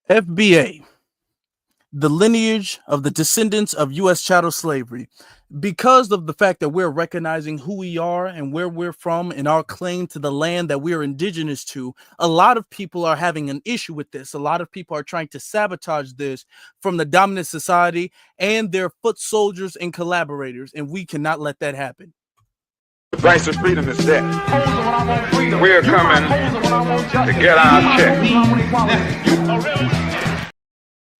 FBA, the lineage of the descendants of U.S. chattel slavery. Because of the fact that we're recognizing who we are and where we're from and our claim to the land that we're indigenous to, a lot of people are having an issue with this. A lot of people are trying to sabotage this from the dominant society and their foot soldiers and collaborators, and we cannot let that happen. The price of freedom is death. We're coming to get our check.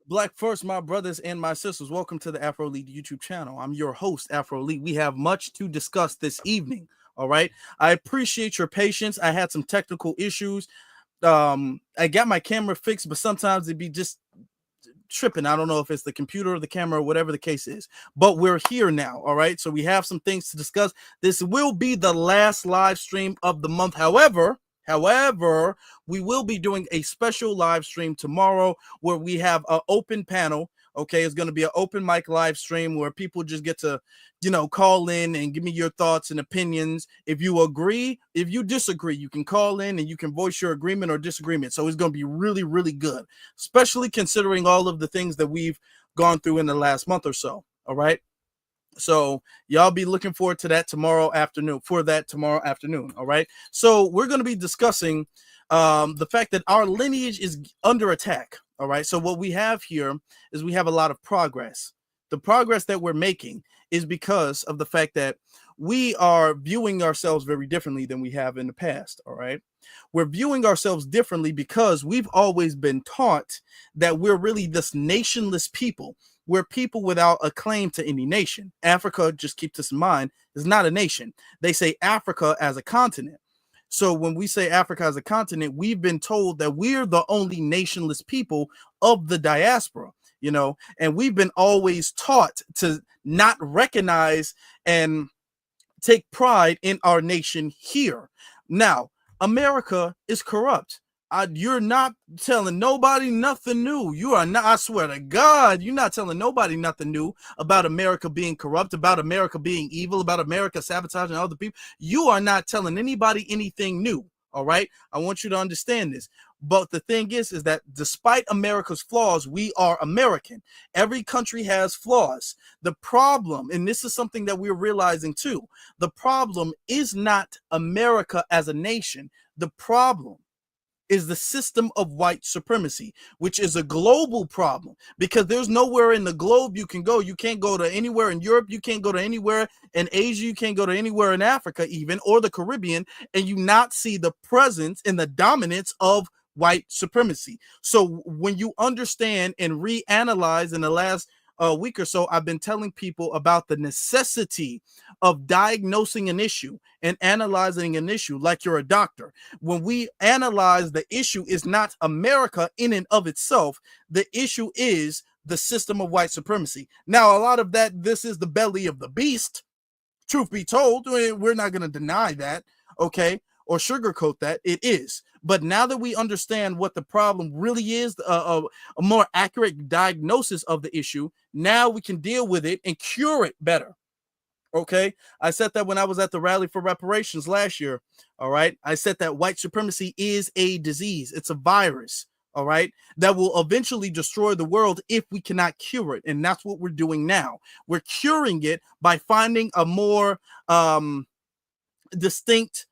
Black first, my brothers and my sisters. Welcome to the Afro Lead YouTube channel. I'm your host, Afro Lead. We have much to discuss this evening. All right. I appreciate your patience. I had some technical issues. I got my camera fixed, but sometimes it'd be just tripping. I don't know if it's the computer or the camera or whatever the case is, but we're here now. All right. So we have some things to discuss. This will be the last live stream of the month. However, we will be doing a special live stream tomorrow where we have an open panel. Okay, it's going to be an open mic live stream where people just get to, call in and give me your thoughts and opinions. If you agree, if you disagree, you can call in and you can voice your agreement or disagreement. So it's going to be really, really good, especially considering all of the things that we've gone through in the last month or so. All right. So y'all be looking forward to that tomorrow afternoon. All right. So we're going to be discussing the fact that our lineage is under attack. All right. So what we have here is we have a lot of progress. The progress that we're making is because of the fact that we are viewing ourselves very differently than we have in the past. All right. We're viewing ourselves differently because we've always been taught that we're really this nationless people. We're people without a claim to any nation. Africa, just keep this in mind, is not a nation. They say Africa as a continent. So when we say Africa as a continent, we've been told that we're the only nationless people of the diaspora, and we've been always taught to not recognize and take pride in our nation here. Now, America is corrupt. You're not telling nobody nothing new. You are not, I swear to God, you're not telling nobody nothing new about America being corrupt, about America being evil, about America sabotaging other people. You are not telling anybody anything new. All right. I want you to understand this. But the thing is that despite America's flaws, we are American. Every country has flaws. The problem, and this is something that we're realizing too, the problem is not America as a nation. The problem is the system of white supremacy, which is a global problem because there's nowhere in the globe you can go. You can't go to anywhere in Europe. You can't go to anywhere in Asia. You can't go to anywhere in Africa even, or the Caribbean, and you not see the presence and the dominance of white supremacy. So when you understand and reanalyze in the last week or so, I've been telling people about the necessity of diagnosing an issue and analyzing an issue like you're a doctor. When we analyze the issue is not America in and of itself. The issue is the system of white supremacy. Now, a lot of that, this is the belly of the beast. Truth be told, we're not going to deny that, okay, or sugarcoat that. It is. But now that we understand what the problem really is, a more accurate diagnosis of the issue, now we can deal with it and cure it better. Okay, I said that when I was at the rally for reparations last year. All right, I said that white supremacy is a disease. It's a virus. All right, that will eventually destroy the world if we cannot cure it. And that's what we're doing now. We're curing it by finding a more distinct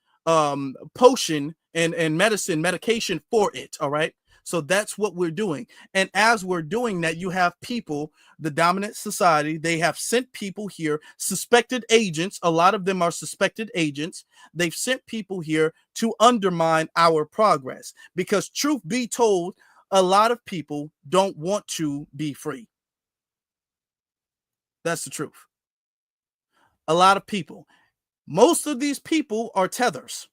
potion and medication for it. All right. So that's what we're doing. And as we're doing that, you have people, the dominant society, they have sent people here, suspected agents. A lot of them are suspected agents. They've sent people here to undermine our progress because, truth be told, a lot of people don't want to be free. That's the truth. A lot of people. Most of these people are tethers.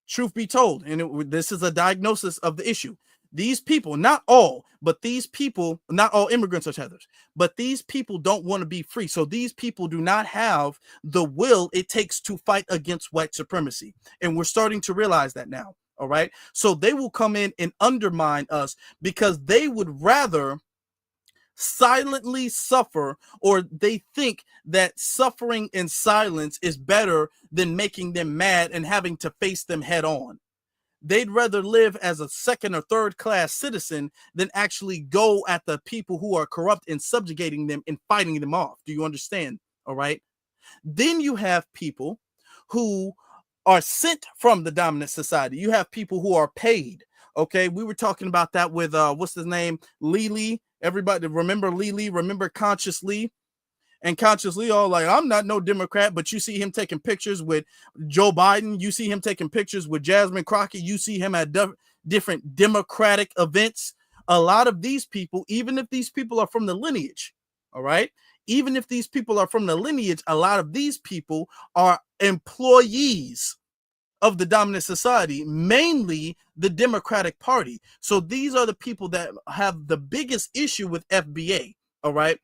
Truth be told, and this is a diagnosis of the issue. These people, not all, but these people, not all immigrants are tethers, but these people don't want to be free. So these people do not have the will it takes to fight against white supremacy. And we're starting to realize that now. All right. So they will come in and undermine us because they would rather silently suffer, or they think that suffering in silence is better than making them mad and having to face them head on. They'd rather live as a second or third class citizen than actually go at the people who are corrupt and subjugating them and fighting them off. Do you understand? All right. Then you have people who are sent from the dominant society. You have people who are paid. Okay, we were talking about that with what's his name, Lee. Everybody remember Lee? Remember Conscious Lee? And Conscious Lee all like, I'm not no Democrat, but you see him taking pictures with Joe Biden. You see him taking pictures with Jasmine Crockett. You see him at different Democratic events. A lot of these people, even if these people are from the lineage, all right, even if these people are from the lineage, a lot of these people are employees of the dominant society, mainly the Democratic Party. So these are the people that have the biggest issue with FBA, all right?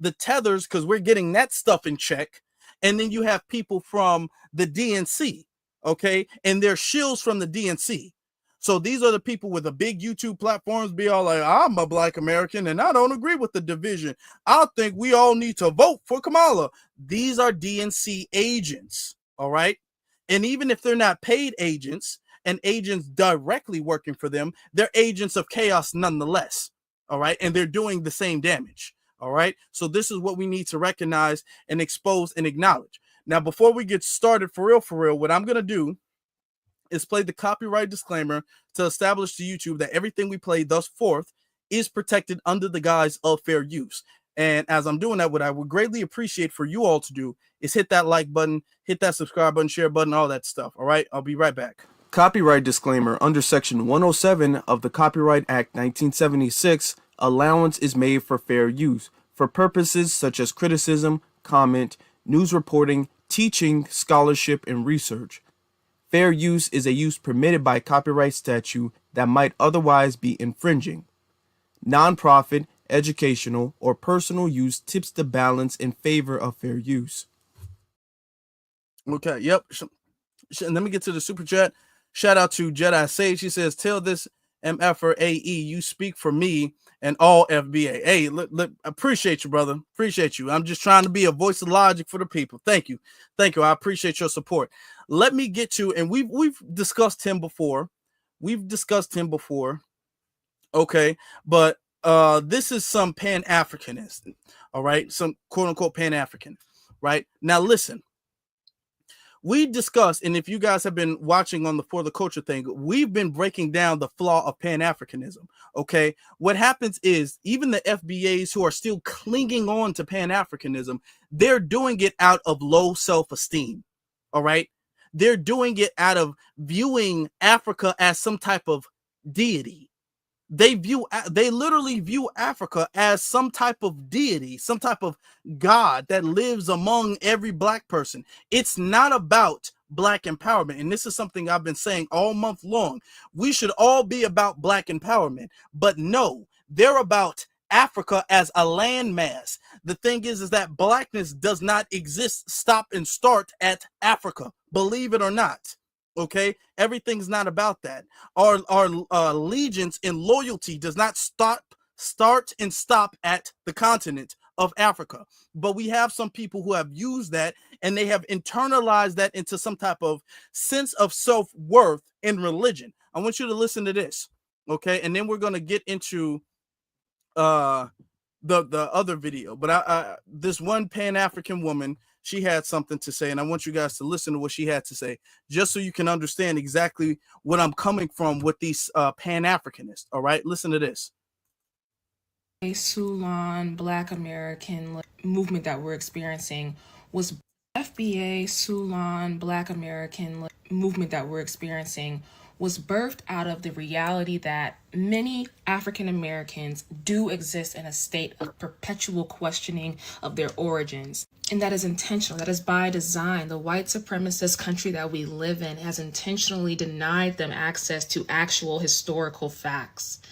The tethers, because we're getting that stuff in check. And then you have people from the DNC, okay? And they're shills from the DNC. So these are the people with the big YouTube platforms be all like, I'm a Black American and I don't agree with the division. I think we all need to vote for Kamala. These are DNC agents, all right? And even if they're not paid agents and agents directly working for them, they're agents of chaos nonetheless, all right? And they're doing the same damage, all right? So this is what we need to recognize and expose and acknowledge. Now, before we get started for real, what I'm going to do is play the copyright disclaimer to establish to YouTube that everything we play thus forth is protected under the guise of fair use. And as I'm doing that, what I would greatly appreciate for you all to do is hit that like button, hit that subscribe button, share button, all that stuff. All right, I'll be right back. Copyright disclaimer. Under Section 107 of the Copyright Act 1976, allowance is made for fair use for purposes such as criticism, comment, news reporting, teaching, scholarship, and research. Fair use is a use permitted by copyright statute that might otherwise be infringing. Nonprofit, educational, or personal use tips the balance in favor of fair use. Okay, yep. Let me get to the super chat. Shout out to Jedi Sage. She says, tell this MFer AE you speak for me and all FBA. Hey, appreciate you, brother. Appreciate you. I'm just trying to be a voice of logic for the people. Thank you. Thank you. I appreciate your support. Let me get to, and we've discussed him before. Okay, but this is some pan-Africanism, all right? Some quote-unquote pan-African, right? Now, listen. We discussed, and if you guys have been watching on the For the Culture thing, we've been breaking down the flaw of pan-Africanism, okay? What happens is, even the FBAs who are still clinging on to pan-Africanism, they're doing it out of low self-esteem, all right? They're doing it out of viewing Africa as some type of deity. They literally view Africa as some type of deity, some type of God that lives among every Black person. It's not about Black empowerment. And this is something I've been saying all month long. We should all be about Black empowerment, but no, they're about Africa as a landmass. The thing is that Blackness does not exist, stop and start at Africa, believe it or not. Okay, everything's not about that. Our allegiance and loyalty does not start and stop at the continent of Africa. But we have some people who have used that and they have internalized that into some type of sense of self-worth in religion. I want you to listen to this, okay? And then we're going to get into the other video. But this one Pan-African woman, she had something to say, and I want you guys to listen to what she had to say, just so you can understand exactly what I'm coming from with these Pan-Africanists. All right, listen to this. A Sulan Black American movement that we're experiencing was FBA Sulan Black American movement that we're experiencing was birthed out of the reality that many African Americans do exist in a state of perpetual questioning of their origins. And that is intentional. That is by design. The white supremacist country that we live in has intentionally denied them access to actual historical facts.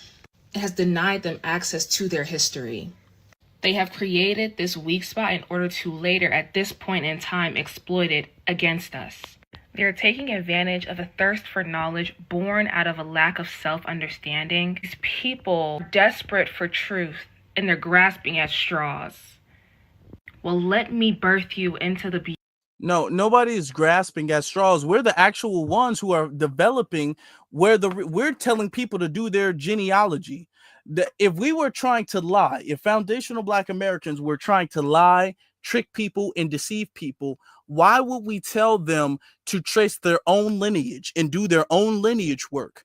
It has denied them access to their history. They have created this weak spot in order to later, at this point in time, exploit it against us. They are taking advantage of a thirst for knowledge born out of a lack of self-understanding. These people are desperate for truth and they're grasping at straws. Well, let me birth you into the No, nobody is grasping at straws. We're the actual ones who are developing we're telling people to do their genealogy. If we were trying to lie, if foundational Black Americans were trying to lie, trick people, and deceive people, why would we tell them to trace their own lineage and do their own lineage work?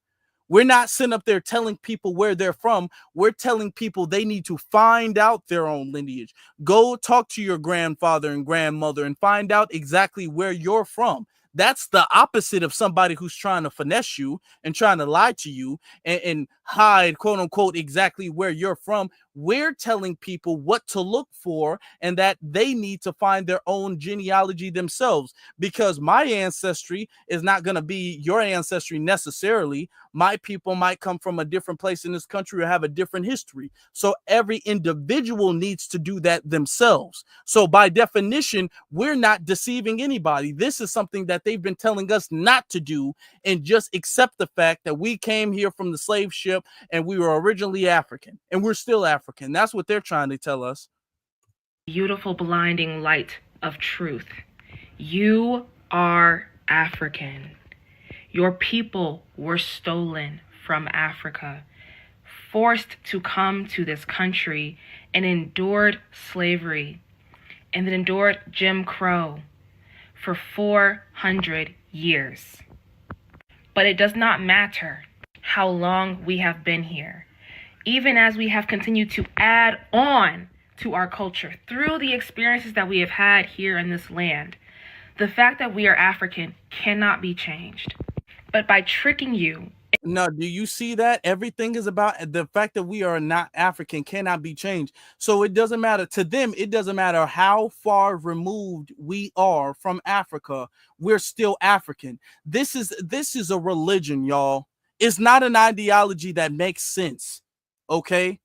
We're not sitting up there telling people where they're from. We're telling people they need to find out their own lineage. Go talk to your grandfather and grandmother and find out exactly where you're from. That's the opposite of somebody who's trying to finesse you and trying to lie to you and hide, quote unquote, exactly where you're from. We're telling people what to look for and that they need to find their own genealogy themselves, because my ancestry is not going to be your ancestry necessarily. My people might come from a different place in this country or have a different history. So every individual needs to do that themselves. So by definition, we're not deceiving anybody. This is something that they've been telling us not to do, and just accept the fact that we came here from the slave ship and we were originally African and we're still African. That's what they're trying to tell us. Beautiful blinding light of truth. You are African. Your people were stolen from Africa, forced to come to this country, and endured slavery, and then endured Jim Crow for 400 years. But it does not matter how long we have been here. Even as we have continued to add on to our culture through the experiences that we have had here in this land, the fact that we are African cannot be changed. But by tricking you. No, do you see that? Everything is about the fact that we are not African cannot be changed. So it doesn't matter to them. It doesn't matter how far removed we are from Africa. We're still African. This is a religion, y'all. It's not an ideology that makes sense. Okay?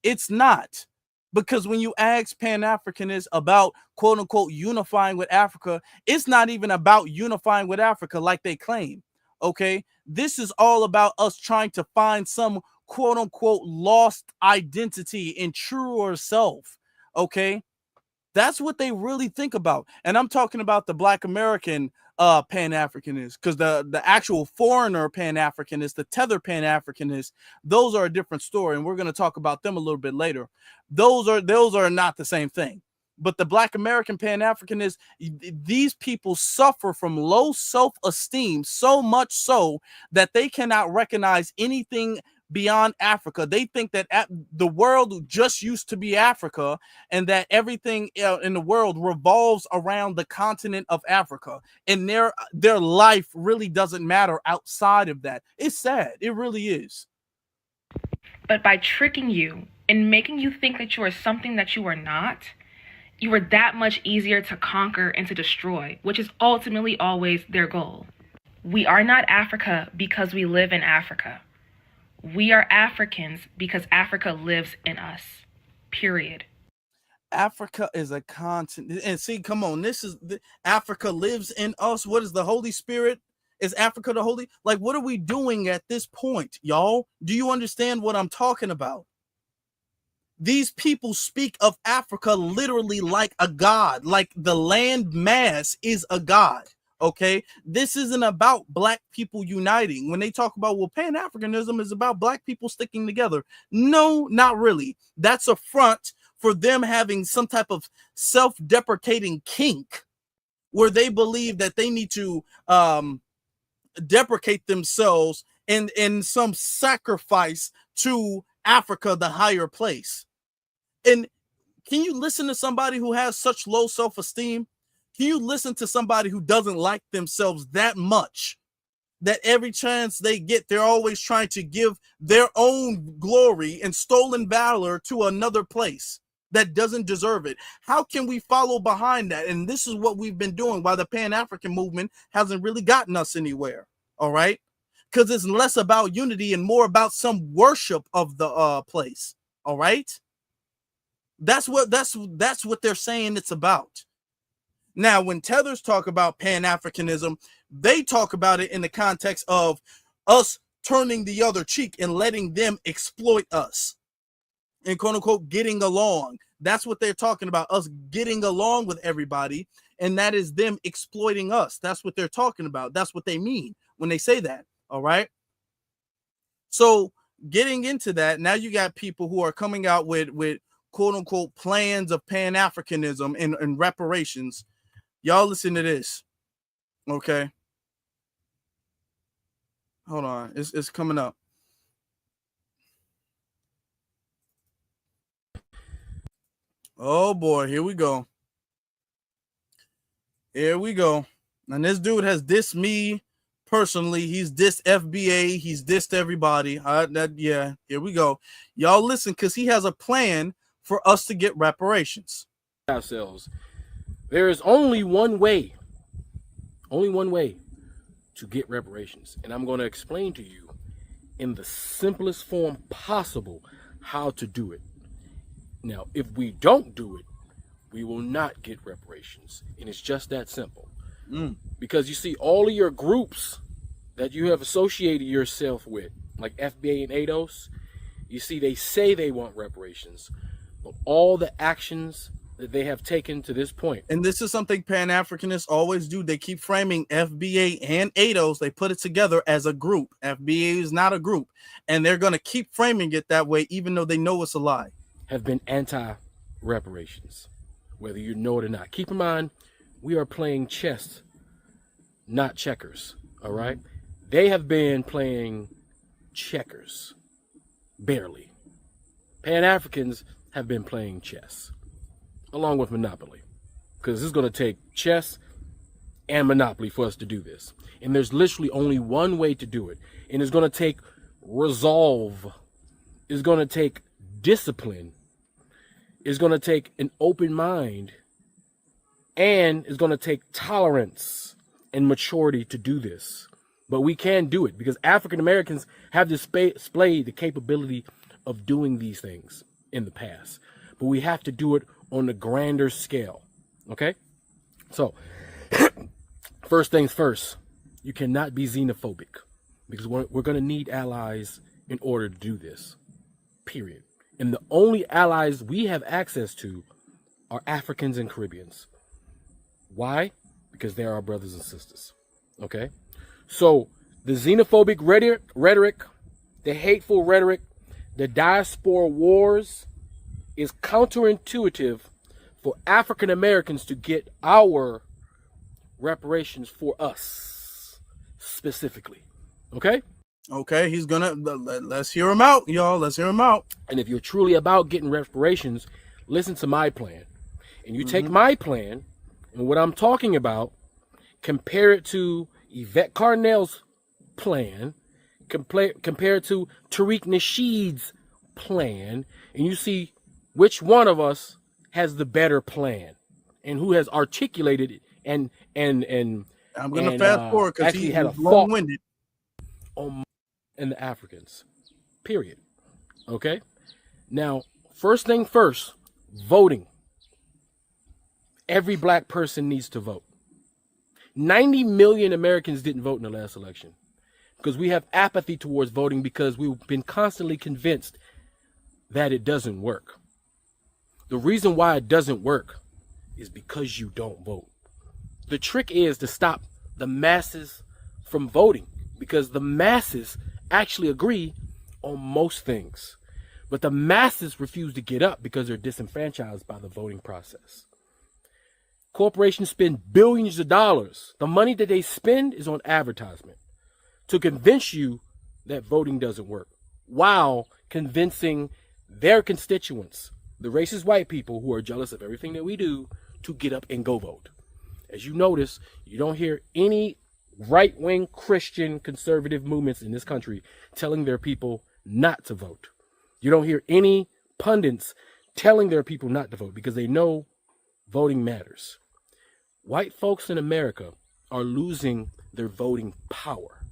It's not. Because when you ask pan-Africanists about, quote unquote, unifying with Africa, it's not even about unifying with Africa like they claim. Okay, this is all about us trying to find some, quote unquote, lost identity and truer self. Okay, that's what they really think about. And I'm talking about the Black American pan-Africanist, because the actual foreigner pan-Africanist, the tether pan-Africanist, those are a different story, and we're going to talk about them a little bit later. Those are not the same thing. But the Black American pan-Africanists, these people suffer from low self-esteem, so much so that they cannot recognize anything beyond Africa. They think that the world just used to be Africa, and that everything in the world revolves around the continent of Africa, and their life really doesn't matter outside of that. It's sad. It really is. But by tricking you and making you think that you are something that you are not, you are that much easier to conquer and to destroy, which is ultimately always their goal. We are not Africa because we live in Africa. We are Africans because Africa lives in us. Period. Africa is a continent. And see, come on, Africa lives in us. What is the Holy Spirit? Is Africa the holy? Like, what are we doing at this point, y'all? Do you understand what I'm talking about? These people speak of Africa literally like a god, like the land mass is a god. Okay, this isn't about Black people uniting. When they talk about, well, pan-Africanism is about Black people sticking together. No, not really. That's a front for them having some type of self-deprecating kink where they believe that they need to deprecate themselves in some sacrifice to Africa, the higher place. And can you listen to somebody who has such low self-esteem? Can you listen to somebody who doesn't like themselves that much, that every chance they get, they're always trying to give their own glory and stolen valor to another place that doesn't deserve it? How can we follow behind that? And this is what we've been doing while the Pan-African movement hasn't really gotten us anywhere. All right. Because it's less about unity and more about some worship of the place. All right. That's what they're saying it's about. Now, when tethers talk about Pan-Africanism, they talk about it in the context of us turning the other cheek and letting them exploit us and, quote unquote, getting along. That's what they're talking about, us getting along with everybody and that is them exploiting us. That's what they're talking about. That's what they mean when they say that. All right. So getting into that, now you got people who are coming out with quote unquote plans of pan-Africanism and reparations. Y'all listen to this. Okay. Hold on. It's coming up. Oh boy, here we go. Here we go. And this dude has dissed me personally. He's dissed FBA. He's dissed everybody. Yeah, here we go. Y'all listen, because he has a plan for us to get reparations. Ourselves. There is only one way to get reparations. And I'm going to explain to you in the simplest form possible how to do it. Now, if we don't do it, we will not get reparations. And it's just that simple. Because you see, all of your groups that you have associated yourself with, like FBA and ADOS, you see, they say they want reparations, but all the actions that they have taken to this point. And this is something Pan-Africanists always do. They keep framing FBA and ADOS. They put it together as a group. FBA is not a group. And they're going to keep framing it that way, even though they know it's a lie. Have been anti-reparations, whether you know it or not. Keep in mind, we are playing chess, not checkers, all right? They have been playing checkers, barely. Pan-Africans have been playing chess, along with Monopoly, because this is going to take chess and Monopoly for us to do this. And there's literally only one way to do it, and it's going to take resolve. It's going to take discipline. It's going to take an open mind, and it's going to take tolerance and maturity to do this. But we can do it because African Americans have displayed the capability of doing these things in the past. But we have to do it on a grander scale. Okay? So, first things first, you cannot be xenophobic because we're going to need allies in order to do this. Period. And the only allies we have access to are Africans and Caribbeans. Why? Because they're our brothers and sisters. Okay? So the xenophobic rhetoric, the hateful rhetoric, the diaspora wars is counterintuitive for African Americans to get our reparations for us specifically. Okay? Okay, he's gonna, let's hear him out, y'all. Let's hear him out. And if you're truly about getting reparations, listen to my plan. And you take my plan and what I'm talking about, compare it to Yvette Carnell's plan, compare it to Tariq Nasheed's plan, and you see which one of us has the better plan and who has articulated it and I'm gonna fast forward because he had a long-winded on and the Africans, period. Okay? Now, first thing first, voting. Every black person needs to vote. 90 million Americans didn't vote in the last election because we have apathy towards voting because we've been constantly convinced that it doesn't work. The reason why it doesn't work is because you don't vote. The trick is to stop the masses from voting because the masses actually agree on most things, but the masses refuse to get up because they're disenfranchised by the voting process. Corporations spend billions of dollars. The money that they spend is on advertisement to convince you that voting doesn't work, while convincing their constituents, the racist white people who are jealous of everything that we do, to get up and go vote. As you notice, you don't hear any right-wing Christian conservative movements in this country telling their people not to vote. You don't hear any pundits telling their people not to vote because they know voting matters. White folks in America are losing their voting power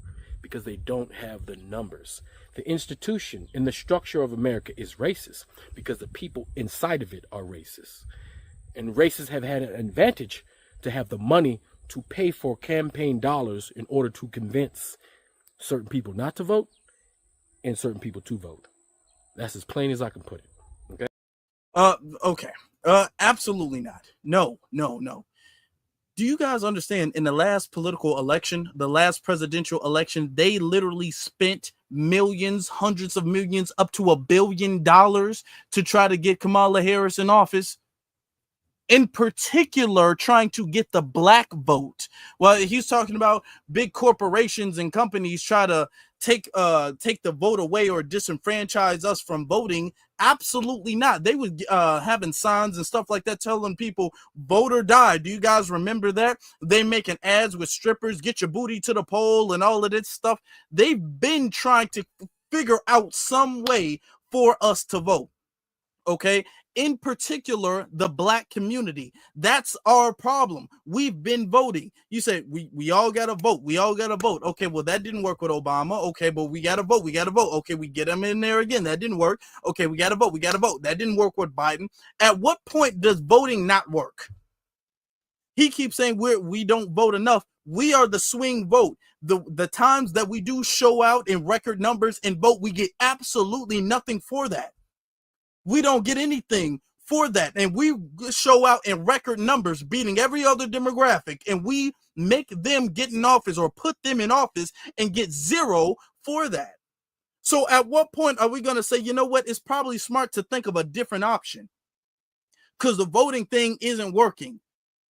because they don't have the numbers. The institution and the structure of America is racist because the people inside of it are racist. And racists have had an advantage to have the money to pay for campaign dollars in order to convince certain people not to vote and certain people to vote. That's as plain as I can put it. Okay? Okay. Absolutely not. No. Do you guys understand, in the last political election, the last presidential election, they literally spent millions, hundreds of millions, up to $1 billion to try to get Kamala Harris in office? In particular, trying to get the black vote. Well, he's talking about big corporations and companies try to take the vote away or disenfranchise us from voting. Absolutely not. They would having signs and stuff like that telling people vote or die. Do you guys remember that? They making ads with strippers, get your booty to the poll and all of this stuff. They've been trying to figure out some way for us to vote. Okay, in particular, the black community. That's our problem. We've been voting. You say we all gotta vote. We all gotta vote. Okay, well, that didn't work with Obama. Okay, but we gotta vote. We gotta vote. Okay, we get him in there again. That didn't work. Okay, we gotta vote. We gotta vote. That didn't work with Biden. At what point does voting not work? He keeps saying we don't vote enough. We are the swing vote. The times that we do show out in record numbers and vote, we get absolutely nothing for that. We don't get anything for that. And we show out in record numbers, beating every other demographic, and we make them get in office or put them in office and get zero for that. So at what point are we going to say, you know what, it's probably smart to think of a different option? Because the voting thing isn't working.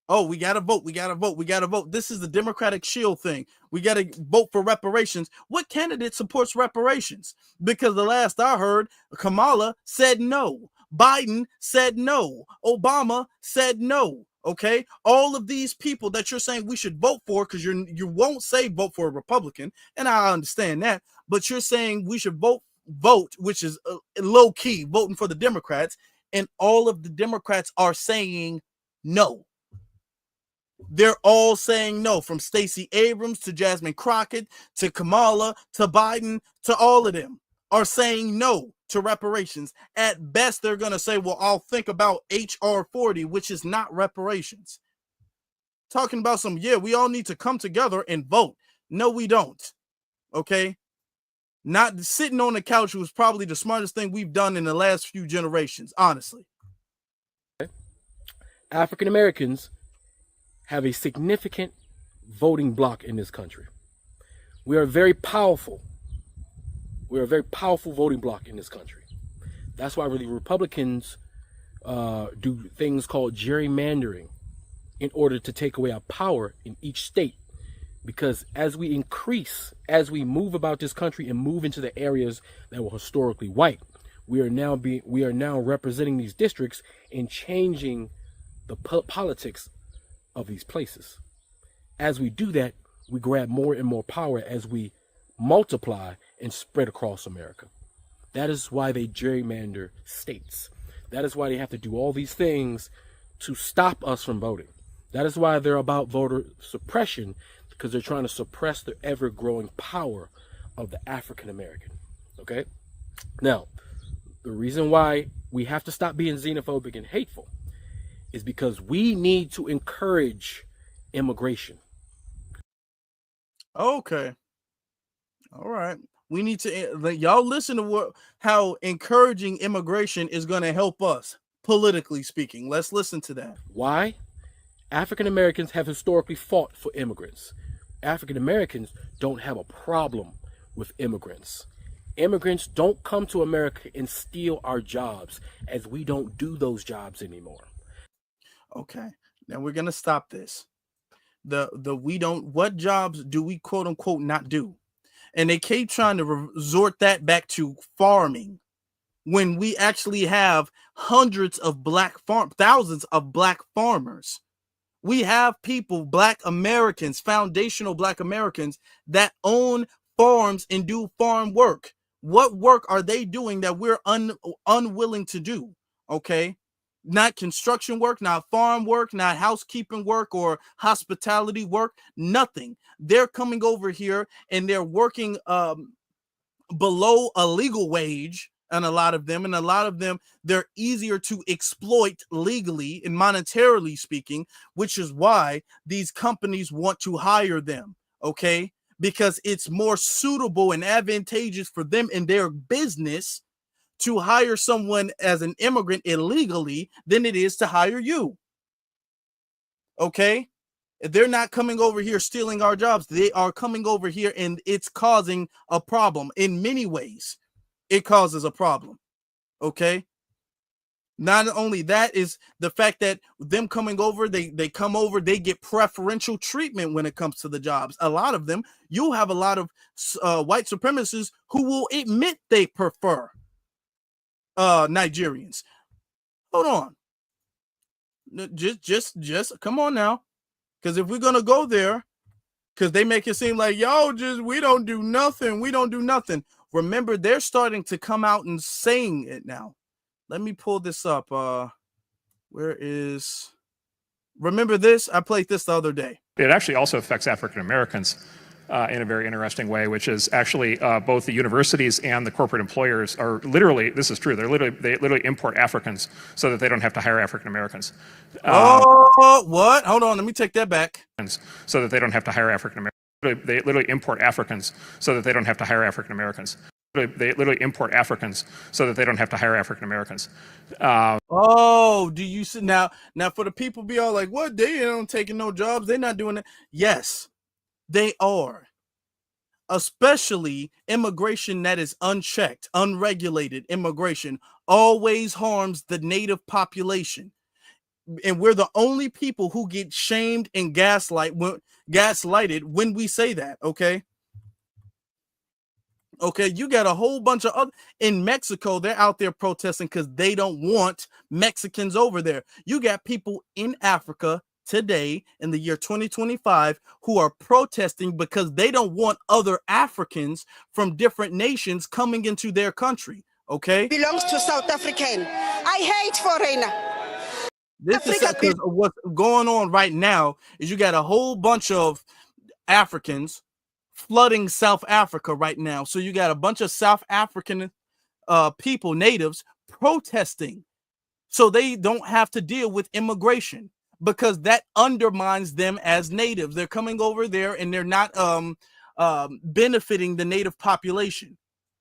Oh, we got to vote. We got to vote. We got to vote. This is the Democratic Shield thing. We got to vote for reparations. What candidate supports reparations? Because the last I heard, Kamala said no. Biden said no. Obama said no. Okay. All of these people that you're saying we should vote for, because you won't say vote for a Republican, and I understand that, but you're saying we should vote, which is low key voting for the Democrats, and all of the Democrats are saying no. They're all saying no, from Stacey Abrams to Jasmine Crockett to Kamala to Biden to all of them are saying no to reparations. At best, they're going to say, well, I'll think about HR 40, which is not reparations. Talking about we all need to come together and vote. No, we don't. Okay? Not sitting on the couch was probably the smartest thing we've done in the last few generations, honestly. African Americans have a significant voting bloc in this country. We are very powerful. We're a very powerful voting bloc in this country. That's why really Republicans do things called gerrymandering in order to take away our power in each state. Because as we move about this country and move into the areas that were historically white, we are now representing these districts and changing the politics of these places. As we do that, we grab more and more power as we multiply and spread across America. That is why they gerrymander states. That is why they have to do all these things to stop us from voting. That is why they're about voter suppression, because they're trying to suppress the ever-growing power of the African American. Okay? Now, the reason why we have to stop being xenophobic and hateful is because we need to encourage immigration. Okay. All right. We need to, y'all listen to how encouraging immigration is going to help us, politically speaking. Let's listen to that. Why? African Americans have historically fought for immigrants. African Americans don't have a problem with immigrants. Immigrants don't come to America and steal our jobs, as we don't do those jobs anymore. Okay, now we're gonna stop this. What jobs do we quote unquote not do? And they keep trying to resort that back to farming, when we actually have thousands of black farmers. We have people, black Americans, foundational black Americans, that own farms and do farm work. What work are they doing that we're unwilling to do? Okay. Not construction work, not farm work, not housekeeping work or hospitality work, nothing. They're coming over here and they're working below a legal wage, and a lot of them, they're easier to exploit legally and monetarily speaking, which is why these companies want to hire them, okay? Because it's more suitable and advantageous for them in their business to hire someone as an immigrant illegally than it is to hire you. Okay? They're not coming over here stealing our jobs. They are coming over here, and it's causing a problem in many ways. It causes a problem. Okay. Not only that is the fact that them coming over, they come over, they get preferential treatment when it comes to the jobs. A lot of them, you'll have a lot of white supremacists who will admit they prefer Nigerians. Hold on. Just come on now. Because if we're going to go there, because they make it seem like, yo, we don't do nothing. We don't do nothing. Remember, they're starting to come out and saying it now. Let me pull this up. Where is... Remember this? I played this the other day. It actually also affects African Americans in a very interesting way, which is actually both the universities and the corporate employers are literally, this is true, they literally import Africans so that they don't have to hire African Americans. What? Hold on, let me take that back. So that they don't have to hire African Americans. They literally import Africans so that they don't have to hire African Americans. They literally import Africans so that they don't have to hire African Americans. Do you see now for the people be all like, what? They don't taking no jobs. They're not doing it. Yes, they are. Especially immigration that is unchecked, unregulated immigration always harms the native population. And we're the only people who get shamed and gaslighted when we say that, okay? Okay, you got a whole bunch of other in Mexico. They're out there protesting because they don't want Mexicans over there. You got people in Africa today in the year 2025 who are protesting because they don't want other Africans from different nations coming into their country. Okay, belongs to South African. I hate foreigner. This is because what's going on right now is you got a whole bunch of Africans flooding South Africa right now. So you got a bunch of South African people, natives, protesting so they don't have to deal with immigration because that undermines them as natives. They're coming over there and they're not benefiting the native population.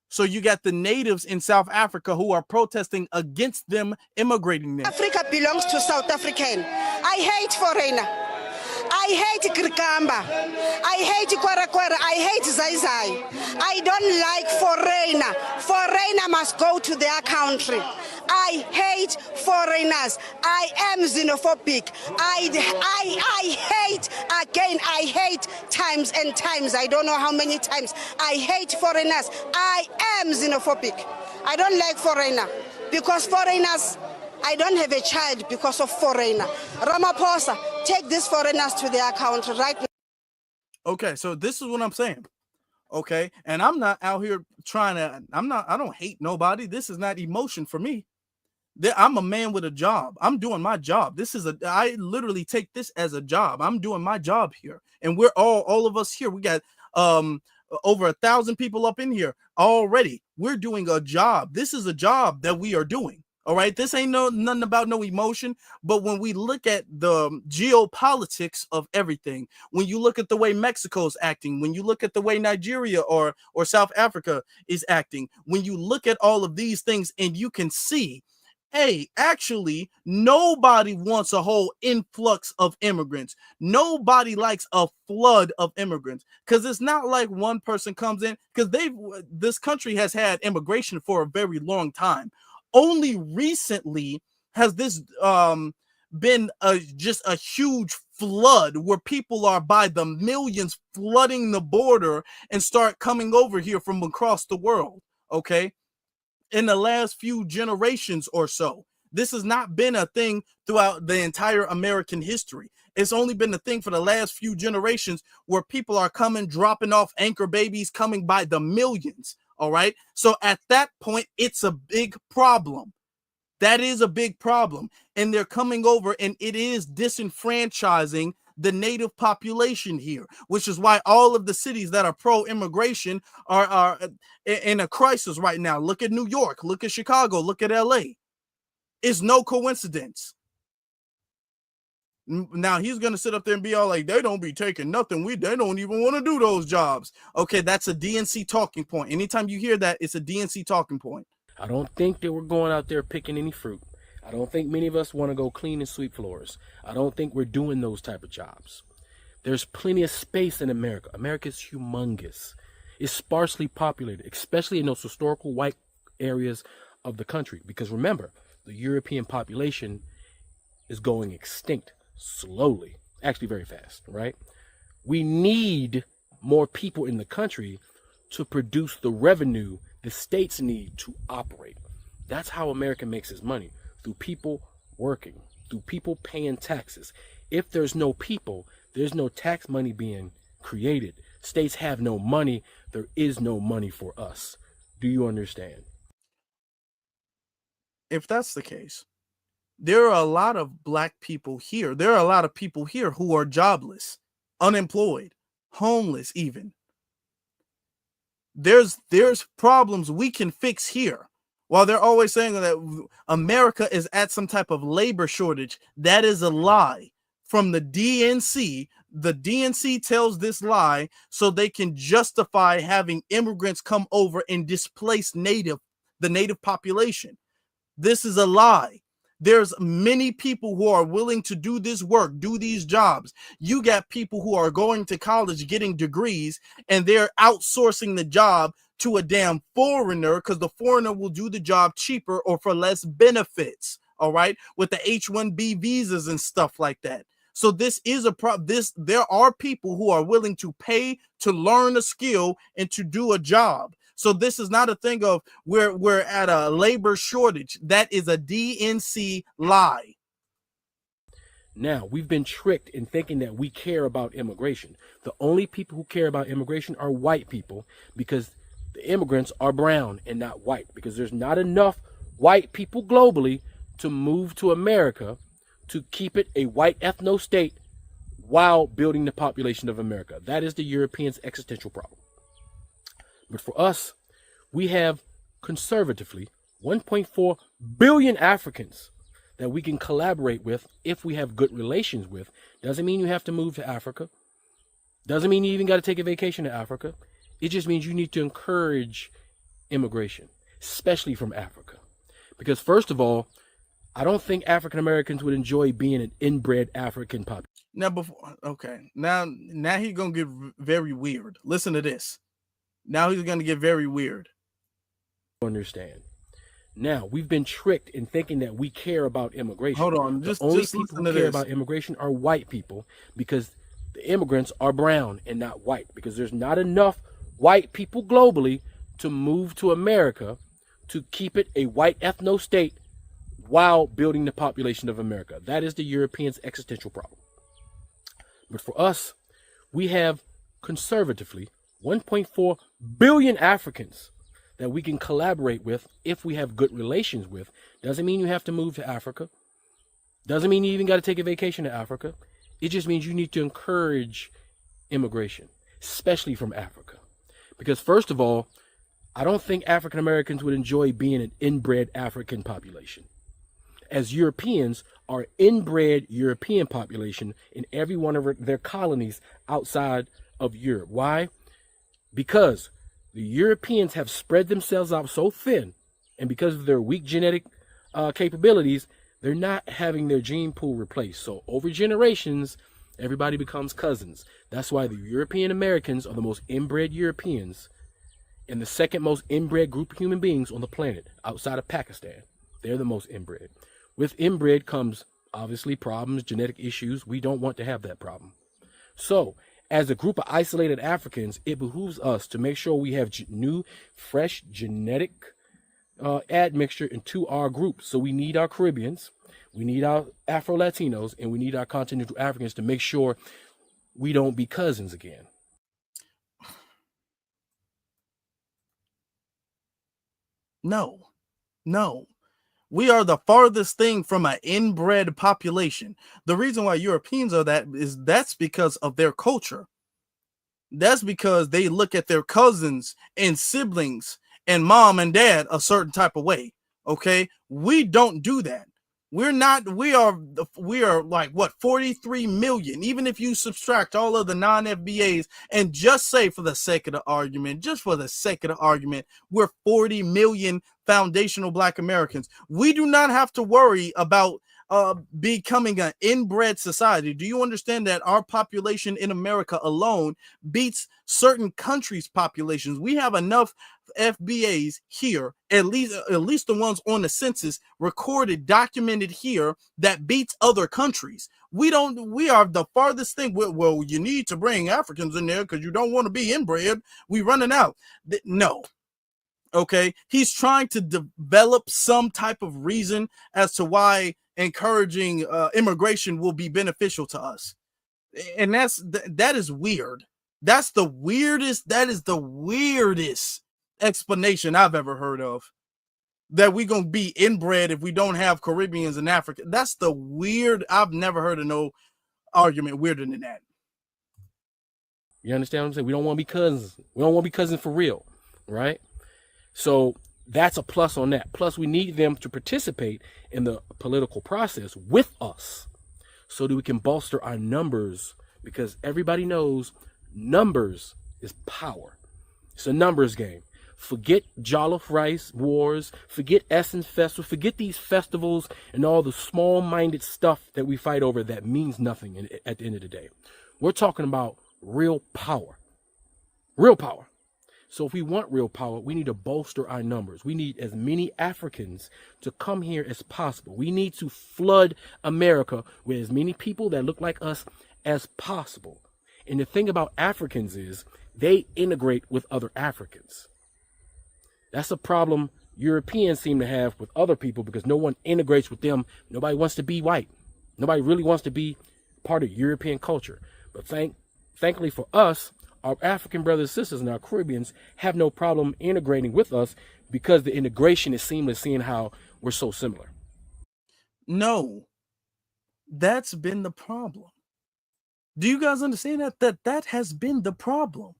So you got the natives in South Africa who are protesting against them immigrating there. Africa belongs to South African. I hate foreigner. I hate Krikamba. I hate Kwara. I hate Zai. I don't like foreigner. Foreigner must go to their country. I hate foreigners. I am xenophobic. I hate, again, I hate times and times. I don't know how many times. I hate foreigners. I am xenophobic. I don't like foreigner because foreigners, I don't have a child because of foreigner. Ramaphosa, take these foreigners to their country right now. Okay, so this is what I'm saying. Okay, and I'm not out here trying to, I don't hate nobody. This is not emotion for me. I'm a man with a job. I'm doing my job. I literally take this as a job. I'm doing my job here. And we're all of us here. We got over 1,000 people up in here already. We're doing a job. This is a job that we are doing. All right. This ain't nothing about no emotion. But when we look at the geopolitics of everything, when you look at the way Mexico's acting, when you look at the way Nigeria or South Africa is acting, when you look at all of these things and you can see, hey, actually, nobody wants a whole influx of immigrants. Nobody likes a flood of immigrants because it's not like one person comes in because this country has had immigration for a very long time. Only recently has this been just a huge flood where people are by the millions flooding the border and start coming over here from across the world. Okay. In the last few generations or so. This has not been a thing throughout the entire American history. It's only been a thing for the last few generations where people are coming, dropping off anchor babies, coming by the millions. All right. So at that point, it's a big problem. That is a big problem. And they're coming over and it is disenfranchising the native population here, which is why all of the cities that are pro-immigration are in a crisis right now. Look at New York, look at Chicago, look at LA. It's no coincidence. Now he's going to sit up there and be all like, they don't be taking nothing. They don't even want to do those jobs. Okay, that's a DNC talking point. Anytime you hear that, it's a DNC talking point. I don't think that we're going out there picking any fruit. I don't think many of us want to go clean and sweep floors. I don't think we're doing those type of jobs. There's plenty of space in America. America's humongous. It's sparsely populated, especially in those historical white areas of the country. Because remember, the European population is going extinct slowly, actually very fast, right? We need more people in the country to produce the revenue the states need to operate. That's how America makes its money, through people working, through people paying taxes. If there's no people, there's no tax money being created. States have no money. There is no money for us. Do you understand? If that's the case, there are a lot of black people here. There are a lot of people here who are jobless, unemployed, homeless even. There's problems we can fix here. While they're always saying that America is at some type of labor shortage, that is a lie. From the DNC tells this lie so they can justify having immigrants come over and displace the native population. This is a lie. There's many people who are willing to do this work, do these jobs. You got people who are going to college getting degrees and they're outsourcing the job to a damn foreigner because the foreigner will do the job cheaper or for less benefits. All right. With the H-1B visas and stuff like that. So this is a there are people who are willing to pay to learn a skill and to do a job. So this is not a thing of we're at a labor shortage. That is a DNC lie. Now, we've been tricked in thinking that we care about immigration. The only people who care about immigration are white people because the immigrants are brown and not white, because there's not enough white people globally to move to America to keep it a white ethno state while building the population of America. That is the Europeans' existential problem. But for us, we have conservatively 1.4 billion Africans that we can collaborate with if we have good relations with. Doesn't mean you have to move to Africa. Doesn't mean you even got to take a vacation to Africa. It just means you need to encourage immigration, especially from Africa. Because first of all, I don't think African Americans would enjoy being an inbred African population. Now he's gonna get very weird. Listen to this. Now he's gonna get very weird. Understand? Now we've been tricked in thinking that we care about immigration. Hold on, the only people who care about immigration are white people because the immigrants are brown and not white, because there's not enough white people globally to move to America to keep it a white ethno state while building the population of America. That is the Europeans' existential problem. But for us, we have conservatively 1.4 billion Africans that we can collaborate with if we have good relations with. Doesn't mean you have to move to Africa. Doesn't mean you even got to take a vacation to Africa. It just means you need to encourage immigration, especially from Africa. Because first of all, I don't think African Americans would enjoy being an inbred African population, as Europeans are inbred European population in every one of their colonies outside of Europe. Why? Because the Europeans have spread themselves out so thin, and because of their weak genetic capabilities, they're not having their gene pool replaced. So over generations, everybody becomes cousins. That's why the European Americans are the most inbred Europeans and the second most inbred group of human beings on the planet outside of Pakistan. They're the most inbred. With inbred comes obviously problems, genetic issues. We don't want to have that problem. So as a group of isolated Africans, it behooves us to make sure we have new, fresh genetic admixture into our group. So we need our Caribbeans, we need our Afro-Latinos, and we need our continental Africans to make sure we don't be cousins again. No. We are the farthest thing from an inbred population. The reason why Europeans are that's because of their culture. That's because they look at their cousins and siblings and mom and dad a certain type of way. Okay, we don't do that. We are like what, 43 million. Even if you subtract all of the non-FBAs and just say for the sake of the argument, we're 40 million foundational Black Americans. We do not have to worry about becoming an inbred society. Do you understand that our population in America alone beats certain countries' populations? We have enough FBAs here, at least the ones on the census recorded, documented here, that beats other countries. We are the farthest thing. Well, you need to bring Africans in there because you don't want to be inbred. We running out. No. Okay, he's trying to develop some type of reason as to why encouraging immigration will be beneficial to us, and that is weird. That is the weirdest explanation I've ever heard of. That we're gonna be inbred if we don't have Caribbeans and Africa. That's the weird. I've never heard of no argument weirder than that. You understand what I'm saying? We don't want to be cousins. We don't want to be cousins for real, right? So that's a plus on that. Plus, we need them to participate in the political process with us so that we can bolster our numbers, because everybody knows numbers is power. It's a numbers game. Forget Jollof Rice Wars, forget Essence Festival, forget these festivals and all the small-minded stuff that we fight over that means nothing at the end of the day. We're talking about real power. Real power. So if we want real power, we need to bolster our numbers. We need as many Africans to come here as possible. We need to flood America with as many people that look like us as possible. And the thing about Africans is they integrate with other Africans. That's a problem Europeans seem to have with other people, because no one integrates with them. Nobody wants to be white. Nobody really wants to be part of European culture. But thankfully for us, our African brothers and sisters and our Caribbeans have no problem integrating with us, because the integration is seamless, seeing how we're so similar. No, that's been the problem. Do you guys understand that has been the problem?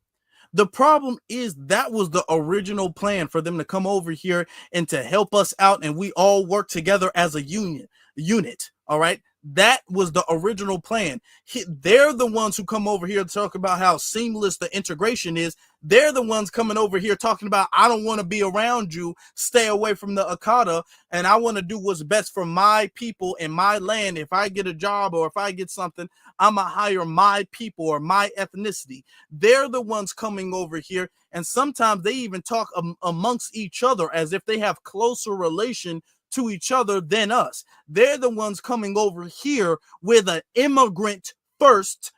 The problem is that was the original plan, for them to come over here and to help us out, and we all work together as a unit. All right. That was the original plan. They're the ones who come over here to talk about how seamless the integration is. They're the ones coming over here talking about, I don't want to be around you, stay away from the Akata, and I want to do what's best for my people and my land. If I get a job or if I get something, I'm going to hire my people or my ethnicity. They're the ones coming over here, and sometimes they even talk amongst each other as if they have closer relation to each other than us. They're the ones coming over here with an immigrant first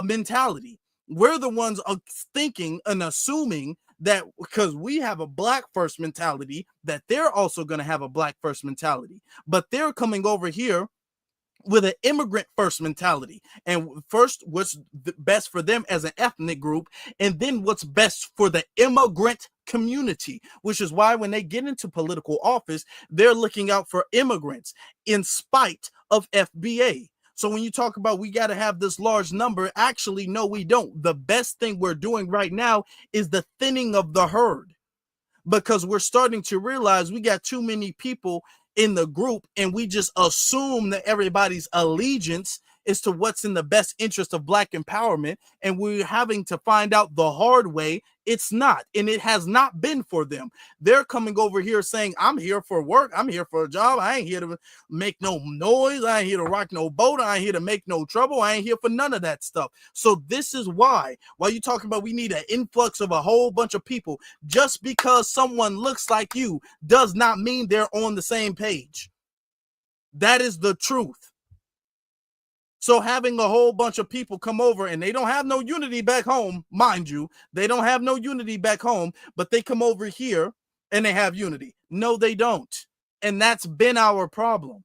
mentality. We're the ones thinking and assuming that because we have a black first mentality, that they're also going to have a black first mentality. But they're coming over here with an immigrant first mentality, and first what's best for them as an ethnic group, and then what's best for the immigrant community, which is why when they get into political office, they're looking out for immigrants in spite of FBA. So when you talk about we got to have this large number, actually, no, we don't. The best thing we're doing right now is the thinning of the herd, because we're starting to realize we got too many people in the group, and we just assume that everybody's allegiance is to what's in the best interest of black empowerment, and we're having to find out the hard way it's not, and it has not been for them. They're coming over here saying, I'm here for work, I'm here for a job, I ain't here to make no noise, I ain't here to rock no boat, I ain't here to make no trouble, I ain't here for none of that stuff. So this is why you talking about we need an influx of a whole bunch of people, just because someone looks like you does not mean they're on the same page. That is the truth. So having a whole bunch of people come over, and they don't have no unity back home, mind you, they don't have no unity back home, but they come over here and they have unity. No, they don't. And that's been our problem.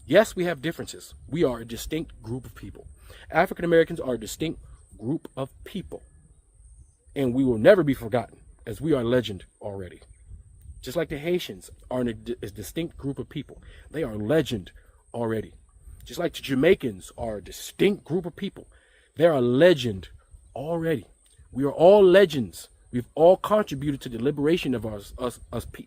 Yes, we have differences. We are a distinct group of people. African Americans are a distinct group of people. And we will never be forgotten, as we are legend already. Just like the Haitians are a distinct group of people. They are legend already. Just like the Jamaicans are a distinct group of people. They are a legend already. We are all legends. We've all contributed to the liberation of us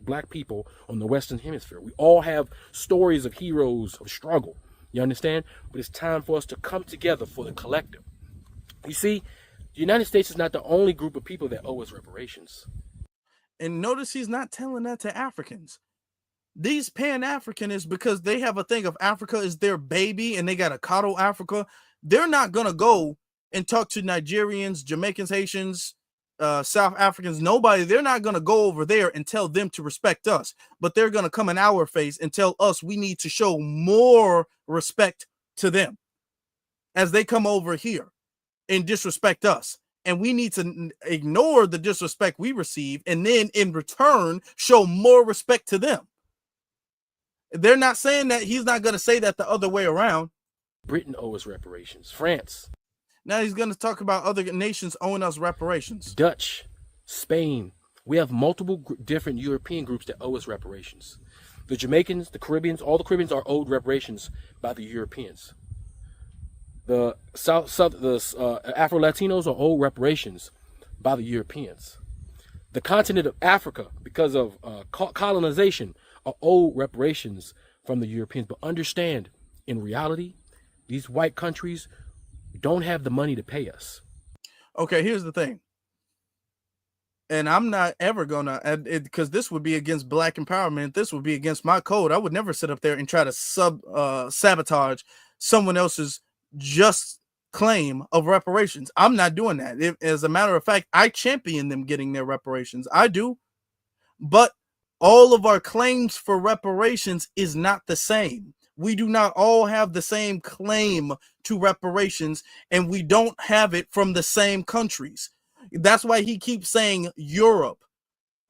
black people on the Western Hemisphere. We all have stories of heroes of struggle. You understand? But it's time for us to come together for the collective. You see, the United States is not the only group of people that owe us reparations. And notice he's not telling that to Africans. These pan-Africanists, because they have a thing of Africa is their baby and they got to coddle Africa, they're not going to go and talk to Nigerians, Jamaicans, Haitians, South Africans, nobody. They're not going to go over there and tell them to respect us, but they're going to come in our face and tell us we need to show more respect to them as they come over here and disrespect us. And we need to ignore the disrespect we receive and then in return show more respect to them. They're not saying that. He's not going to say that the other way around. Britain owes us reparations. France. Now he's going to talk about other nations owing us reparations. Dutch, Spain. We have multiple different European groups that owe us reparations. The Jamaicans, the Caribbeans, all the Caribbeans are owed reparations by the Europeans. The Afro-Latinos are owed reparations by the Europeans. The continent of Africa, because of colonization, are owed reparations from the Europeans. But understand, in reality, these white countries don't have the money to pay us. Okay, here's the thing. And I'm not ever gonna, because this would be against Black empowerment. This would be against my code. I would never sit up there and try to sabotage someone else's just claim of reparations. I'm not doing that. As a matter of fact, I champion them getting their reparations. I do. But all of our claims for reparations is not the same. We do not all have the same claim to reparations, and we don't have it from the same countries. That's why he keeps saying Europe,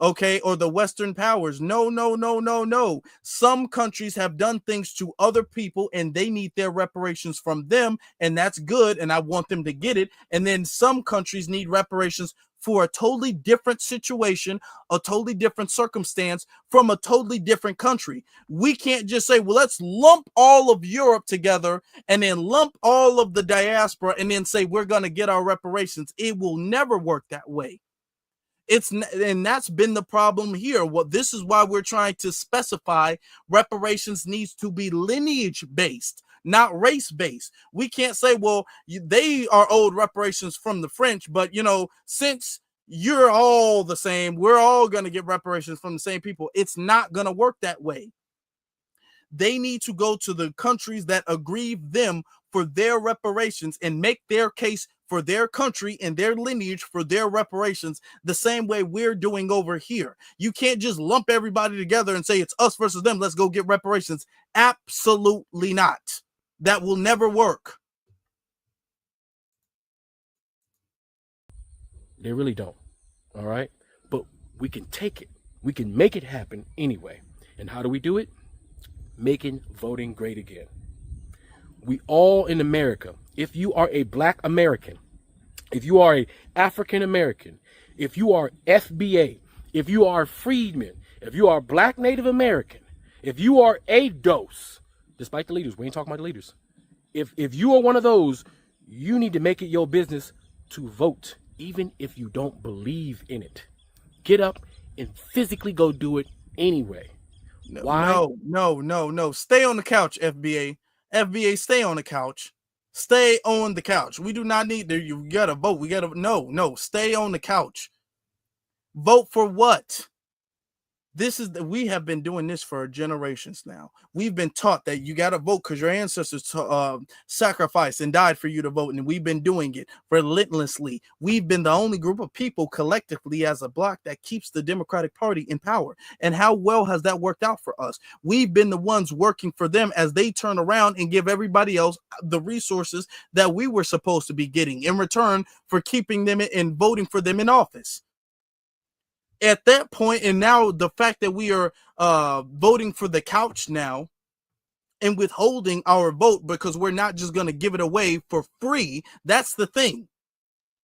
okay, or the Western powers. No, no, no, no, no. Some countries have done things to other people, and they need their reparations from them, and that's good, and I want them to get it. And then some countries need reparations for a totally different situation, a totally different circumstance from a totally different country. We can't just say, well, let's lump all of Europe together and then lump all of the diaspora and then say we're going to get our reparations. It will never work that way. And that's been the problem here. This is why we're trying to specify reparations needs to be lineage based, not race based. We can't say, well, they are owed reparations from the French, but since you're all the same, we're all going to get reparations from the same people. It's not going to work that way. They need to go to the countries that aggrieve them for their reparations and make their case for their country and their lineage for their reparations the same way we're doing over here. You can't just lump everybody together and say it's us versus them. Let's go get reparations. Absolutely not. That will never work. They really don't. All right. But we can take it. We can make it happen anyway. And how do we do it? Making voting great again. We all in America, if you are a Black American, if you are a African American, if you are FBA, if you are freedmen, if you are Black Native American, if you are a dose, despite the leaders, we ain't talking about the leaders. If you are one of those, you need to make it your business to vote, even if you don't believe in it. Get up and physically go do it anyway. Why? No. Stay on the couch, FBA. FBA, stay on the couch. Stay on the couch. We do not need to. You gotta vote. We gotta no. Stay on the couch. Vote for what? We have been doing this for generations now. We've been taught that you got to vote because your ancestors sacrificed and died for you to vote. And we've been doing it relentlessly. We've been the only group of people collectively as a bloc that keeps the Democratic Party in power. And how well has that worked out for us? We've been the ones working for them as they turn around and give everybody else the resources that we were supposed to be getting in return for keeping them and voting for them in office. At that point, and now the fact that we are voting for the couch now and withholding our vote because we're not just going to give it away for free. That's the thing.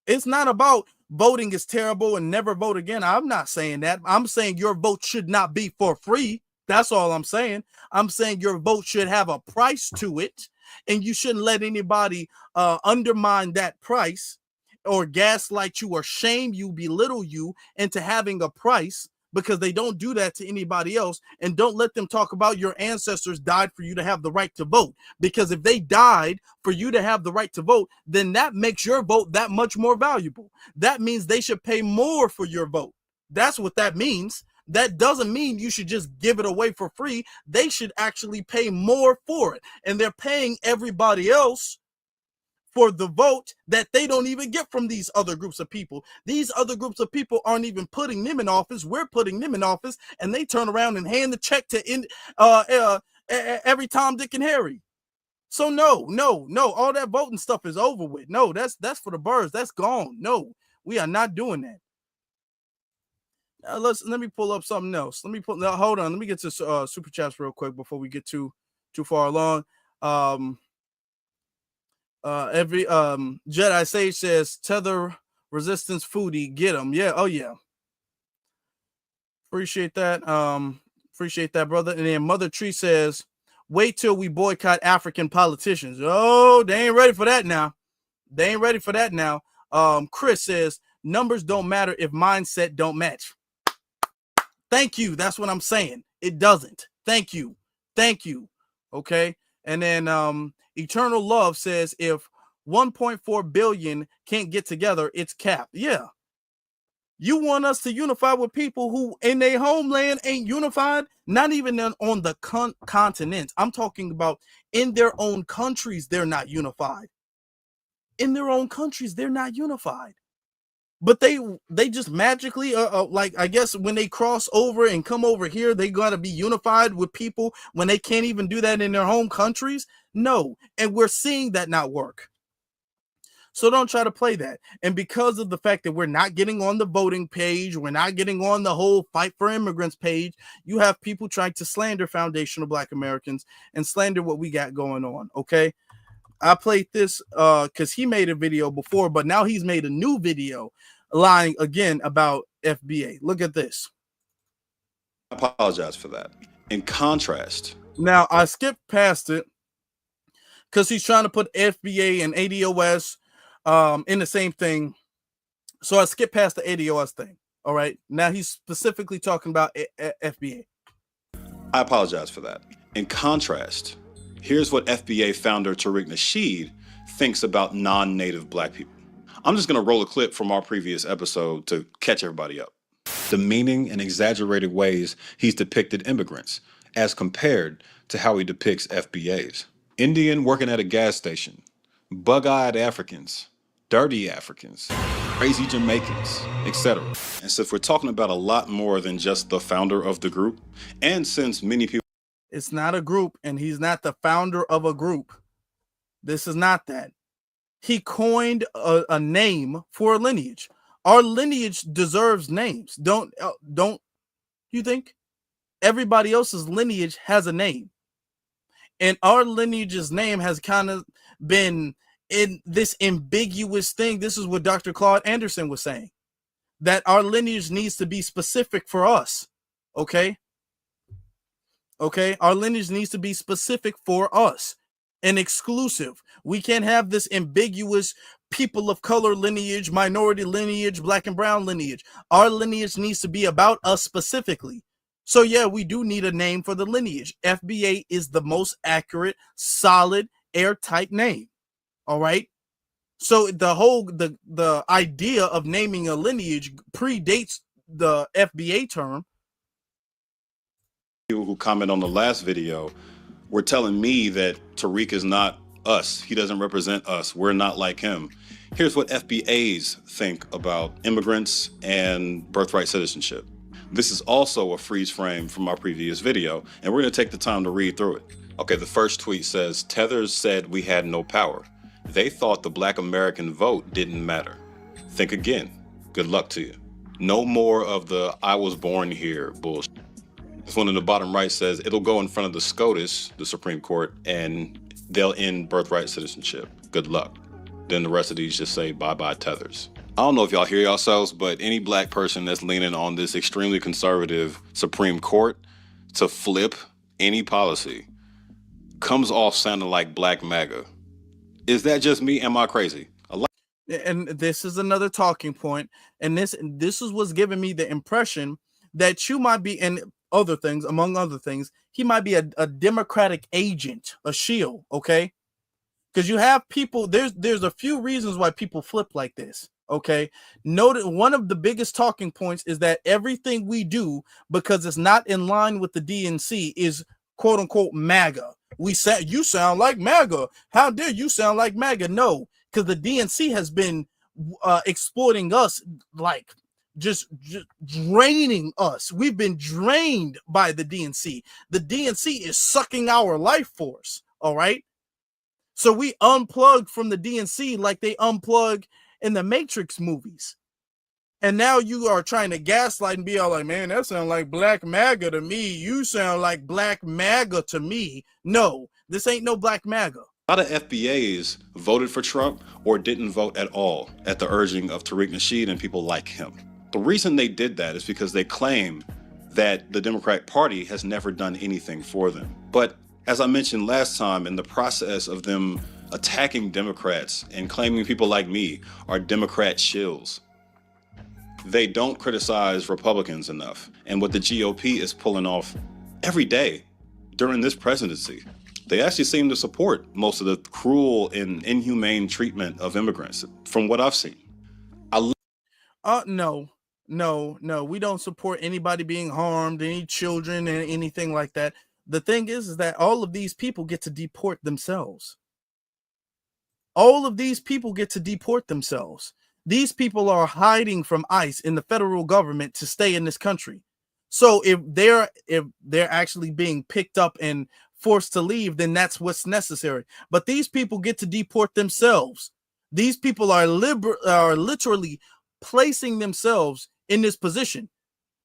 It's not about voting is terrible and never vote again. I'm not saying that. I'm saying your vote should not be for free. That's all I'm saying. I'm saying your vote should have a price to it, and you shouldn't let anybody undermine that price or gaslight you or shame you, belittle you into having a price, because they don't do that to anybody else. And don't let them talk about your ancestors died for you to have the right to vote, because if they died for you to have the right to vote, then that makes your vote that much more valuable. That means they should pay more for your vote. That's what that means, that doesn't mean you should just give it away for free. They should actually pay more for it. And they're paying everybody else for the vote that they don't even get from these other groups of people. These other groups of people aren't even putting them in office. We're putting them in office, and they turn around and hand the check to every Tom, Dick, and Harry. So no, all that voting stuff is over with. No, that's for the birds. That's gone. No, we are not doing that. Let me pull up something else. Hold on. Let me get to super chats real quick before we get too far along. Every Jedi Sage says tether resistance foodie, get them. Yeah, oh yeah. Appreciate that. Appreciate that, brother. And then Mother Tree says, wait till we boycott African politicians. Oh, they ain't ready for that now. Chris says, numbers don't matter if mindset don't match. Thank you. That's what I'm saying. It doesn't. Thank you. Okay. And then Eternal Love says, if 1.4 billion can't get together, it's capped. Yeah. You want us to unify with people who in their homeland ain't unified? Not even on the continent. I'm talking about in their own countries, they're not unified. But they just magically, like, I guess when they cross over and come over here, they got to be unified with people when they can't even do that in their home countries? No. And we're seeing that not work. So don't try to play that. And because of the fact that we're not getting on the voting page, we're not getting on the whole Fight for Immigrants page, you have people trying to slander foundational Black Americans and slander what we got going on, okay? I played this because he made a video before, but now he's made a new video lying again about FBA. Look at this. I apologize for that. In contrast. Now, I skipped past it because he's trying to put FBA and ADOS in the same thing. So I skipped past the ADOS thing. All right. Now he's specifically talking about FBA. I apologize for that. In contrast, here's what FBA founder Tariq Nasheed thinks about non-native Black people. I'm just going to roll a clip from our previous episode to catch everybody up. Demeaning and exaggerated ways he's depicted immigrants as compared to how he depicts FBAs. Indian working at a gas station, bug-eyed Africans, dirty Africans, crazy Jamaicans, etc. And so if we're talking about a lot more than just the founder of the group, and since many people... It's not a group, and he's not the founder of a group. This is not that. He coined a name for a lineage. Our lineage deserves names. Don't you think? Everybody else's lineage has a name. And our lineage's name has kind of been in this ambiguous thing. This is what Dr. Claude Anderson was saying, that our lineage needs to be specific for us. Okay? Okay? Our lineage needs to be specific for us and exclusive. We can't have this ambiguous people of color lineage, minority lineage, Black and brown lineage. Our lineage needs to be about us specifically. So yeah, we do need a name for the lineage. FBA is the most accurate, solid, airtight name. All right. So the idea of naming a lineage predates the FBA term. People who comment on the last video were telling me that Tariq is not us. He doesn't represent us. We're not like him. Here's what FBAs think about immigrants and birthright citizenship. This is also a freeze frame from our previous video, and we're going to take the time to read through it. Okay, the first tweet says, Tethers said we had no power. They thought the Black American vote didn't matter. Think again. Good luck to you. No more of the I was born here bullshit. This one in the bottom right says it'll go in front of the SCOTUS, the Supreme Court, and they'll end birthright citizenship. Good luck. Then the rest of these just say bye-bye Tethers. I don't know if y'all hear yourselves, but any Black person that's leaning on this extremely conservative Supreme Court to flip any policy comes off sounding like Black MAGA. Is that just me? Am I crazy? And this is another talking point, and this is what's giving me the impression that you might be, and other things, among other things, he might be a Democratic agent, a shield, okay? Because you have people, there's a few reasons why people flip like this. Okay. Note one of the biggest talking points is that everything we do, because it's not in line with the DNC, is quote unquote MAGA. We said, you sound like MAGA. How dare you sound like MAGA? No, because the DNC has been exploiting us, like just draining us. We've been drained by the DNC. The DNC is sucking our life force. All right. So we unplugged from the DNC like they unplug in the Matrix movies. And now you are trying to gaslight and be all like, man, that sounds like Black MAGA to me. You sound like Black MAGA to me. No, this ain't no Black MAGA. A lot of FBAs voted for Trump or didn't vote at all at the urging of Tariq Nasheed and people like him. The reason they did that is because they claim that the Democratic Party has never done anything for them. But as I mentioned last time, in the process of them attacking Democrats and claiming people like me are Democrat shills, they don't criticize Republicans enough. And what the GOP is pulling off every day during this presidency, they actually seem to support most of the cruel and inhumane treatment of immigrants, from what I've seen. No, we don't support anybody being harmed, any children and anything like that. The thing is that all of these people get to deport themselves. All of these people get to deport themselves. These people are hiding from ICE in the federal government to stay in this country. So if they're actually being picked up and forced to leave, then that's what's necessary. But these people get to deport themselves. These people are literally placing themselves in this position.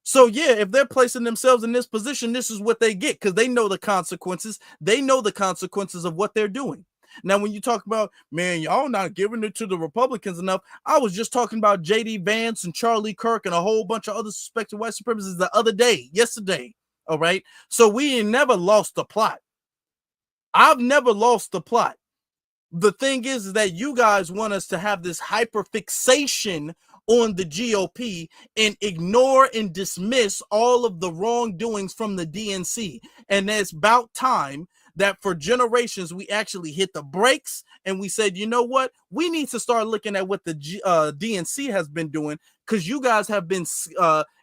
So yeah, if they're placing themselves in this position, this is what they get, because they know the consequences. They know the consequences of what they're doing. Now, when you talk about, man, y'all not giving it to the Republicans enough, I was just talking about J.D. Vance and Charlie Kirk and a whole bunch of other suspected white supremacists the other day, yesterday. All right. So we ain't never lost the plot. I've never lost the plot. The thing is that you guys want us to have this hyperfixation on the GOP and ignore and dismiss all of the wrongdoings from the DNC. And it's about time that for generations we actually hit the brakes and we said, you know what, we need to start looking at what the DNC has been doing, because you guys have been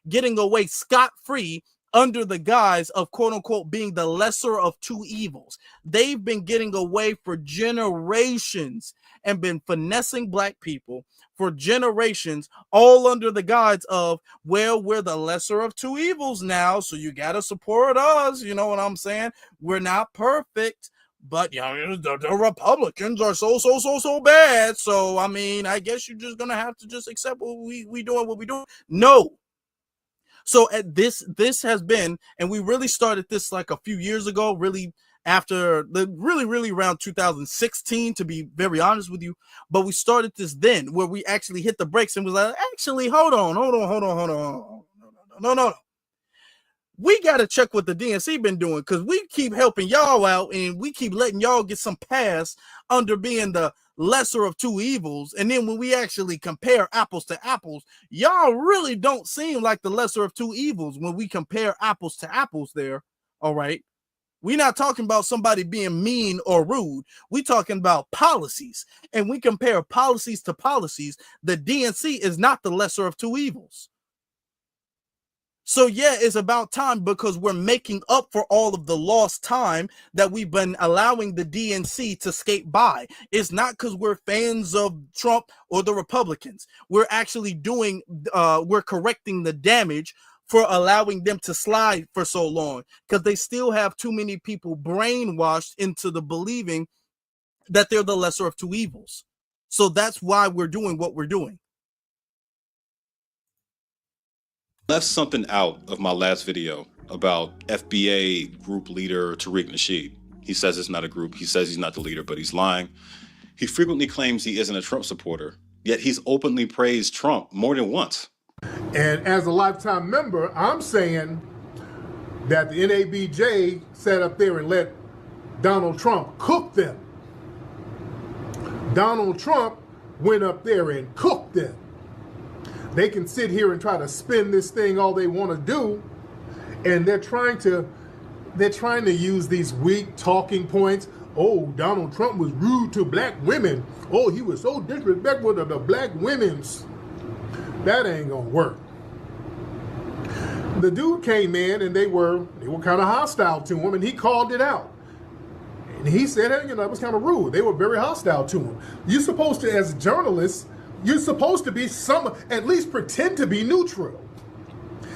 getting away scot-free under the guise of quote unquote being the lesser of two evils. They've been getting away for generations and been finessing black people for generations, all under the guise of, well, we're the lesser of two evils now, so you got to support us. You know what I'm saying? We're not perfect, but you know, the Republicans are so bad. So, I mean, I guess you're just going to have to just accept what we doing, what we doing. No. So at this has been, and we really started this like a few years ago, really after the really around 2016, to be very honest with you. But we started this then, where we actually hit the brakes and was like, actually, hold on. No. We got to check what the DNC been doing, because we keep helping y'all out and we keep letting y'all get some pass under being the lesser of two evils. And then when we actually compare apples to apples, y'all really don't seem like the lesser of two evils when we compare apples to apples there. All right. We're not talking about somebody being mean or rude. We're talking about policies. And we compare policies to policies. The DNC is not the lesser of two evils. So yeah, it's about time, because we're making up for all of the lost time that we've been allowing the DNC to skate by. It's not because we're fans of Trump or the Republicans. We're actually we're correcting the damage for allowing them to slide for so long, because they still have too many people brainwashed into the believing that they're the lesser of two evils. So that's why we're doing what we're doing. Left something out of my last video about FBA group leader Tariq Nasheed. He says it's not a group. He says he's not the leader, but he's lying. He frequently claims he isn't a Trump supporter, yet he's openly praised Trump more than once. And as a lifetime member, I'm saying that the NABJ sat up there and let Donald Trump cook them. Donald Trump went up there and cooked them. They can sit here and try to spin this thing all they want to do, and they're trying to use these weak talking points. oh, Donald Trump was rude to black women. Oh, he was so disrespectful to the black women's. That ain't gonna work. The dude came in and they were kind of hostile to him, and he called it out. And he said, hey, it was kind of rude. They were very hostile to him. You're supposed to, as journalists, you're supposed to be at least pretend to be neutral.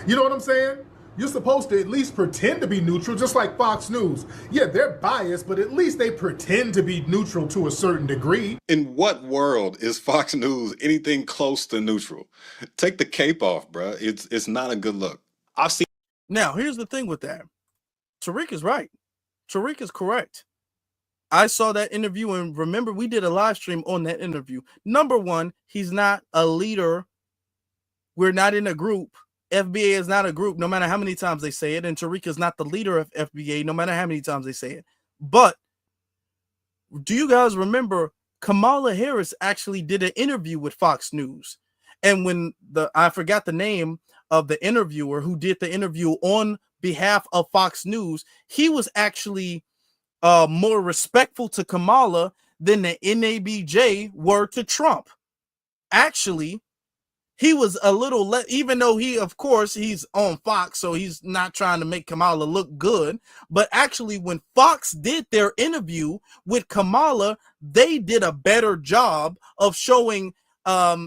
You know what I'm saying? You're supposed to at least pretend to be neutral, just like Fox News. Yeah, they're biased, but at least they pretend to be neutral to a certain degree. In what world is Fox News anything close to neutral? Take the cape off, bro. It's not a good look. I've seen. Now, here's the thing with that. Tariq is right. Tariq is correct. I saw that interview, and remember, we did a live stream on that interview. Number one, he's not a leader. We're not in a group. FBA is not a group, no matter how many times they say it. And Tariq is not the leader of FBA, no matter how many times they say it. But do you guys remember Kamala Harris actually did an interview with Fox News? And when I forgot the name of the interviewer who did the interview on behalf of Fox News, he was actually more respectful to Kamala than the NABJ were to Trump. Actually, he was a little even though of course, he's on Fox, so he's not trying to make Kamala look good. But actually, when Fox did their interview with Kamala, they did a better job of showing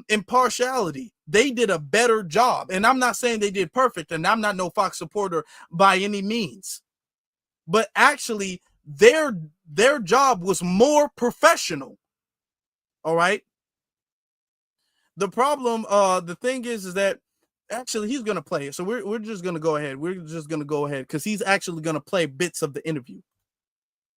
impartiality. They did a better job. And I'm not saying they did perfect, and I'm not no Fox supporter by any means. But actually, their job was more professional. All right. The problem, the thing is that actually he's gonna play it. So we're just gonna go ahead. We're just gonna go ahead because he's actually gonna play bits of the interview.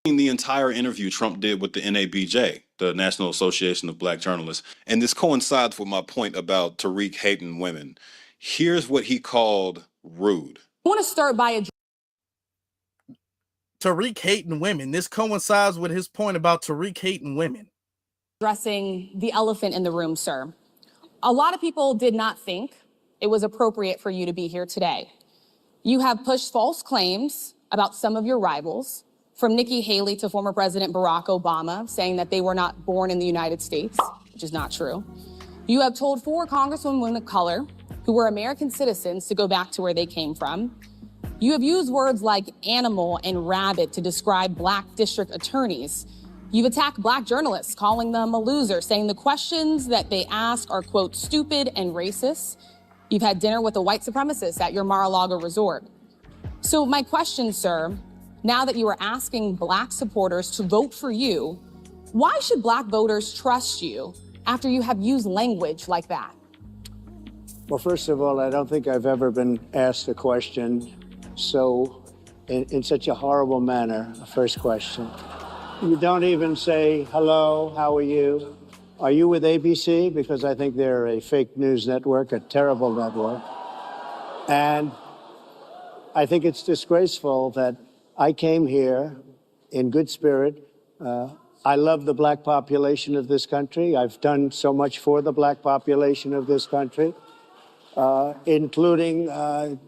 The entire interview Trump did with the NABJ, the National Association of Black Journalists, and this coincides with my point about Tariq hating women. Here's what he called rude. I want to start by Tariq hating women. This coincides with his point about Tariq hating women. addressing the elephant in the room, sir. A lot of people did not think it was appropriate for you to be here today. You have pushed false claims about some of your rivals, from Nikki Haley to former President Barack Obama, saying that they were not born in the United States, which is not true. You have told 4 congresswomen of color who were American citizens to go back to where they came from. You have used words like animal and rabbit to describe black district attorneys. You've attacked black journalists, calling them a loser, saying the questions that they ask are, quote, stupid and racist. You've had dinner with a white supremacist at your Mar-a-Lago resort. So my question, sir, now that you are asking black supporters to vote for you, why should black voters trust you after you have used language like that? Well, first of all, I don't think I've ever been asked a question in such a horrible manner. The first question. You don't even say, hello, how are you? Are you with ABC? Because I think they're a fake news network, a terrible network. And I think it's disgraceful that I came here in good spirit. I love the black population of this country. I've done so much for the black population of this country, including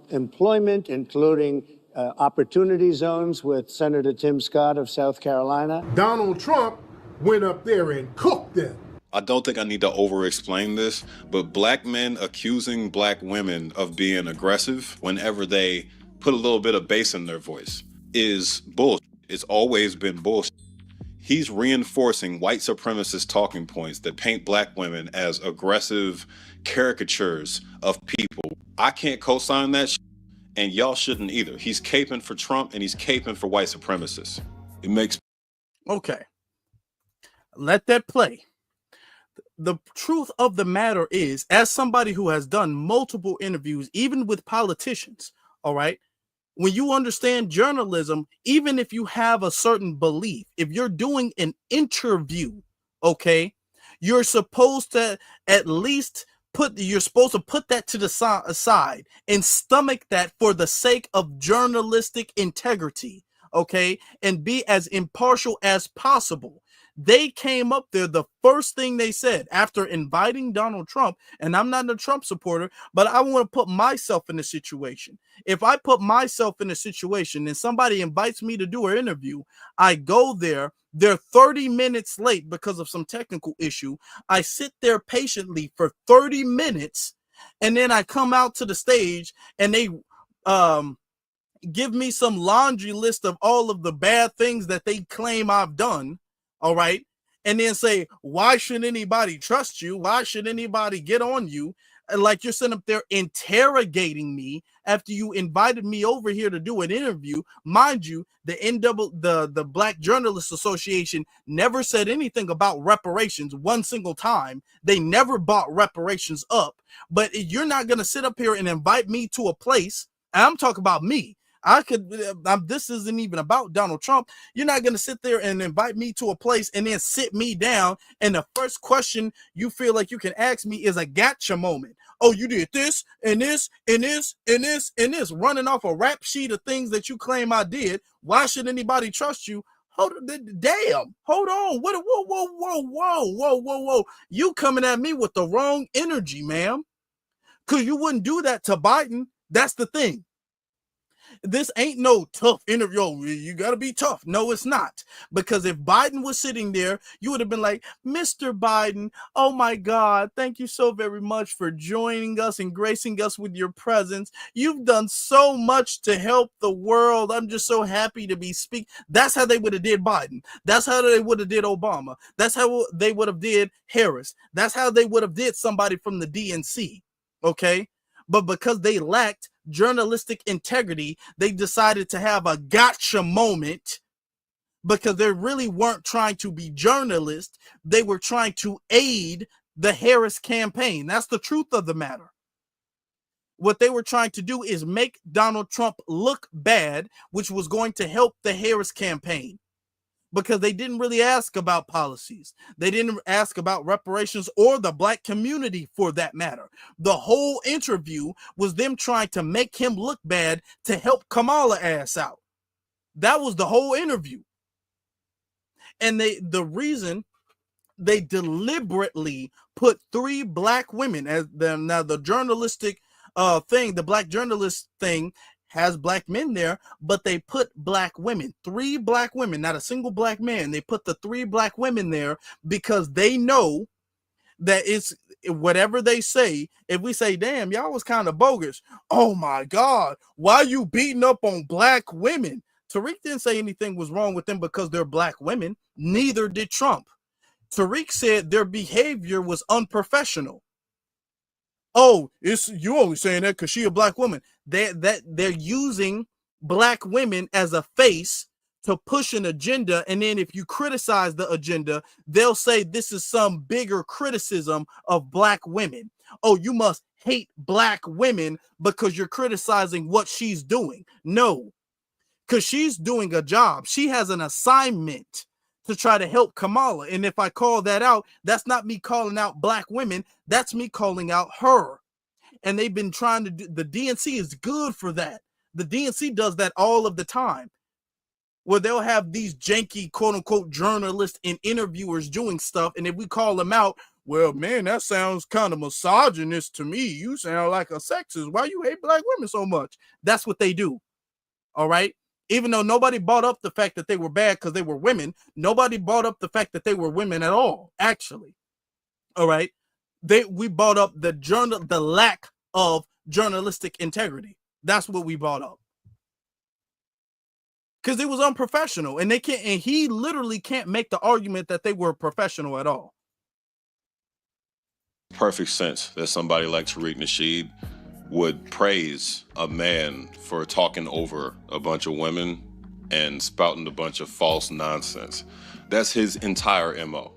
employment, including opportunity zones with Senator Tim Scott of South Carolina. Donald Trump went up there and cooked them. I don't think I need to over-explain this, but black men accusing black women of being aggressive whenever they put a little bit of bass in their voice is bullshit. It's always been bullshit. He's reinforcing white supremacist talking points that paint black women as aggressive caricatures of people. I can't co-sign that shit, and y'all shouldn't either. He's caping for Trump and he's caping for white supremacists. It makes... Okay. Let that play. The truth of the matter is, as somebody who has done multiple interviews, even with politicians, all right, when you understand journalism, even if you have a certain belief, if you're doing an interview, okay, you're supposed to at least put that to the side and stomach that for the sake of journalistic integrity, okay, and be as impartial as possible. They came up there, the first thing they said after inviting Donald Trump, and I'm not a Trump supporter, but I want to put myself in a situation. If I put myself in a situation and somebody invites me to do an interview, I go there, they're 30 minutes late because of some technical issue. I sit there patiently for 30 minutes, and then I come out to the stage and they give me some laundry list of all of the bad things that they claim I've done, all right? And then say, why should anybody trust you? Why should anybody get on you? And like you're sitting up there interrogating me after you invited me over here to do an interview. Mind you, the Black Journalists Association never said anything about reparations one single time. They never brought reparations up. But you're not going to sit up here and invite me to a place. I'm talking about me. This isn't even about Donald Trump. You're not going to sit there and invite me to a place and then sit me down. And the first question you feel like you can ask me is a gotcha moment. Oh, you did this and this and this and this and this, running off a rap sheet of things that you claim I did. Why should anybody trust you? Hold on. Whoa. You coming at me with the wrong energy, ma'am. Because you wouldn't do that to Biden. That's the thing. This ain't no tough interview. You got to be tough. No, it's not. Because if Biden was sitting there, you would have been like, Mr. Biden, oh my God, thank you so very much for joining us and gracing us with your presence. You've done so much to help the world. I'm just so happy to be speaking. That's how they would have did Biden. That's how they would have did Obama. That's how they would have did Harris. That's how they would have did somebody from the DNC. Okay? But because they lacked journalistic integrity, they decided to have a gotcha moment because they really weren't trying to be journalists. They were trying to aid the Harris campaign. That's the truth of the matter. What they were trying to do is make Donald Trump look bad, which was going to help the Harris campaign. Because they didn't really ask about policies. They didn't ask about reparations or the Black community for that matter. The whole interview was them trying to make him look bad to help Kamala ass out. That was the whole interview. And the reason they deliberately put 3 Black women as the journalistic thing, the Black journalist thing, has Black men there, but they put Black women, 3 Black women, not a single Black man. They put the 3 Black women there because they know that it's whatever they say. If we say, damn, y'all was kind of bogus. Oh my God, why you beating up on Black women? Tariq didn't say anything was wrong with them because they're Black women. Neither did Trump. Tariq said their behavior was unprofessional. Oh, it's you only saying that because she a Black woman. They're using Black women as a face to push an agenda, and then if you criticize the agenda, they'll say this is some bigger criticism of Black women. Oh, you must hate Black women because you're criticizing what she's doing. No, because she's doing a job. She has an assignment to try to help Kamala. And if I call that out, that's not me calling out Black women. That's me calling out her. And they've been trying to do, the DNC is good for that. The DNC does that all of the time, where they'll have these janky, quote unquote, journalists and interviewers doing stuff. And if we call them out, well, man, that sounds kind of misogynist to me. You sound like a sexist. Why you hate Black women so much? That's what they do. All right. Even though nobody brought up the fact that they were bad because they were women, nobody brought up the fact that they were women at all, actually. All right. We brought up the lack of journalistic integrity. That's what we brought up. Because it was unprofessional, and he literally can't make the argument that they were professional at all. Perfect sense that somebody like Tariq Nasheed would praise a man for talking over a bunch of women and spouting a bunch of false nonsense. That's his entire MO.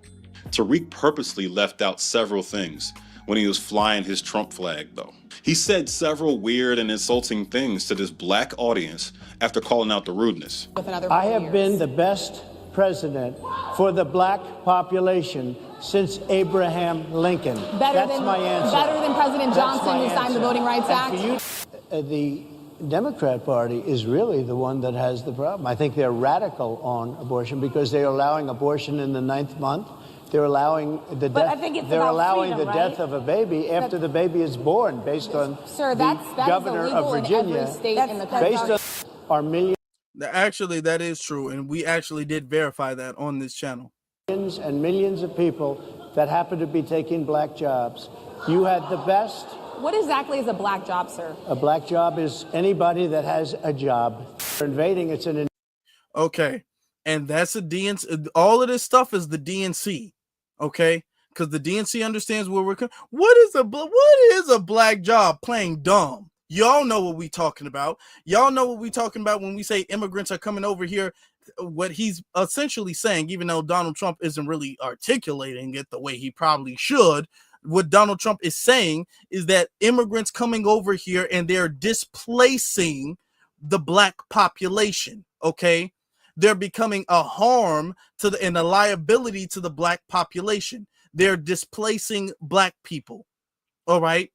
Tariq purposely left out several things when he was flying his Trump flag, though. He said several weird and insulting things to this Black audience after calling out the rudeness. I have been the best president for the Black population since Abraham Lincoln. That's my answer. Better than President Johnson, who signed the Voting Rights Act. The Democrat Party is really the one that has the problem. I think they're radical on abortion because they're allowing abortion in the 9th month. They're allowing the death. They're allowing the death of a baby after the baby is born, based on the governor of Virginia. Based on our millions Actually, that is true, and we actually did verify that on this channel. and millions of people that happen to be taking black jobs. You had the best. What exactly is a black job, sir? A black job is anybody that has a job. Invading, it's an. Okay, and that's a DNC. All of this stuff is the DNC. Okay, because the DNC understands where we're coming. What is a black job? Playing dumb. Y'all know what we talking about. Y'all know what we talking about when we say immigrants are coming over here. What he's essentially saying, even though Donald Trump isn't really articulating it the way he probably should, what Donald Trump is saying is that immigrants coming over here and they're displacing the black population. Okay, they're becoming a harm to and a liability to the black population. They're displacing black people. All right.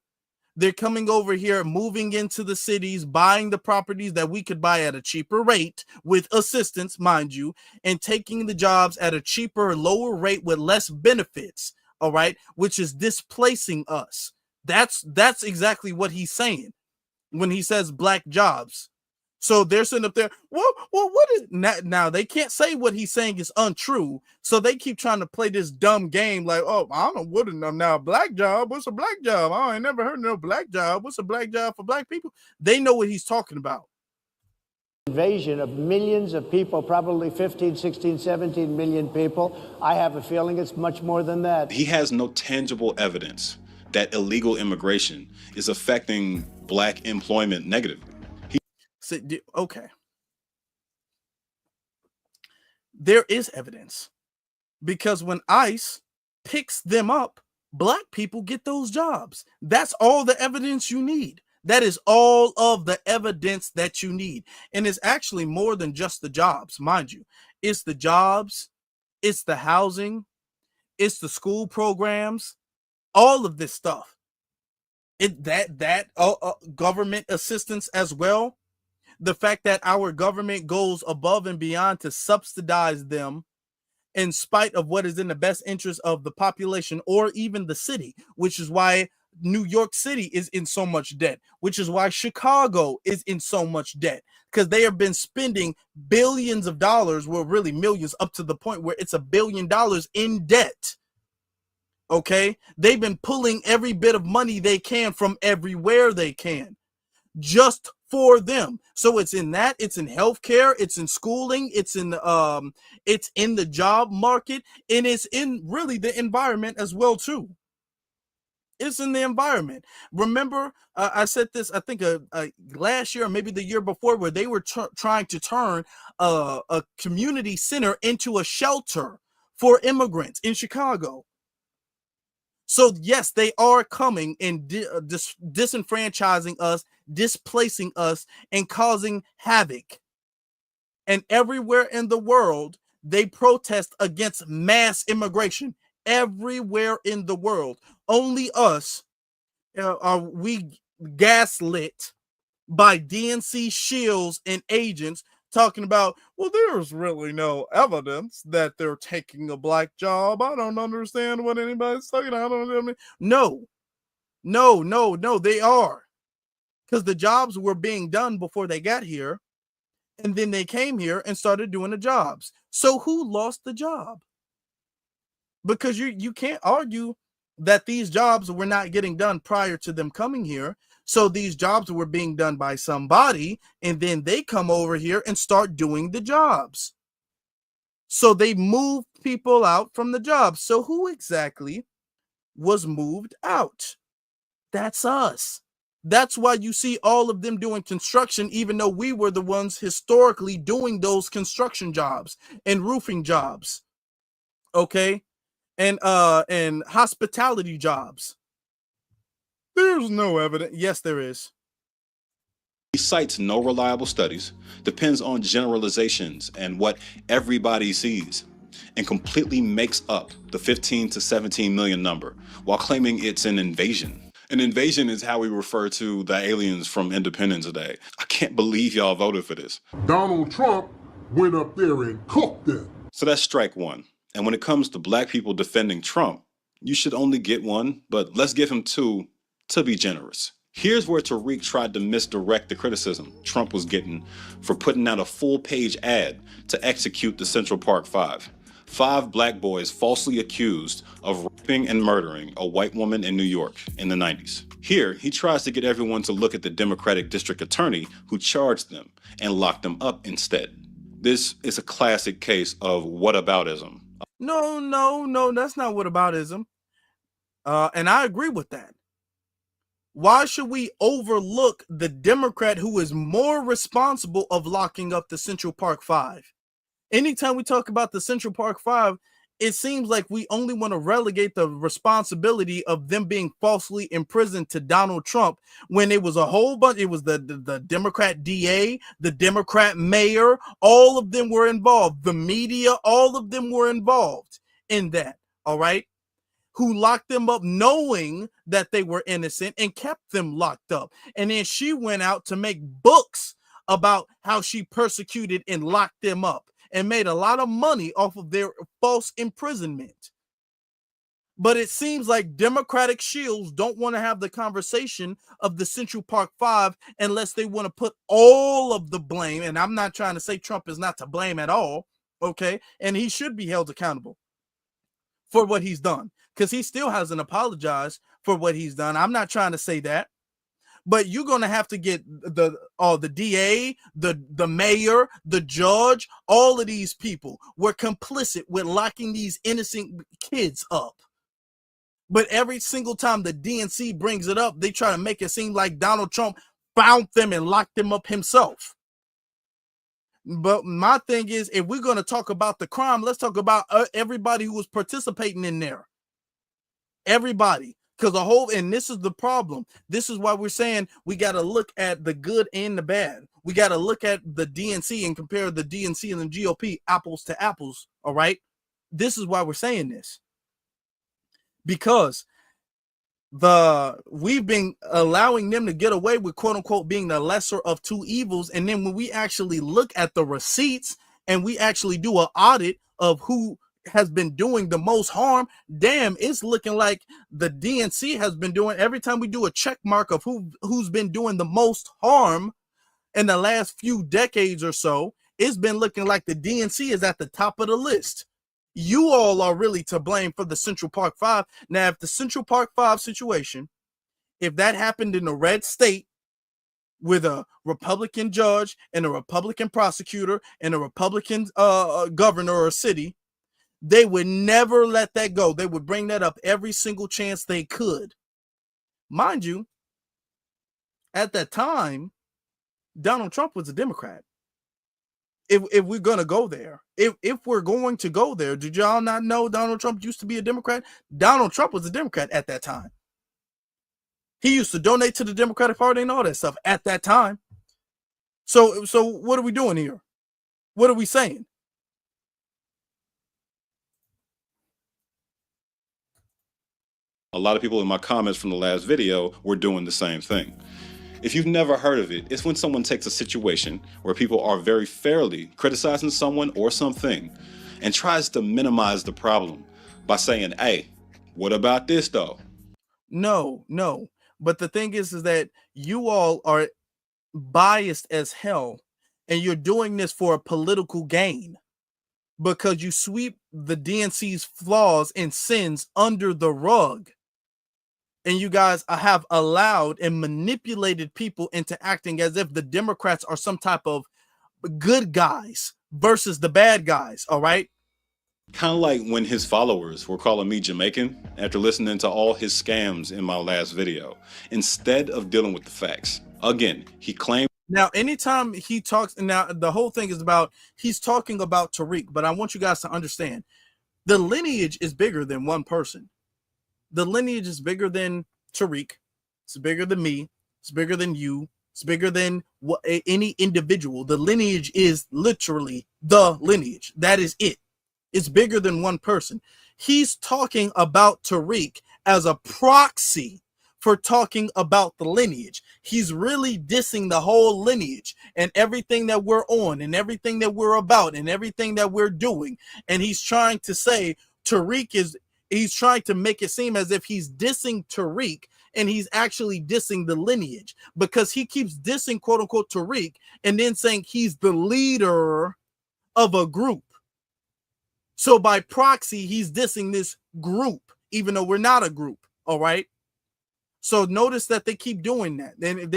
They're coming over here, moving into the cities, buying the properties that we could buy at a cheaper rate with assistance, mind you, and taking the jobs at a cheaper, lower rate with less benefits. All right, which is displacing us. That's exactly what he's saying when he says black jobs. So they're sitting up there. Well, what is now? They can't say what he's saying is untrue. So they keep trying to play this dumb game, like, oh, I don't know what now. Black job? What's a black job? I ain't never heard of no black job. What's a black job for black people? They know what he's talking about. Invasion of millions of people, probably 15, 16, 17 million people. I have a feeling it's much more than that. He has no tangible evidence that illegal immigration is affecting black employment negatively. Okay. There is evidence, because when ICE picks them up, black people get those jobs. That's all the evidence you need. That is all of the evidence that you need. And it's actually more than just the jobs, mind you. It's the jobs, it's the housing, it's the school programs, all of this stuff. Government assistance as well. The fact that our government goes above and beyond to subsidize them in spite of what is in the best interest of the population or even the city, which is why New York City is in so much debt, which is why Chicago is in so much debt, because they have been spending billions of dollars, well, really millions, up to the point where it's $1 billion in debt. Okay, they've been pulling every bit of money they can from everywhere they can, just for them. So it's in that, it's in healthcare, it's in schooling, it's in the job market, and it's in really the environment as well too. It's in the environment. Remember, I said this, I think last year, or maybe the year before, where they were trying to turn a community center into a shelter for immigrants in Chicago. So yes, they are coming and disenfranchising us, displacing us, and causing havoc. And everywhere in the world, they protest against mass immigration. Everywhere in the world. Only us are we gaslit by DNC shills and agents talking about, well, there's really no evidence that they're taking a black job. I don't understand what anybody's talking about. No, they are. Because the jobs were being done before they got here, and then they came here and started doing the jobs. So who lost the job? Because you can't argue that these jobs were not getting done prior to them coming here. So these jobs were being done by somebody, and then they come over here and start doing the jobs. So they move people out from the jobs. So who exactly was moved out? That's us. That's why you see all of them doing construction, even though we were the ones historically doing those construction jobs and roofing jobs. Okay? And hospitality jobs. There's no evidence. Yes, there is. He cites no reliable studies, depends on generalizations and what everybody sees, and completely makes up the 15 to 17 million number while claiming it's an invasion. An invasion is how we refer to the aliens from Independence Day. I can't believe y'all voted for this. Donald Trump went up there and cooked them. So that's strike one. And when it comes to black people defending Trump, you should only get one, but let's give him two to be generous. Here's where Tariq tried to misdirect the criticism Trump was getting for putting out a full-page ad to execute the Central Park Five. 5 black boys falsely accused of raping and murdering a white woman in New York in the 90s. Here, he tries to get everyone to look at the Democratic district attorney who charged them and locked them up instead. This is a classic case of whataboutism. No, that's not whataboutism. And I agree with that. Why should we overlook the Democrat who is more responsible of locking up the Central Park Five? Anytime we talk about the Central Park Five, it seems like we only want to relegate the responsibility of them being falsely imprisoned to Donald Trump, when it was a whole bunch. It was the Democrat DA, the Democrat mayor, all of them were involved. The media, all of them were involved in that, all right? Who locked them up knowing that they were innocent and kept them locked up. And then she went out to make books about how she persecuted and locked them up and made a lot of money off of their false imprisonment. But it seems like Democratic shields don't want to have the conversation of the Central Park Five unless they want to put all of the blame. And I'm not trying to say Trump is not to blame at all, okay? And he should be held accountable for what he's done, because he still hasn't apologized for what he's done. I'm not trying to say that. But you're going to have to get the DA, the mayor, the judge, all of these people were complicit with locking these innocent kids up. But every single time the DNC brings it up, they try to make it seem like Donald Trump found them and locked them up himself. But my thing is, if we're going to talk about the crime, let's talk about everybody who was participating in there. Everybody. Because and this is the problem. This is why we're saying we got to look at the good and the bad. We got to look at the DNC and compare the DNC and the GOP apples to apples. All right. This is why we're saying this. Because we've been allowing them to get away with, quote unquote, being the lesser of two evils. And then when we actually look at the receipts and we actually do an audit of who has been doing the most harm, damn, it's looking like the DNC has been doing, every time we do a check mark of who's been doing the most harm in the last few decades or so, it's been looking like the DNC is at the top of the list. You all are really to blame for the Central Park Five. Now, if the Central Park Five situation, if that happened in a red state with a Republican judge and a Republican prosecutor and a Republican governor or city, they would never let that go. They would bring that up every single chance they could. Mind you, at that time, Donald Trump was a Democrat. If we're going to go there, if we're going to go there, did y'all not know Donald Trump used to be a Democrat? Donald Trump was a Democrat at that time. He used to donate to the Democratic Party and all that stuff at that time. So what are we doing here? What are we saying? A lot of people in my comments from the last video were doing the same thing. If you've never heard of it, it's when someone takes a situation where people are very fairly criticizing someone or something and tries to minimize the problem by saying, hey, what about this though? No. But the thing is that you all are biased as hell, and you're doing this for a political gain because you sweep the DNC's flaws and sins under the rug. And you guys have allowed and manipulated people into acting as if the Democrats are some type of good guys versus the bad guys. All right. Kind of like when his followers were calling me Jamaican after listening to all his scams in my last video, instead of dealing with the facts. Again, he claimed. Now, anytime he talks, now the whole thing is about, he's talking about Tariq, but I want you guys to understand the lineage is bigger than one person. The lineage is bigger than Tariq. It's bigger than me. It's bigger than you. It's bigger than any individual. The lineage is literally the lineage. That is it. It's bigger than one person. He's talking about Tariq as a proxy for talking about the lineage. He's really dissing the whole lineage and everything that we're on and everything that we're about and everything that we're doing. And he's trying to say he's trying to make it seem as if he's dissing Tariq, and he's actually dissing the lineage, because he keeps dissing quote unquote Tariq and then saying he's the leader of a group. So by proxy, he's dissing this group, even though we're not a group. All right. So notice that they keep doing that. Then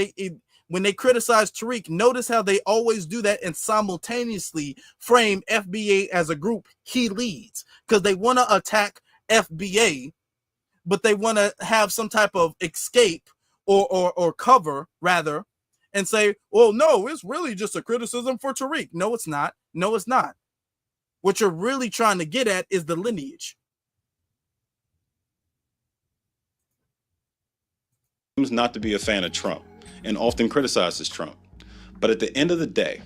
when they criticize Tariq, notice how they always do that and simultaneously frame FBA as a group he leads, because they want to attack FBA, but they want to have some type of escape or cover rather, and say, well, no, it's really just a criticism for Tariq. No, it's not. No, it's not. What you're really trying to get at is the lineage. Seems not to be a fan of Trump and often criticizes Trump. But at the end of the day,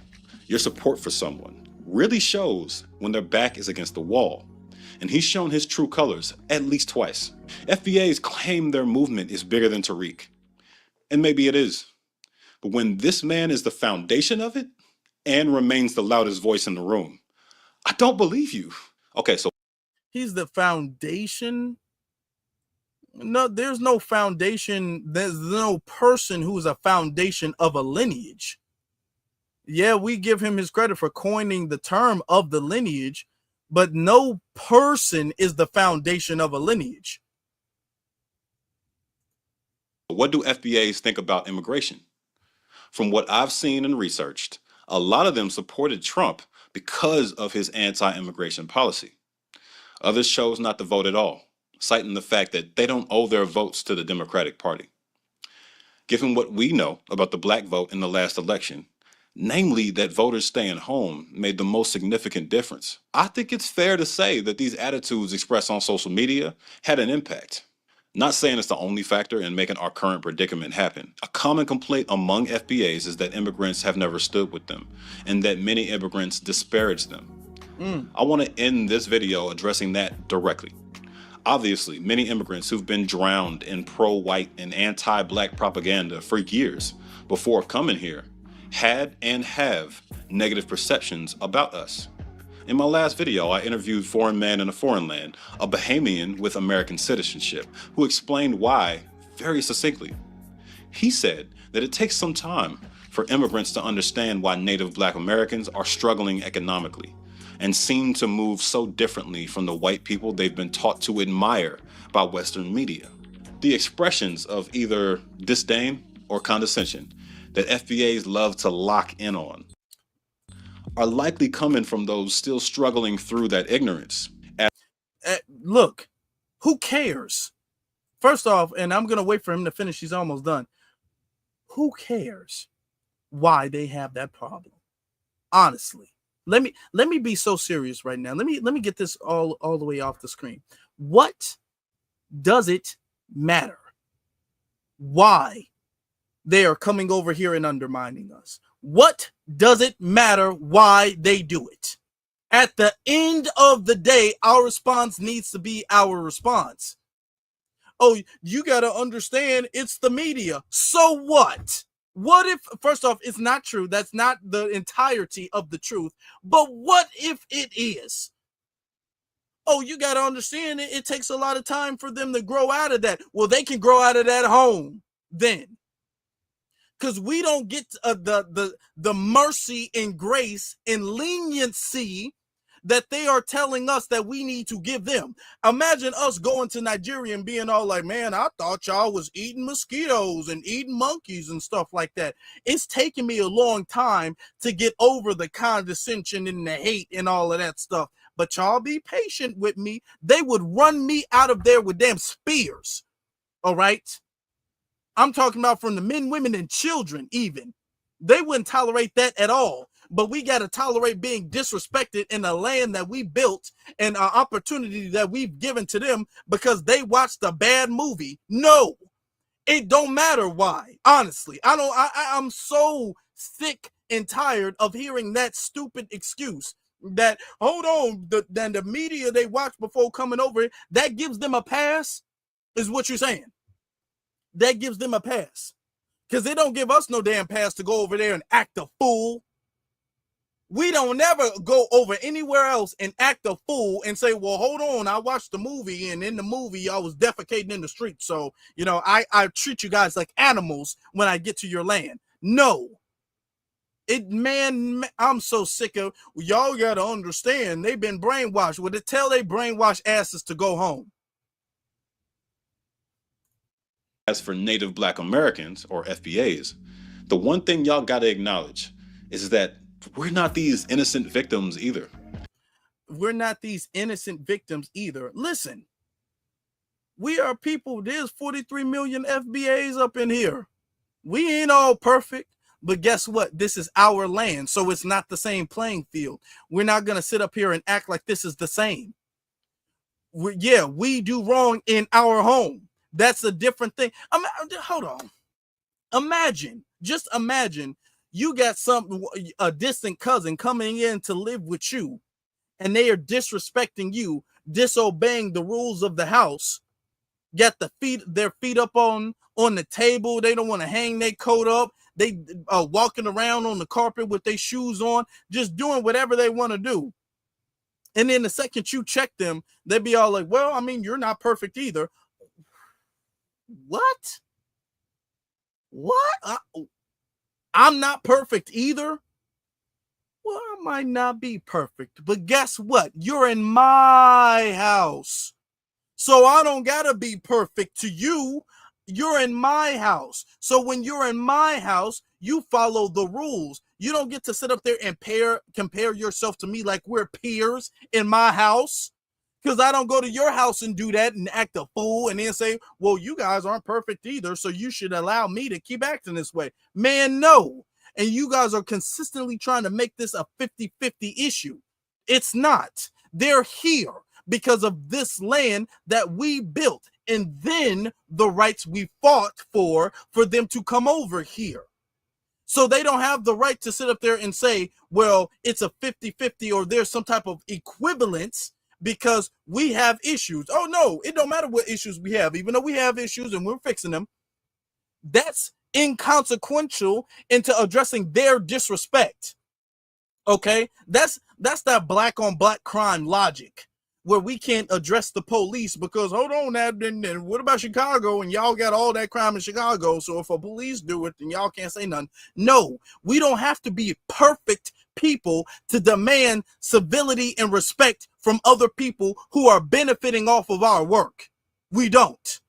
your support for someone really shows when their back is against the wall. And he's shown his true colors at least twice. FBA's claim their movement is bigger than Tariq. And maybe it is. But when this man is the foundation of it and remains the loudest voice in the room, I don't believe you. Okay, so he's the foundation. No, there's no foundation. There's no person who's a foundation of a lineage. Yeah, we give him his credit for coining the term of the lineage, but no person is the foundation of a lineage. what do FBAs think about immigration? From what I've seen and researched, a lot of them supported Trump because of his anti-immigration policy. Others chose not to vote at all, citing the fact that they don't owe their votes to the Democratic Party. Given what we know about the black vote in the last election, namely that voters staying home made the most significant difference, I think it's fair to say that these attitudes expressed on social media had an impact. Not saying it's the only factor in making our current predicament happen. A common complaint among FBAs is that immigrants have never stood with them, and that many immigrants disparage them. I want to end this video addressing that directly. Obviously, many immigrants who've been drowned in pro-white and anti-black propaganda for years before coming here had and have negative perceptions about us. In my last video, I interviewed Foreign Man in a Foreign Land, a Bahamian with American citizenship, who explained why very succinctly. He said that it takes some time for immigrants to understand why Native Black Americans are struggling economically and seem to move so differently from the white people they've been taught to admire by Western media. The expressions of either disdain or condescension that FBAs love to lock in on are likely coming from those still struggling through that ignorance. Look, who cares? First off, and I'm going to wait for him to finish, he's almost done. Who cares why they have that problem? Honestly, let me be so serious right now. Let me get this all the way off the screen. What does it matter why they are coming over here and undermining us? What does it matter why they do it? At the end of the day, our response needs to be our response. Oh, you got to understand it's the media. So what? What if, first off, it's not true? That's not the entirety of the truth. But what if it is? Oh, you got to understand it takes a lot of time for them to grow out of that. Well, they can grow out of that home then. Because we don't get the mercy and grace and leniency that they are telling us that we need to give them. Imagine us going to Nigeria and being all like, man, I thought y'all was eating mosquitoes and eating monkeys and stuff like that. It's taken me a long time to get over the condescension and the hate and all of that stuff. But y'all be patient with me. They would run me out of there with damn spears. All right? I'm talking about from the men, women, and children even. They wouldn't tolerate that at all. But we got to tolerate being disrespected in the land that we built and our opportunity that we've given to them because they watched a bad movie. No, it don't matter why. Honestly, I'm so sick and tired of hearing that stupid excuse that, hold on, the media they watch before coming over, that gives them a pass, is what you're saying. that gives them a pass. Because they don't give us no damn pass to go over there and act a fool. We don't never go over anywhere else and act a fool and say, well, hold on, I watched the movie, and in the movie I was defecating in the street. So, you know, I treat you guys like animals when I get to your land. No. Man, I'm so sick of, y'all gotta understand, they've been brainwashed. Well, they tell they brainwashed asses to go home. As for Native Black Americans, or FBAs, the one thing y'all gotta acknowledge is that we're not these innocent victims either. We're not these innocent victims either. Listen, we are people. There's 43 million FBAs up in here. We ain't all perfect, but guess what? This is our land, so it's not the same playing field. We're not going to sit up here and act like this is the same. We do wrong in our home. That's a different thing. Hold on. Just imagine you got a distant cousin coming in to live with you, and they are disrespecting you, disobeying the rules of the house. Got their feet up on the table. They don't want to hang their coat up. They are walking around on the carpet with their shoes on, just doing whatever they want to do. And then the second you check them, they be all like, well, I mean, you're not perfect either. What? I'm not perfect either? Well, I might not be perfect, but guess what? You're in my house. So I don't gotta be perfect to you. You're in my house. So when you're in my house, you follow the rules. You don't get to sit up there and compare yourself to me like we're peers in my house. Because I don't go to your house and do that and act a fool and then say, well, you guys aren't perfect either, so you should allow me to keep acting this way. Man, no. And you guys are consistently trying to make this a 50-50 issue. It's not. They're here because of this land that we built, and then the rights we fought for them to come over here. So they don't have the right to sit up there and say, well, it's a 50-50 or there's some type of equivalence because we have issues. Oh, no, it don't matter what issues we have, even though we have issues and we're fixing them. That's inconsequential into addressing their disrespect. Okay, that's that black on black crime logic where we can't address the police because hold on, then what about Chicago? And y'all got all that crime in Chicago, so if a police do it, then y'all can't say nothing. No, we don't have to be perfect people to demand civility and respect from other people who are benefiting off of our work. We don't.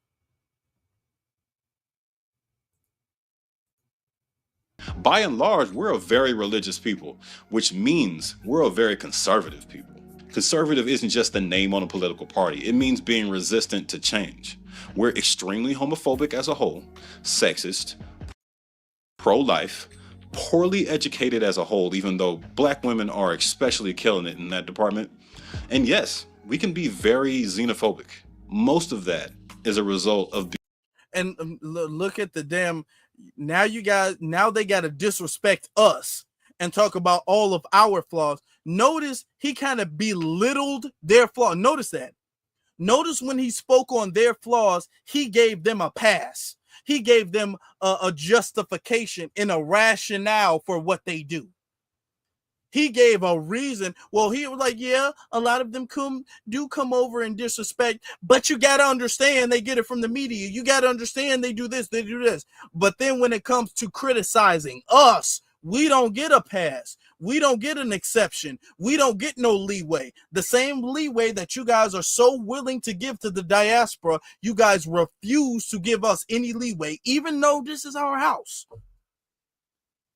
By and large, we're a very religious people, which means we're a very conservative people. Conservative isn't just a name on a political party. It means being resistant to change. We're extremely homophobic as a whole, sexist, pro-life, poorly educated as a whole, even though black women are especially killing it in that department. And yes, we can be very xenophobic. Most of that is a result of and look at the damn, now they got to disrespect us and talk about all of our flaws. Notice he kind of belittled their flaws. Notice that. Notice when he spoke on their flaws, he gave them a pass. He gave them a justification and a rationale for what they do. He gave a reason. Well, he was like, yeah, a lot of them come over and disrespect, but you got to understand they get it from the media. You got to understand they do this, they do this. But then when it comes to criticizing us, we don't get a pass. We don't get an exception. We don't get no leeway. The same leeway that you guys are so willing to give to the diaspora, you guys refuse to give us any leeway, even though this is our house.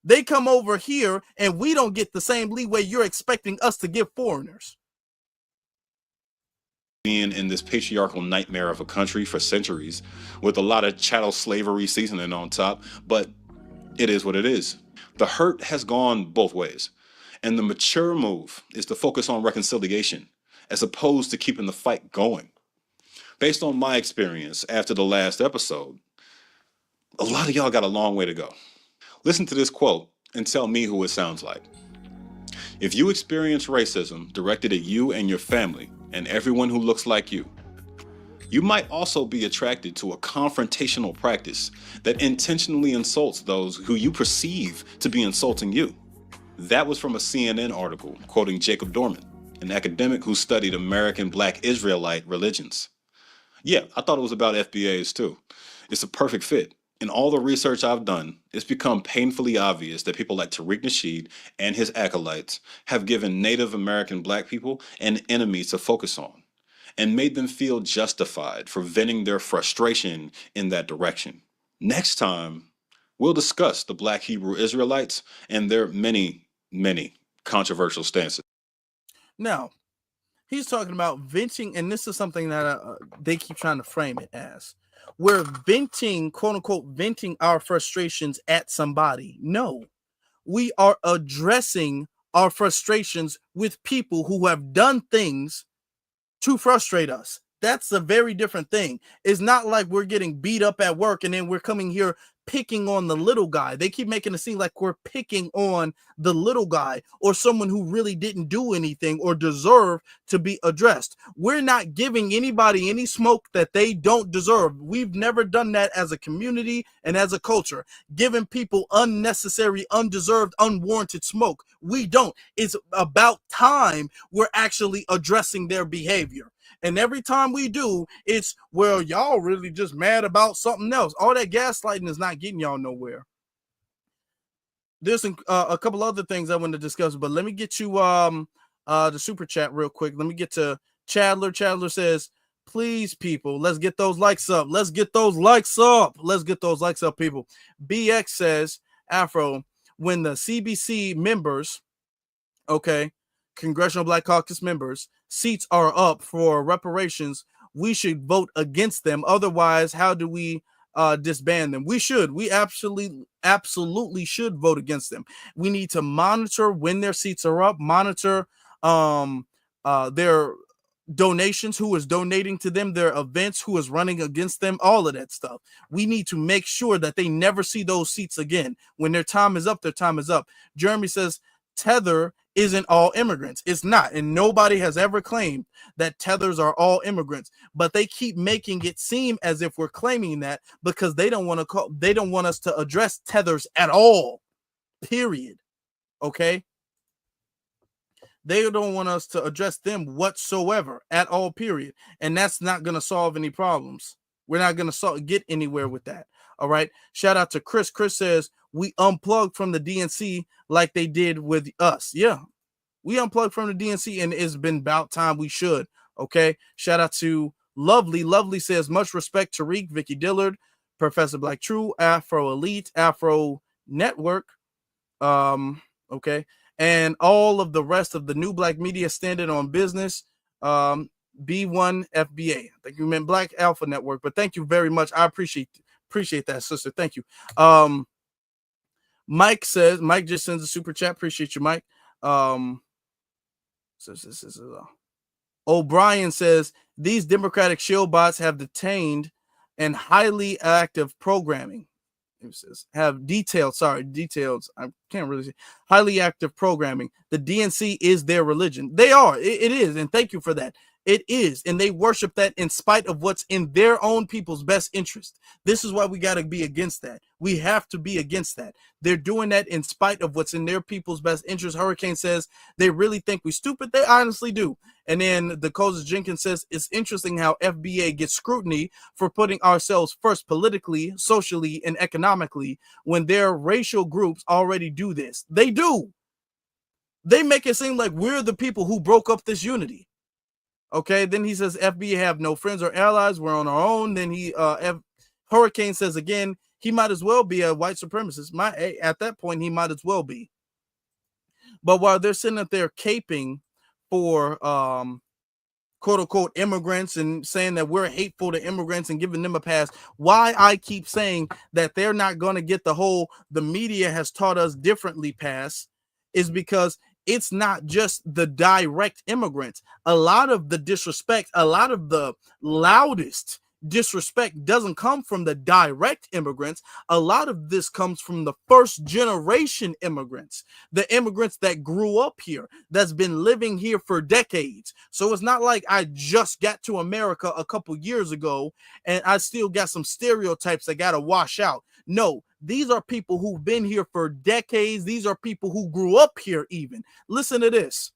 They come over here and we don't get the same leeway you're expecting us to give foreigners. Being in this patriarchal nightmare of a country for centuries with a lot of chattel slavery seasoning on top, but it is what it is. The hurt has gone both ways, and the mature move is to focus on reconciliation as opposed to keeping the fight going. Based on my experience after the last episode, a lot of y'all got a long way to go. Listen to this quote and tell me who it sounds like. If you experience racism directed at you and your family and everyone who looks like you, You might also be attracted to a confrontational practice that intentionally insults those who you perceive to be insulting you. That was from a CNN article quoting Jacob Dorman, an academic who studied American Black Israelite religions. Yeah, I thought it was about FBAs too. It's a perfect fit. In all the research I've done, it's become painfully obvious that people like Tariq Nasheed and his acolytes have given Native American Black people an enemy to focus on and made them feel justified for venting their frustration in that direction. Next time, we'll discuss the Black Hebrew Israelites and their many controversial stances. Now, he's talking about venting, and this is something that they keep trying to frame it as. We're venting, quote unquote, venting our frustrations at somebody. No, we are addressing our frustrations with people who have done things to frustrate us. That's a very different thing. It's not like we're getting beat up at work and then we're coming here picking on the little guy. They keep making it seem like we're picking on the little guy or someone who really didn't do anything or deserve to be addressed. We're not giving anybody any smoke that they don't deserve. We've never done that as a community and as a culture, giving people unnecessary, undeserved, unwarranted smoke. We don't. It's about time we're actually addressing their behavior. And every time we do, it's, well, y'all really just mad about something else. All that gaslighting is not getting y'all nowhere. There's a couple other things I want to discuss, but let me get you the super chat real quick. Let me get to Chandler. Chandler says, please, people, let's get those likes up. Let's get those likes up. Let's get those likes up, people. BX says, Afro, when the CBC members, okay, Congressional Black Caucus members, seats are up for reparations, we should vote against them. Otherwise, how do we disband them? We should. We absolutely should vote against them. We need to monitor when their seats are up, monitor their donations, who is donating to them, their events, who is running against them, all of that stuff. We need to make sure that they never see those seats again. When their time is up, their time is up. Jeremy says, Tether isn't all immigrants. It's not. And nobody has ever claimed that tethers are all immigrants, but they keep making it seem as if we're claiming that because they don't want us to address tethers at all. Period. Okay? They don't want us to address them whatsoever at all, period. And that's not going to solve any problems. We're not going to get anywhere with that. All right. Shout out to Chris. Chris says, we unplugged from the DNC like they did with us. Yeah, we unplugged from the DNC and it's been about time we should. Okay. Shout out to Lovely. Lovely says, much respect to Tariq, Vicky Dillard, Professor Black True, Afro Elite, Afro Network. Okay. And all of the rest of the new Black media standing on business. B1 FBA. I think you meant Black Alpha Network, but thank you very much. I appreciate that, sister. Thank you. Mike says, Mike just sends a super chat. Appreciate you, Mike. O'Brien says, these Democratic shield bots have detained and highly active programming. It says details. I can't really say highly active programming. The DNC is their religion. They are. It is. And thank you for that. It is. And they worship that in spite of what's in their own people's best interest. This is why we got to be against that. We have to be against that. They're doing that in spite of what's in their people's best interest. Hurricane says they really think we stupid. They honestly do. And then the Dakota Jenkins says it's interesting how FBA gets scrutiny for putting ourselves first politically, socially, and economically when their racial groups already do this. They do. They make it seem like we're the people who broke up this unity. Okay, then he says FBA have no friends or allies. We're on our own. Then Hurricane says again, he might as well be a white supremacist. At that point, he might as well be. But while they're sitting up there caping for quote unquote immigrants and saying that we're hateful to immigrants and giving them a pass, why I keep saying that they're not going to get the media has taught us differently pass is because it's not just the direct immigrants. A lot of the disrespect, a lot of the loudest disrespect doesn't come from the direct immigrants. A lot of this comes from the first generation immigrants, the immigrants that grew up here, that's been living here for decades. So it's not like I just got to America a couple years ago and I still got some stereotypes that got to wash out. No, these are people who've been here for decades. These are people who grew up here even. Listen to this.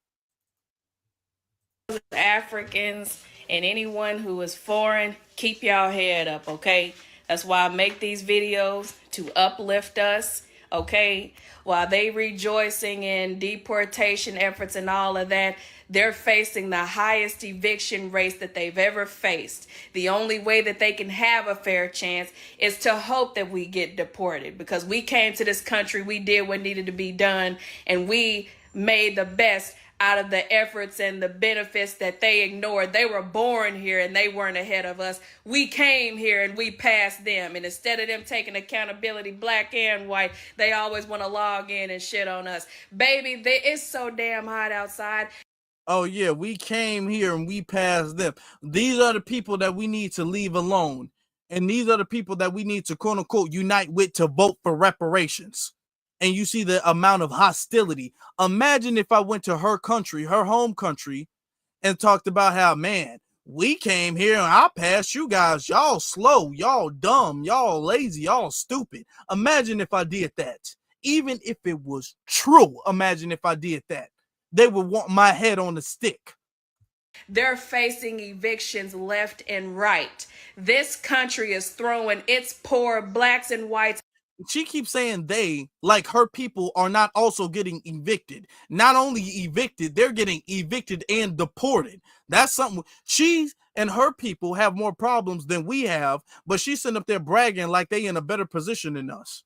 Africans and anyone who is foreign, keep y'all head up, okay? That's why I make these videos, to uplift us, okay? While they rejoicing in deportation efforts and all of that, they're facing the highest eviction rates that they've ever faced. The only way that they can have a fair chance is to hope that we get deported, because we came to this country, we did what needed to be done, and we made the best out of the efforts and the benefits that they ignored. They were born here and they weren't ahead of us. We came here and we passed them. And instead of them taking accountability, black and white, they always want to log in and shit on us. Baby, it's so damn hot outside. Oh yeah, we came here and we passed them. These are the people that we need to leave alone. And these are the people that we need to quote unquote unite with to vote for reparations. And you see the amount of hostility. Imagine if I went to her country, her home country, and talked about how, man, we came here and I passed you guys. Y'all slow, y'all dumb, y'all lazy, y'all stupid. Imagine if I did that. Even if it was true, imagine if I did that. They would want my head on the stick. They're facing evictions left and right. This country is throwing its poor blacks and whites. She keeps saying they, like her people, are not also getting evicted. Not only evicted, they're getting evicted and deported. That's something. She and her people have more problems than we have, but she's sitting up there bragging like they in a better position than us.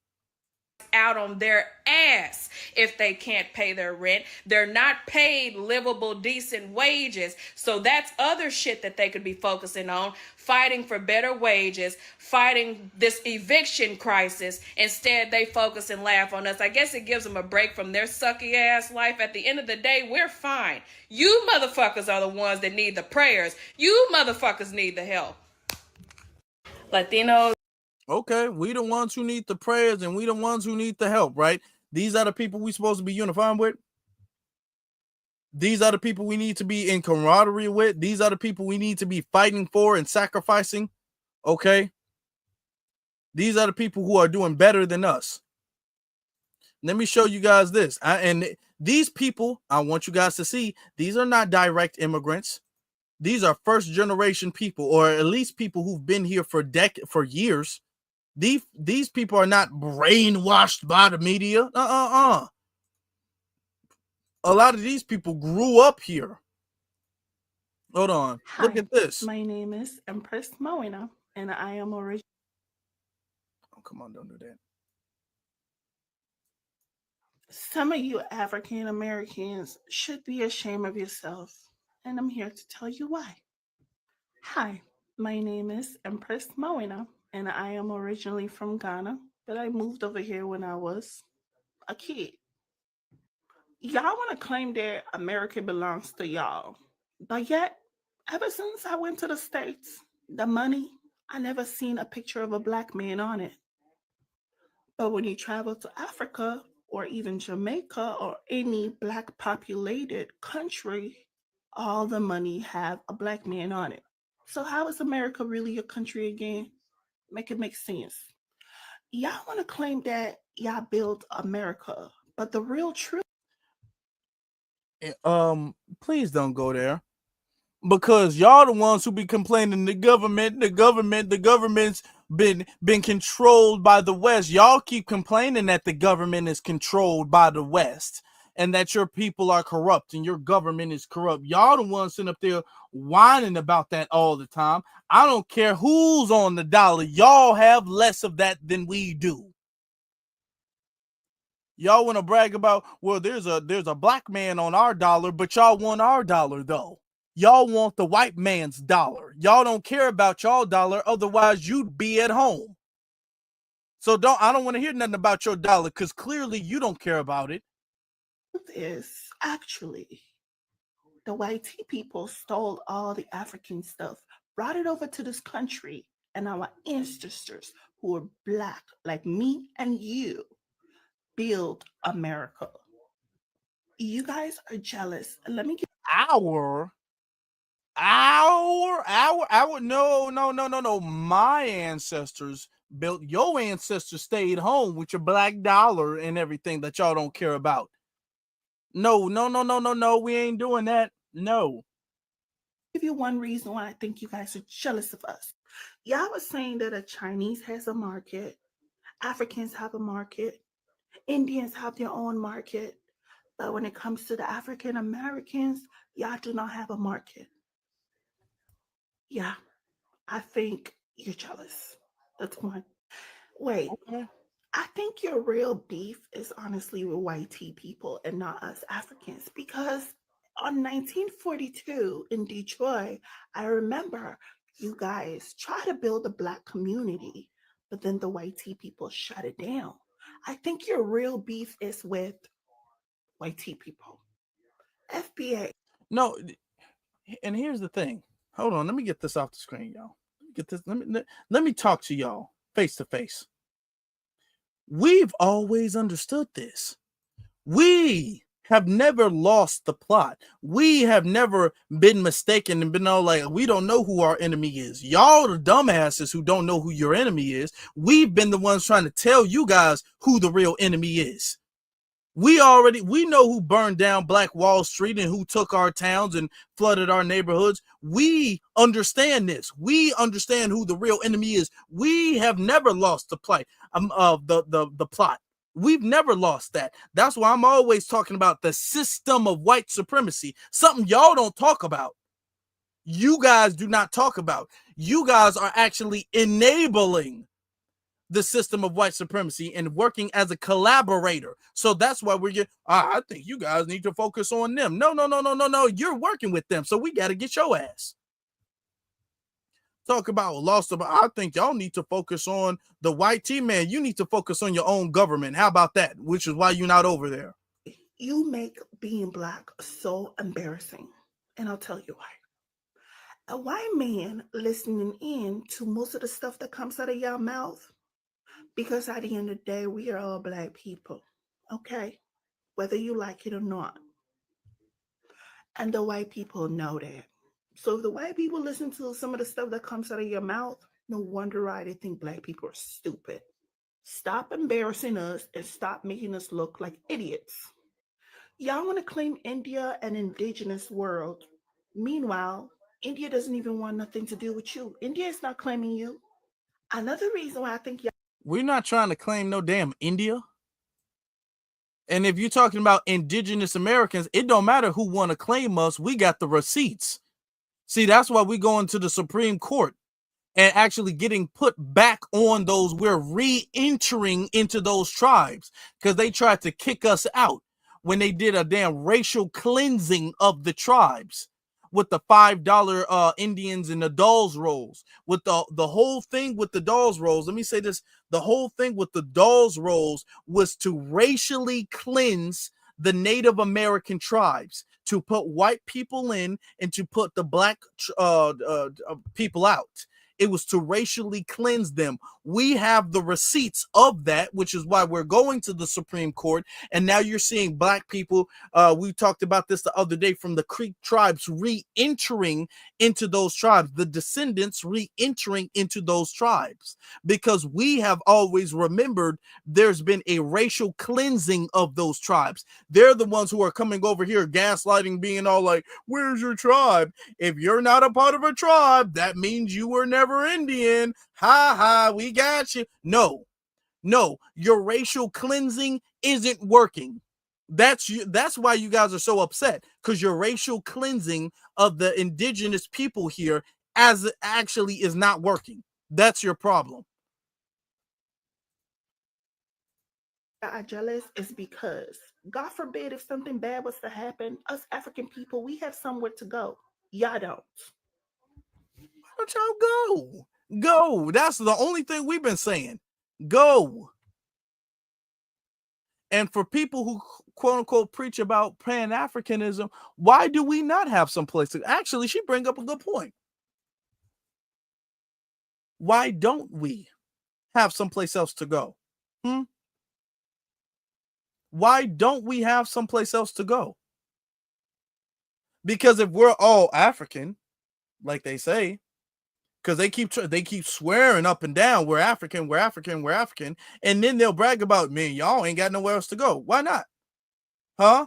Out on their ass if they can't pay their rent. They're not paid livable, decent wages. So that's other shit that they could be focusing on, fighting for better wages, fighting this eviction crisis. Instead, they focus and laugh on us. I guess it gives them a break from their sucky ass life. At the end of the day, we're fine. You motherfuckers are the ones that need the prayers. You motherfuckers need the help. Latinos. Okay, we the ones who need the prayers and we the ones who need the help, right? These are the people we supposed to be unified with. These are the people we need to be in camaraderie with. These are the people we need to be fighting for and sacrificing, okay? These are the people who are doing better than us. Let me show you guys this. And these people, I want you guys to see, these are not direct immigrants. These are first generation people, or at least people who've been here for years. These people are not brainwashed by the media. A lot of these people grew up here. Hold on. Hi, look at this. My name is Empress Moina, and I am originally. Oh, come on, don't do that. Some of you African Americans should be ashamed of yourself, and I'm here to tell you why. Hi, my name is Empress Moina, and I am originally from Ghana, but I moved over here when I was a kid. Y'all want to claim that America belongs to y'all, but yet, ever since I went to the States, the money, I never seen a picture of a black man on it. But when you travel to Africa or even Jamaica or any black populated country, all the money have a black man on it. So how is America really a country again? Make it make sense. Y'all want to claim that y'all built America, but the real truth. Please don't go there. Because y'all the ones who be complaining the government's been controlled by the West. Y'all keep complaining that the government is controlled by the West and that your people are corrupt and your government is corrupt. Y'all the ones sitting up there whining about that all the time. I don't care who's on the dollar. Y'all have less of that than we do. Y'all want to brag about, well, there's a black man on our dollar, but y'all want our dollar though. Y'all want the white man's dollar. Y'all don't care about y'all dollar, otherwise you'd be at home. So I don't want to hear nothing about your dollar, because clearly you don't care about it. Is actually the white people stole all the African stuff, brought it over to this country, and our ancestors who are Black, like me and you, build America. You guys are jealous. Let me get our no. My ancestors built. Your ancestors stayed home with your black dollar and everything that y'all don't care about. No. We ain't doing that. No. give you one reason why I think you guys are jealous of us. Y'all was saying that a Chinese has a market, Africans have a market, Indians have their own market, but when it comes to the African Americans, y'all do not have a market. Yeah, I think you're jealous. That's one. Wait, Okay. I think your real beef is honestly with white tea people and not us Africans, because on 1942 in Detroit, I remember you guys try to build a Black community, but then the white tea people shut it down. I think your real beef is with white tea people. FBA. No, and here's the thing. Hold on, let me get this off the screen, y'all. Get this. Let me talk to y'all face to face. We've always understood this. We have never lost the plot. We have never been mistaken and been all like, we don't know who our enemy is. Y'all the dumbasses who don't know who your enemy is. We've been the ones trying to tell you guys who the real enemy is. We know who burned down Black Wall Street and who took our towns and flooded our neighborhoods. We understand this. We understand who the real enemy is. We have never lost the plot. The plot. We've never lost that. That's why I'm always talking about the system of white supremacy. Something y'all don't talk about. You guys do not talk about. You guys are actually enabling the system of white supremacy and working as a collaborator. So that's why I think you guys need to focus on them. No. You're working with them. So we got to get your ass. Talk about lost. I think y'all need to focus on the white team, man. You need to focus on your own government. How about that? Which is why you're not over there. You make being Black so embarrassing. And I'll tell you why. A white man listening in to most of the stuff that comes out of your mouth, because at the end of the day, we are all Black people, okay? Whether you like it or not. And the white people know that. So if the white people listen to some of the stuff that comes out of your mouth, no wonder why they think Black people are stupid. Stop embarrassing us and stop making us look like idiots. Y'all want to claim India an indigenous world. Meanwhile, India doesn't even want nothing to do with you. India is not claiming you. Another reason why I think y'all... We're not trying to claim no damn India. And if you're talking about indigenous Americans, it don't matter who want to claim us. We got the receipts. See, that's why we going to the Supreme Court and actually getting put back on those. We're re-entering into those tribes because they tried to kick us out when they did a damn racial cleansing of the tribes with the $5 Indians and the dolls rolls, with the whole thing with the dolls rolls. Let me say this. The whole thing with the dolls rolls was to racially cleanse the Native American tribes, to put white people in and to put the Black people out. It was to racially cleanse them. We have the receipts of that, which is why we're going to the Supreme Court. And now you're seeing Black people. We talked about this the other day, from the Creek tribes re-entering into those tribes, the descendants re-entering into those tribes, because we have always remembered there's been a racial cleansing of those tribes. They're the ones who are coming over here gaslighting, being all like, where's your tribe? If you're not a part of a tribe, that means you were never Indian. Ha ha, we got you. No, your racial cleansing isn't working. That's why you guys are so upset, because your racial cleansing of the indigenous people here as actually is not working. That's your problem. are jealous is because, God forbid, if something bad was to happen, us African people, we have somewhere to go. Y'all don't. Why don't y'all go? Go. That's the only thing we've been saying. Go. And for people who quote unquote preach about pan-Africanism, why do we not have some place to? Actually, she bring up a good point. Why don't we have someplace else to go? Why don't we have someplace else to go? Because if we're all African, like they say, because they keep swearing up and down, we're African, we're African, we're African, and then they'll brag about, man, y'all ain't got nowhere else to go. Why not? Huh?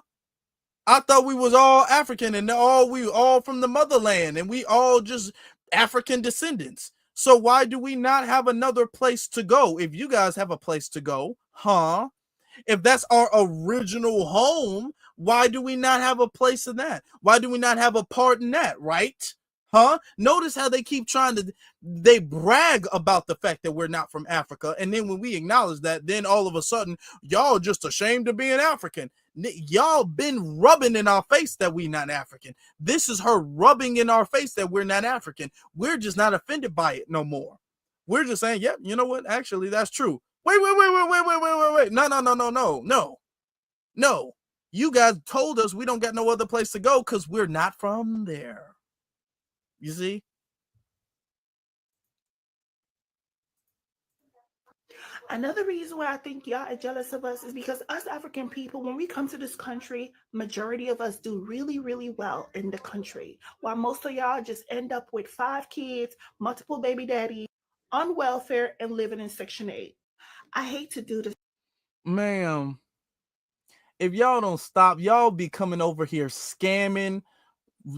I thought we was all African and we all from the motherland and we all just African descendants. So why do we not have another place to go? If you guys have a place to go, huh? If that's our original home, why do we not have a place in that? Why do we not have a part in that, right? Huh? Notice how they brag about the fact that we're not from Africa. And then when we acknowledge that, then all of a sudden, y'all just ashamed of being African. Y'all been rubbing in our face that we not African. This is her rubbing in our face that we're not African. We're just not offended by it no more. We're just saying, yep, you know what? Actually, that's true. Wait. No. You guys told us we don't got no other place to go because we're not from there. You see? Another reason why I think y'all are jealous of us is because us African people, when we come to this country, majority of us do really, really well in the country, while most of y'all just end up with 5 kids, multiple baby daddies, on welfare, and living in Section 8. I hate to do this. Ma'am, if y'all don't stop, y'all be coming over here scamming.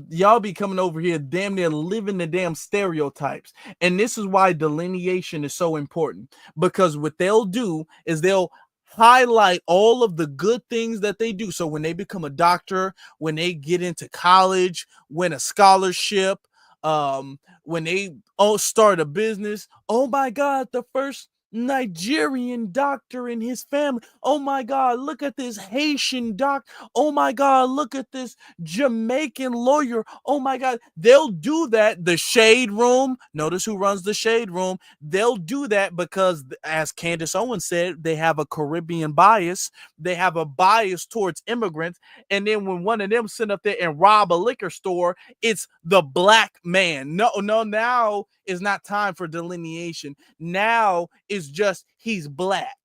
Y'all be coming over here damn near living the damn stereotypes. And this is why delineation is so important, because what they'll do is they'll highlight all of the good things that they do. So when they become a doctor, when they get into college, win a scholarship, when they start a business, oh my God, the first Nigerian doctor in his family. Oh my God, look at this Haitian doctor. Oh my God, look at this Jamaican lawyer. Oh my God, they'll do that. The shade room. Notice who runs the shade room. They'll do that because, as Candace Owens said, they have a Caribbean bias. They have a bias towards immigrants. And then when one of them sit up there and rob a liquor store, it's the black man. No, now is not time for delineation. Now is just he's black.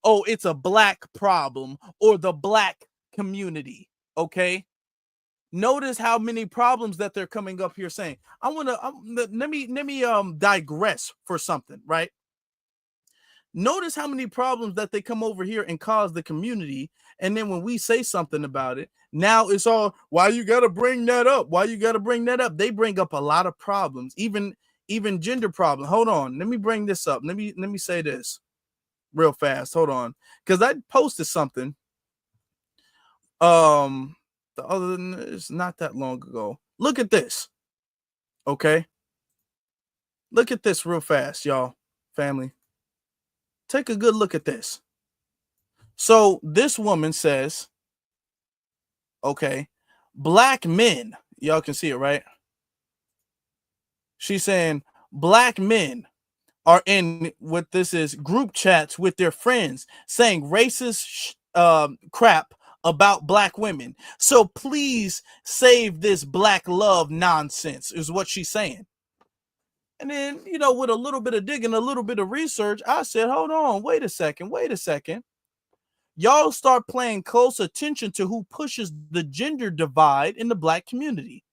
Oh, it's a black problem or the black community. Okay. Notice how many problems that they're coming up here saying. Let me digress for something, right? Notice how many problems that they come over here and cause the community. And then when we say something about it, now it's all, why you got to bring that up? Why you got to bring that up? They bring up a lot of problems, even gender problems. Hold on. Let me bring this up. Let me say this real fast. Hold on. Because I posted something. It's not that long ago. Look at this. Okay. Look at this real fast, y'all. Family. Take a good look at this. So this woman says, okay, black men, y'all can see it, right? She's saying black men are in what this is group chats with their friends saying racist crap about black women. So please save this black love nonsense is what she's saying. And then, with a little bit of digging, a little bit of research, I said, hold on, wait a second. Y'all start paying close attention to who pushes the gender divide in the black community.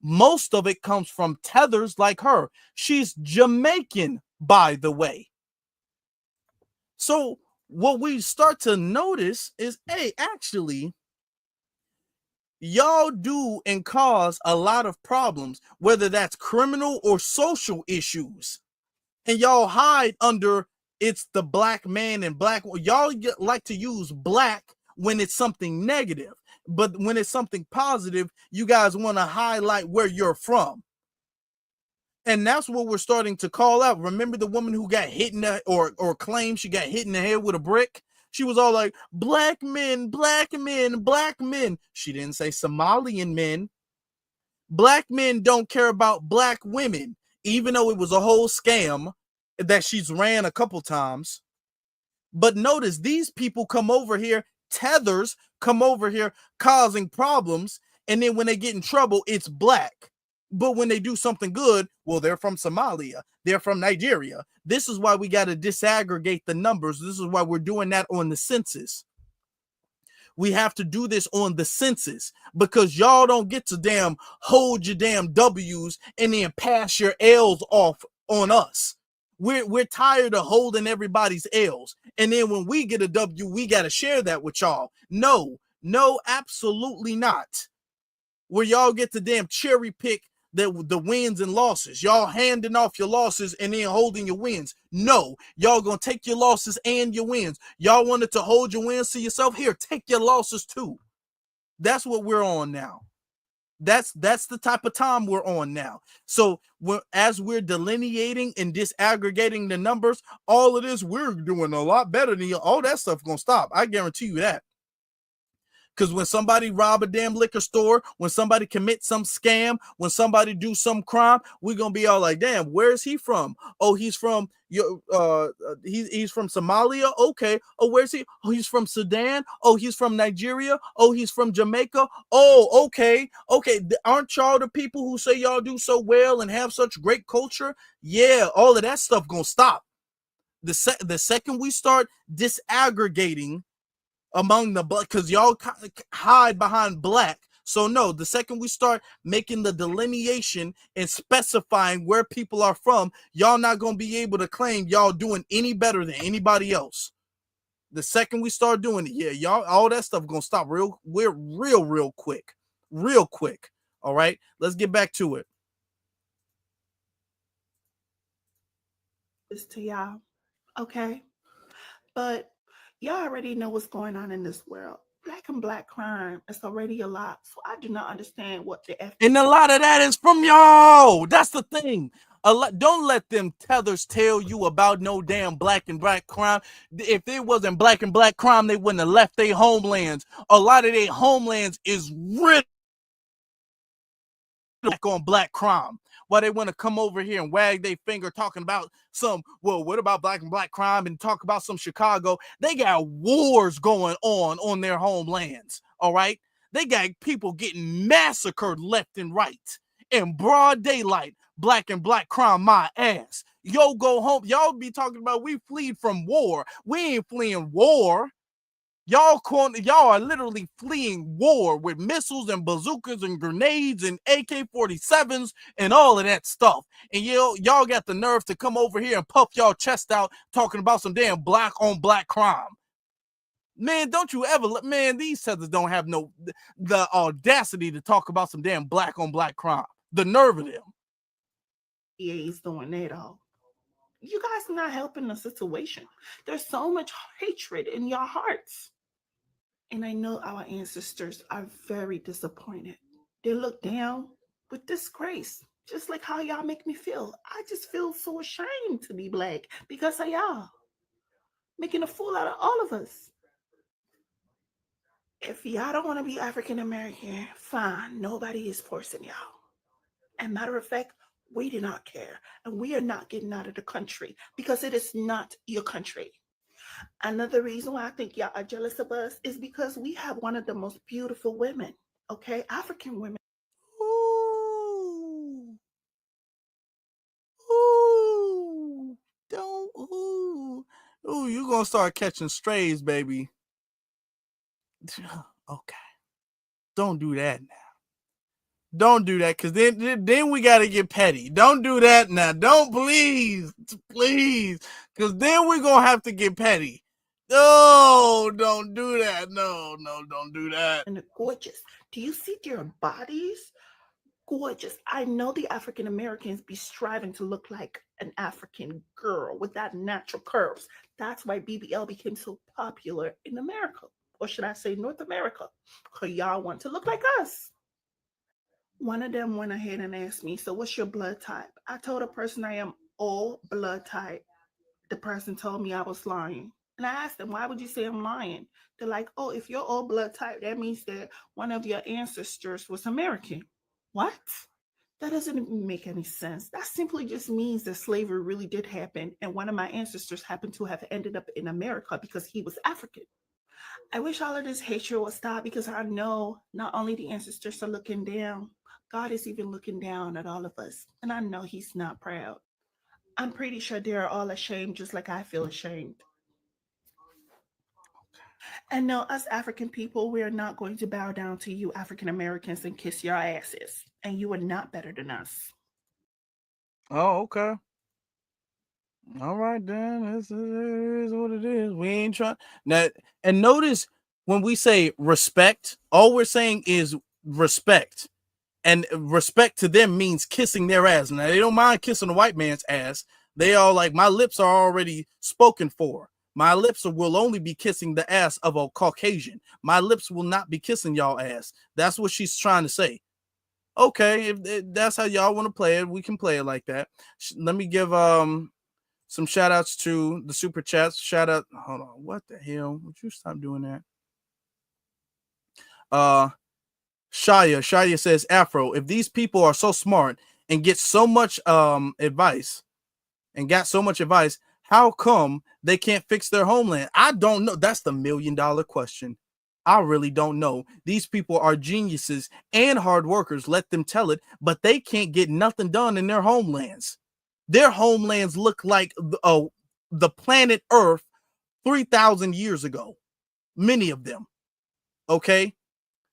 Most of it comes from tethers like her. She's Jamaican, by the way. So what we start to notice is, hey, actually, y'all do and cause a lot of problems, whether that's criminal or social issues. And y'all hide under it's the black man and black. Y'all like to use black when it's something negative. But when it's something positive, you guys want to highlight where you're from. And that's what we're starting to call out. Remember the woman who got hit in the, or claimed she got hit in the head with a brick? She was all like, black men, black men, black men. She didn't say Somalian men. Black men don't care about black women, even though it was a whole scam that she's ran a couple times. But notice these people come over here, tethers come over here causing problems. And then when they get in trouble, it's black. But when they do something good, well, they're from Somalia, they're from Nigeria. This is why we got to disaggregate the numbers. This is why we're doing that on the census. We have to do this on the census because y'all don't get to damn hold your damn W's and then pass your L's off on us. We're tired of holding everybody's L's. And then when we get a W, we got to share that with y'all. No, absolutely not. Where y'all get to damn cherry pick the wins and losses. Y'all handing off your losses and then holding your wins. No, y'all gonna take your losses and your wins. Y'all wanted to hold your wins to yourself. Here, take your losses too. That's what we're on now. That's the type of time we're on now. So as we're delineating and disaggregating the numbers, all of this, we're doing a lot better than you. All that stuff gonna stop. I guarantee you that. Because when somebody rob a damn liquor store, when somebody commit some scam, when somebody do some crime, we're gonna be all like, damn, where is he from? Oh, he's from he's from Somalia. Okay. Oh, where's he? Oh, he's from Sudan. Oh, he's from Nigeria. Oh, he's from Jamaica. Oh, okay. Aren't y'all the people who say y'all do so well and have such great culture? Yeah, all of that stuff gonna stop. The second we start disaggregating among the black, because y'all hide behind black. So no, the second we start making the delineation and specifying where people are from, y'all not going to be able to claim y'all doing any better than anybody else. The second we start doing it, yeah, y'all, all that stuff going to stop real quick. All right, let's get back to it. This to y'all, okay? But y'all already know what's going on in this world. Black crime is already a lot. So I do not understand what the F. And a lot of that is from y'all. That's the thing. Don't let them tethers tell you about no damn black and black crime. If it wasn't black and black crime, they wouldn't have left their homelands. A lot of their homelands is rid on black crime. Why they want to come over here and wag their finger talking about what about black and black crime and talk about some Chicago? They got wars going on their homelands, all right? They got people getting massacred left and right in broad daylight. Black and black crime, my ass. Yo, go home. Y'all be talking about we fleed from war. We ain't fleeing war. Y'all are literally fleeing war with missiles and bazookas and grenades and AK-47s and all of that stuff. And y'all got the nerve to come over here and puff y'all chest out talking about some damn black on black crime. Man, don't you ever, man, these tethers don't have the audacity to talk about some damn black on black crime. The nerve of them. Yeah, he's doing that all. You guys are not helping the situation. There's so much hatred in your hearts. And I know our ancestors are very disappointed. They look down with disgrace, just like how y'all make me feel. I just feel so ashamed to be black because of y'all making a fool out of all of us. If y'all don't want to be African American, fine. Nobody is forcing y'all. And matter of fact, we do not care. And we are not getting out of the country because it is not your country. Another reason why I think y'all are jealous of us is because we have one of the most beautiful women, okay? African women. Ooh. You're going to start catching strays, baby. Okay. Don't do that now. Don't do that, because then we got to get petty. Don't do that now. Don't, please, because then we're going to have to get petty. No, don't do that. No, don't do that. And they're gorgeous. Do you see their bodies? Gorgeous. I know the African Americans be striving to look like an African girl with that natural curves. That's why BBL became so popular in America, or should I say North America, because y'all want to look like us. One of them went ahead and asked me, so what's your blood type? I told a person I am O blood type. The person told me I was lying. And I asked them, why would you say I'm lying? They're like, oh, if you're O blood type, that means that one of your ancestors was American. What? That doesn't even make any sense. That simply just means that slavery really did happen, and one of my ancestors happened to have ended up in America because he was African. I wish all of this hatred would stop, because I know not only the ancestors are looking down, God is even looking down at all of us, and I know He's not proud. I'm pretty sure they are all ashamed, just like I feel ashamed. And no, us African people, we are not going to bow down to you, African Americans, and kiss your asses. And you are not better than us. Oh, okay. All right, then. It is what it is. We ain't trying now. And notice when we say respect, all we're saying is respect. And respect to them means kissing their ass. Now, they don't mind kissing a white man's ass. They all like, my lips are already spoken for. My lips will only be kissing the ass of a Caucasian. My lips will not be kissing y'all ass. That's what she's trying to say. Okay, if that's how y'all want to play it, we can play it like that. Let me give some shout outs to the super chats. Shout out, hold on, what the hell? Would you stop doing that? Shaya says, Afro, if these people are so smart and get so much advice, how come they can't fix their homeland? I don't know. That's the $1 million question. I really don't know. These people are geniuses and hard workers. Let them tell it, but they can't get nothing done in their homelands. Their homelands look like the planet Earth 3,000 years ago. Many of them. Okay.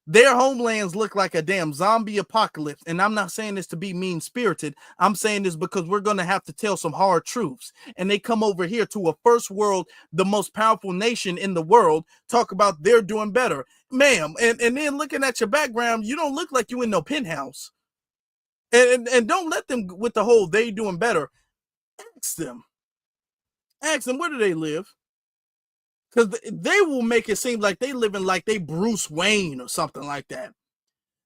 Their homelands look like a damn zombie apocalypse. And I'm not saying this to be mean-spirited. I'm saying this because we're going to have to tell some hard truths. And they come over here to a first world, the most powerful nation in the world, talk about they're doing better. Ma'am, and then looking at your background, you don't look like you in no penthouse. And don't let them with the whole they doing better. Ask them, where do they live? Because they will make it seem like they living like they Bruce Wayne or something like that.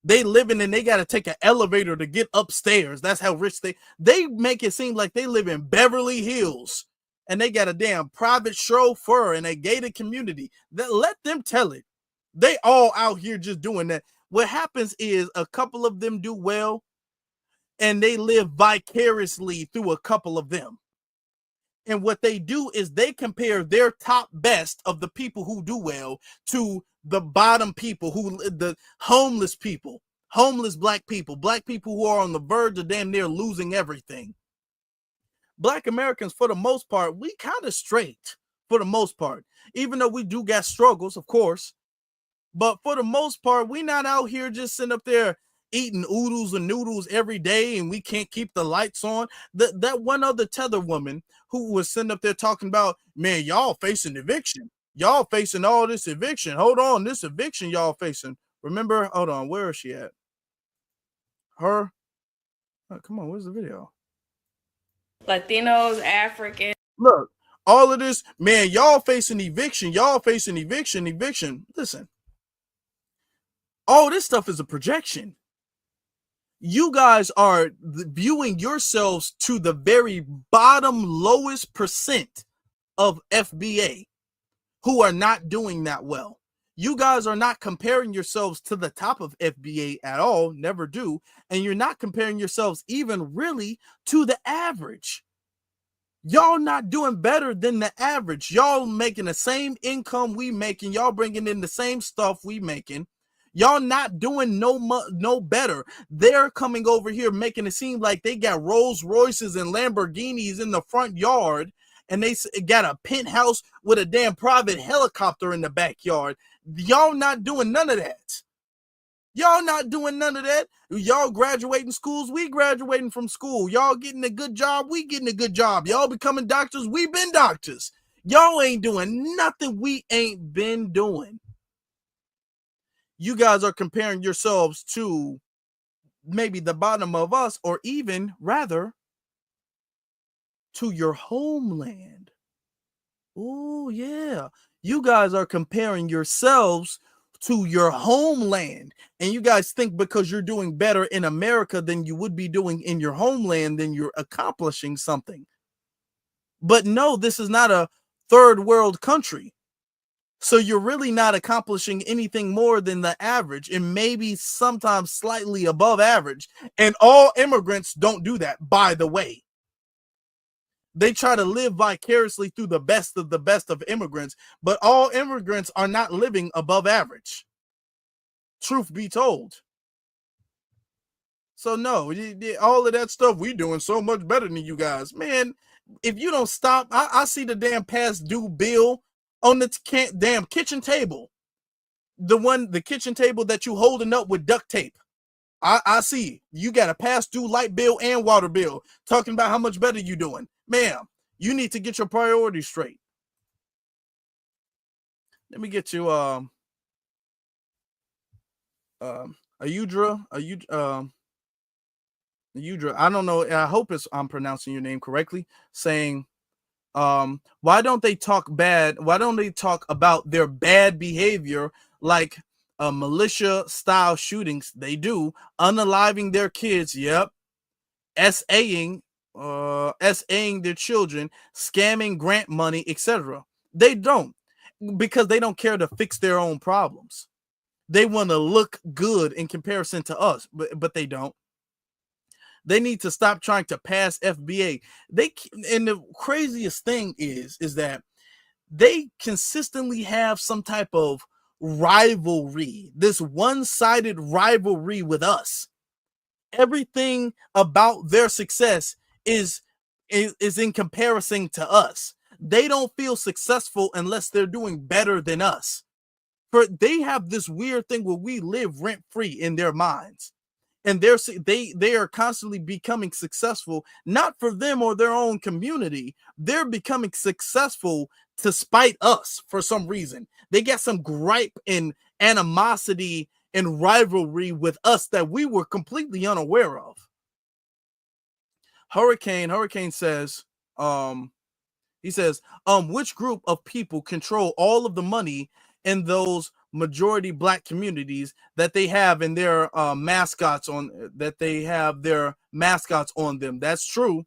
They living and they got to take an elevator to get upstairs. That's how rich they make it seem like they live in Beverly Hills and they got a damn private chauffeur in a gated community. Let them tell it. They all out here just doing that. What happens is a couple of them do well and they live vicariously through a couple of them. And what they do is they compare their top best of the people who do well to the bottom people, the homeless people, homeless black people who are on the verge of damn near losing everything. Black Americans, for the most part, we kind of straight for the most part, even though we do got struggles, of course. But for the most part, we not out here just sitting up there eating oodles and noodles every day and we can't keep the lights on. That one other tether woman who was sitting up there talking about, man, y'all facing eviction. Y'all facing all this eviction. Hold on, this eviction y'all facing. Remember, hold on, where is she at? Her? Oh, come on, where's the video? Latinos, African. Look, all of this, man, y'all facing eviction. Y'all facing eviction. Listen, all this stuff is a projection. You guys are viewing yourselves to the very bottom, lowest percent of FBA who are not doing that well. You guys are not comparing yourselves to the top of FBA at all, never do. And you're not comparing yourselves even really to the average. Y'all not doing better than the average. Y'all making the same income we making. Y'all bringing in the same stuff we making. Y'all not doing no better. They're coming over here making it seem like they got Rolls Royces and Lamborghinis in the front yard and they got a penthouse with a damn private helicopter in the backyard. Y'all not doing none of that. Y'all not doing none of that. Y'all graduating schools, we graduating from school. Y'all getting a good job, we getting a good job. Y'all becoming doctors, we been doctors. Y'all ain't doing nothing we ain't been doing. You guys are comparing yourselves to maybe the bottom of us, or even rather to your homeland. Oh, yeah. You guys are comparing yourselves to your homeland. And you guys think because you're doing better in America than you would be doing in your homeland, then you're accomplishing something. But no, this is not a third world country. So you're really not accomplishing anything more than the average, and maybe sometimes slightly above average. And all immigrants don't do that, by the way. They try to live vicariously through the best of immigrants, but all immigrants are not living above average. Truth be told. So no, all of that stuff, we doing so much better than you guys, man. If you don't stop, I see the damn past due bill on the damn kitchen table, the kitchen table that you holding up with duct tape. I see you got a past due light bill and water bill talking about how much better you doing, ma'am. You need to get your priorities straight. Let me get you Ayudra, Ayudra. I don't know. I hope I'm pronouncing your name correctly. Saying, why don't they talk bad? Why don't they talk about their bad behavior like militia style shootings? They do, unaliving their kids. Yep, SAing their children, scamming grant money, etc. They don't, because they don't care to fix their own problems. They want to look good in comparison to us, but they don't. They need to stop trying to pass FBA. And the craziest thing is that they consistently have some type of rivalry, this one-sided rivalry with us. Everything about their success is in comparison to us. They don't feel successful unless they're doing better than us. They have this weird thing where we live rent-free in their minds. And they are constantly becoming successful, not for them or their own community. They're becoming successful to spite us for some reason. They got some gripe and animosity and rivalry with us that we were completely unaware of. Hurricane says, he says, which group of people control all of the money in those majority black communities that they have in their mascots on them? That's true.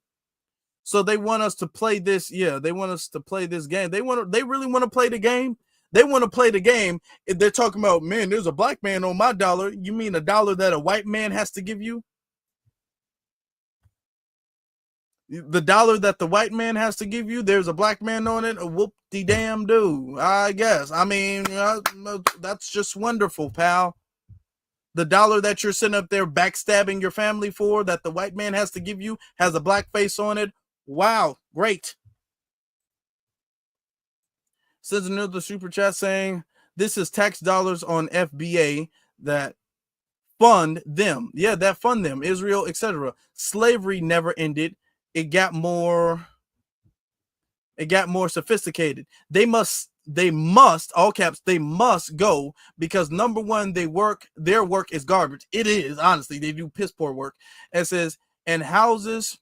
So they want us to play this. Yeah, they want us to play this game. They really want to play the game. They want to play the game. If they're talking about, man, there's a black man on my dollar. You mean a dollar that a white man has to give you? The dollar that the white man has to give you, there's a black man on it. Whoop-de-damn do, I guess. I mean, that's just wonderful, pal. The dollar that you're sitting up there backstabbing your family for, that the white man has to give you, has a black face on it. Wow, great. Sends another super chat saying, this is tax dollars on FBA that fund them. Yeah, that fund them, Israel, etc. Slavery never ended. It got more sophisticated. They must, all caps, they must go, because number one, their work is garbage. It is, honestly, they do piss poor work. It says, and houses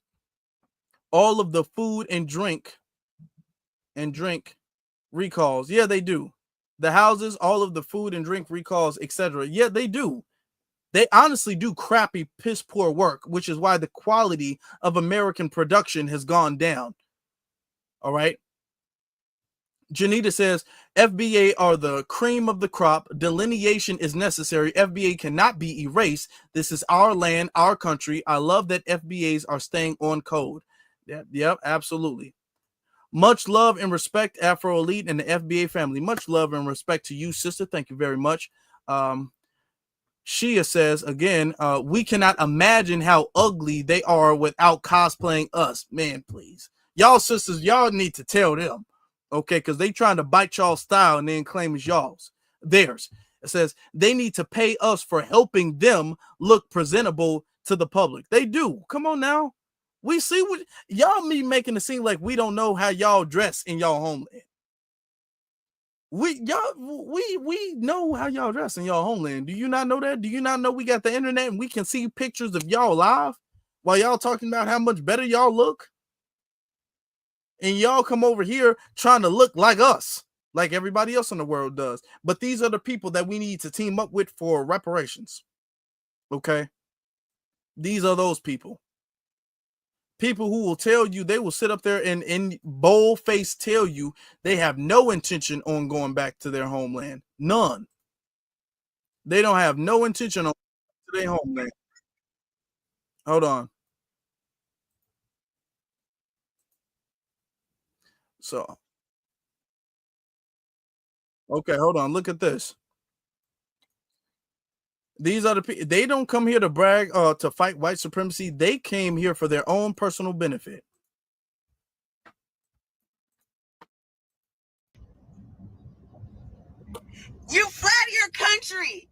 all of the food and drink recalls. Yeah, they do. The houses all of the food and drink recalls, etc. Yeah, they do. They honestly do crappy, piss poor work, which is why the quality of American production has gone down. All right. Janita says, FBA are the cream of the crop. Delineation is necessary. FBA cannot be erased. This is our land, our country. I love that FBAs are staying on code. Yep, absolutely. Much love and respect, Afro Elite and the FBA family. Much love and respect to you, sister. Thank you very much. Shia says, again, we cannot imagine how ugly they are without cosplaying us. Man, please. Y'all sisters, y'all need to tell them. Okay, because they trying to bite y'all's style and then claim it's theirs. It says they need to pay us for helping them look presentable to the public. They do. Come on now. We see what y'all be making it seem like we don't know how y'all dress in y'all homeland. We know how y'all dress in y'all homeland. Do you not know that? Do you not know we got the internet and we can see pictures of y'all live while y'all talking about how much better y'all look? And y'all come over here trying to look like us, like everybody else in the world does. But these are the people that we need to team up with for reparations. Okay? These are those people. People who will tell you, they will sit up there and in bold face tell you they have no intention on going back to their homeland. None. They don't have no intention on going to their homeland. Hold on. So, okay, hold on. Look at this. These are the people. They don't come here to brag to fight white supremacy. They came here for their own personal benefit. You fled your country.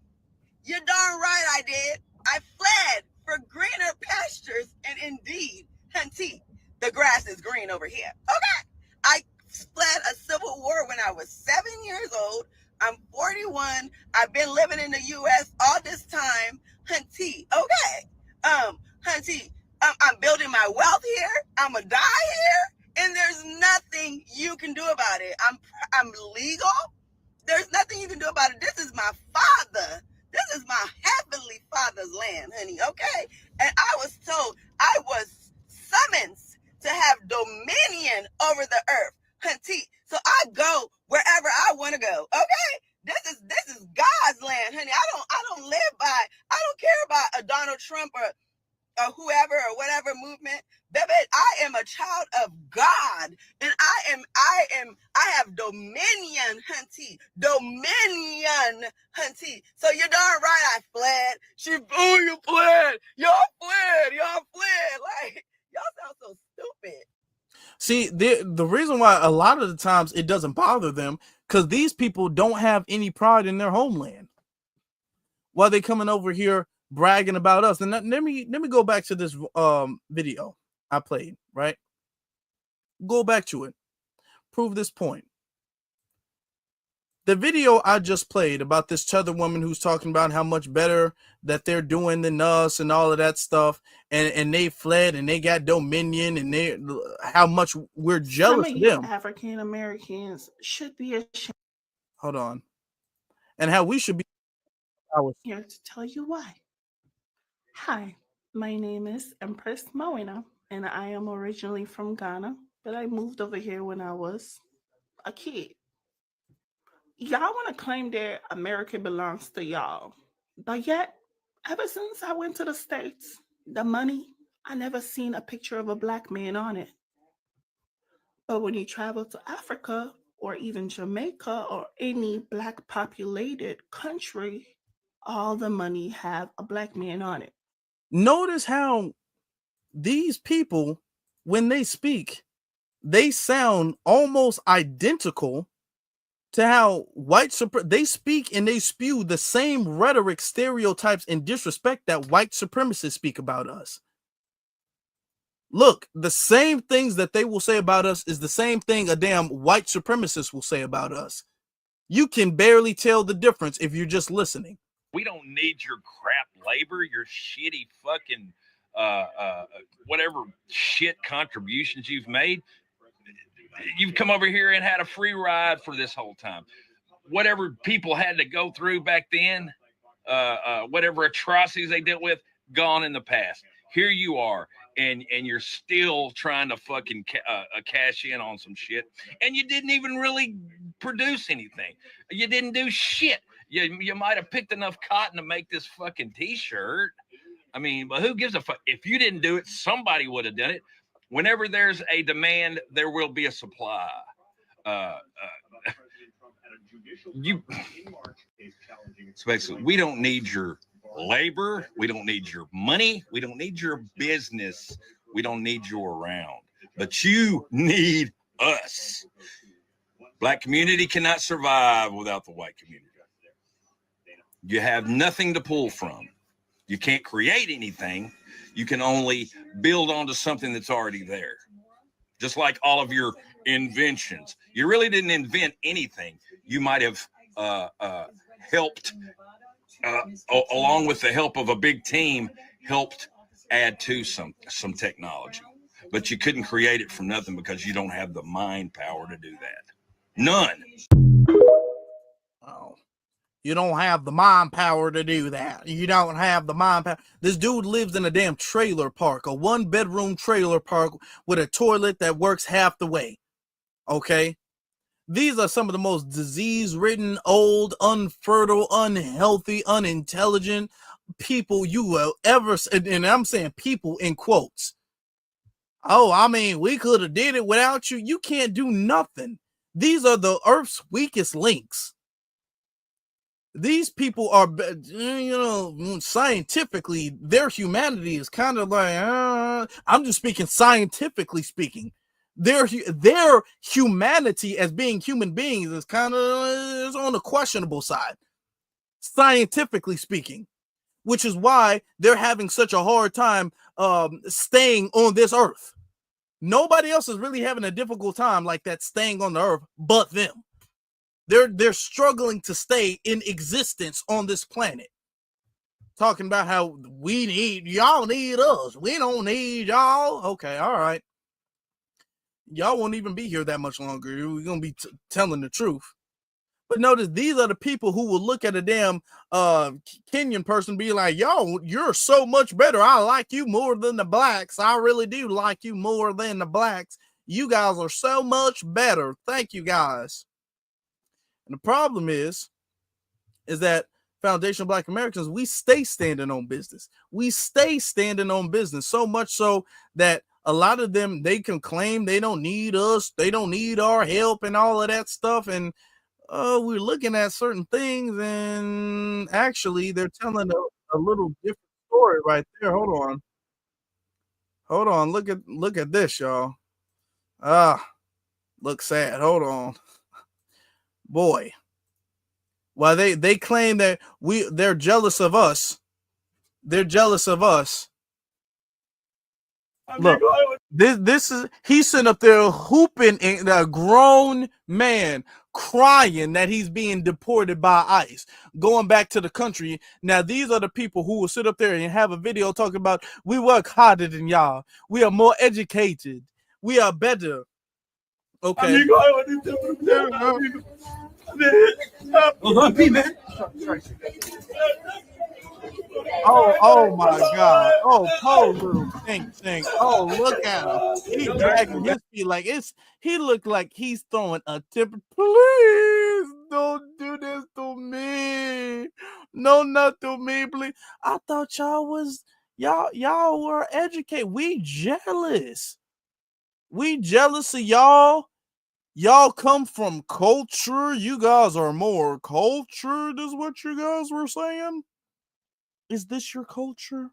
You're darn right I did. I fled for greener pastures, and indeed, hunty, the grass is green over here. Okay. I fled a civil war when I was 7 years old. I'm 41. I've been living in the U.S. all this time. Hunty. Okay. Hunty, I'm building my wealth here. I'm going to die here. And there's nothing you can do about it. I'm legal. There's nothing you can do about it. This is my father. This is my heavenly father's land, honey, okay? And I was told I was summoned to have dominion over the earth, hunty. So I go wherever I want to go, okay? This is God's land, honey. I don't live by, I don't care about a Donald Trump or whoever or whatever movement. Baby, I am a child of God, and I have dominion, hunty. Dominion, hunty. So you're darn right I fled. You fled. Y'all fled. Like, y'all sound so stupid. See, the reason why a lot of the times it doesn't bother them, because these people don't have any pride in their homeland. While they coming over here bragging about us. And let me go back to this video I played, right? Go back to it. Prove this point. The video I just played about this other woman who's talking about how much better that they're doing than us and all of that stuff, and they fled and they got dominion, and how much we're jealous of them. African Americans should be ashamed. Hold on. And how we should be here to tell you why. Hi, my name is Empress Moena, and I am originally from Ghana, but I moved over here when I was a kid. Y'all want to claim that America belongs to y'all, but yet, ever since I went to the States, the money, I never seen a picture of a black man on it. But when you travel to Africa or even Jamaica or any black populated country, all the money have a black man on it. Notice how these people, when they speak, they sound almost identical to how they speak, and they spew the same rhetoric, stereotypes, and disrespect that white supremacists speak about us. Look, the same things that they will say about us is the same thing a damn white supremacist will say about us. You can barely tell the difference if you're just listening. We don't need your crap labor, your shitty fucking whatever shit contributions you've made. You've come over here and had a free ride for this whole time. Whatever people had to go through back then, whatever atrocities they dealt with, gone in the past. Here you are, and you're still trying to fucking cash in on some shit, and you didn't even really produce anything. You didn't do shit. You might have picked enough cotton to make this fucking t-shirt. I mean, but who gives a fuck? If you didn't do it, somebody would have done it. Whenever there's a demand, there will be a supply. So basically, we don't need your labor. We don't need your money. We don't need your business. We don't need you around. But you need us. Black community cannot survive without the white community. You have nothing to pull from. You can't create anything. You can only build onto something that's already there. Just like all of your inventions. You really didn't invent anything. You might have helped, along with the help of a big team, helped add to some technology. But you couldn't create it from nothing because you don't have the mind power to do that. None. Oh. You don't have the mind power to do that. You don't have the mind power. This dude lives in a damn trailer park, a 1-bedroom trailer park with a toilet that works half the way. Okay? These are some of the most disease-ridden, old, unfertile, unhealthy, unintelligent people you will ever, and I'm saying people in quotes. Oh, I mean, we could have did it without you. You can't do nothing. These are the Earth's weakest links. these people are, scientifically, their humanity is kind of like, I'm just speaking scientifically speaking. Their humanity as being human beings is kind of on the questionable side, scientifically speaking, which is why they're having such a hard time staying on this earth. Nobody else is really having a difficult time like that staying on the earth but them. They're struggling to stay in existence on this planet. Talking about how y'all need us. We don't need y'all. Okay, all right. Y'all won't even be here that much longer. We're going to be telling the truth. But notice, these are the people who will look at a damn Kenyan person and be like, yo, you're so much better. I like you more than the blacks. I really do like you more than the blacks. You guys are so much better. Thank you, guys. And the problem is that Foundational Black Americans, we stay standing on business. We stay standing on business, so much so that a lot of them, they can claim they don't need us, they don't need our help and all of that stuff. And we're looking at certain things, and actually they're telling a little different story right there. Hold on. Look at this, y'all. Look sad. Hold on. Boy. Well, they claim that they're jealous of us. They're jealous of us. Look, this is, he's sitting up there hooping, and a grown man crying that he's being deported by ICE, going back to the country. Now, these are the people who will sit up there and have a video talking about, we work harder than y'all. We are more educated. We are better. Okay. Oh my God. Oh, poor little think. Oh, look at him. He's dragging his feet like he looked like he's throwing a tip. Please don't do this to me. No, not to me, please. I thought y'all were educated. We jealous. We jealous of y'all. Y'all come from culture. You guys are more cultured, is what you guys were saying. Is this your culture?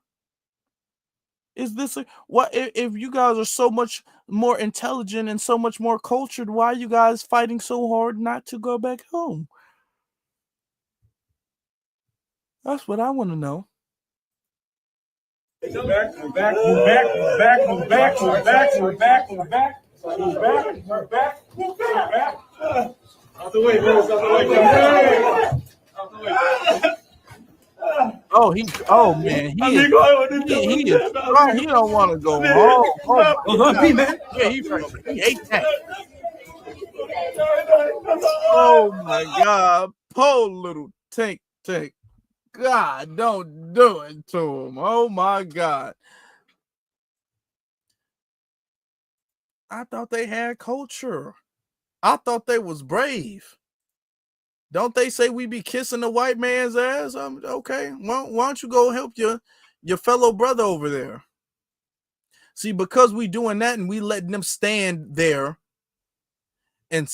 Is this what if you guys are so much more intelligent and so much more cultured? Why are you guys fighting so hard not to go back home? That's what I want to know. Move back. Out the way, bro. Oh man, he is trying. He don't want to go home. Man. Yeah, he ate that. Oh my God, poor little tank. God, don't do it to him. Oh my God. I thought they had culture. I thought they was brave. Don't they say we be kissing the white man's ass? Okay. Why don't you go help your fellow brother over there? See, because we doing that and we letting them stand there and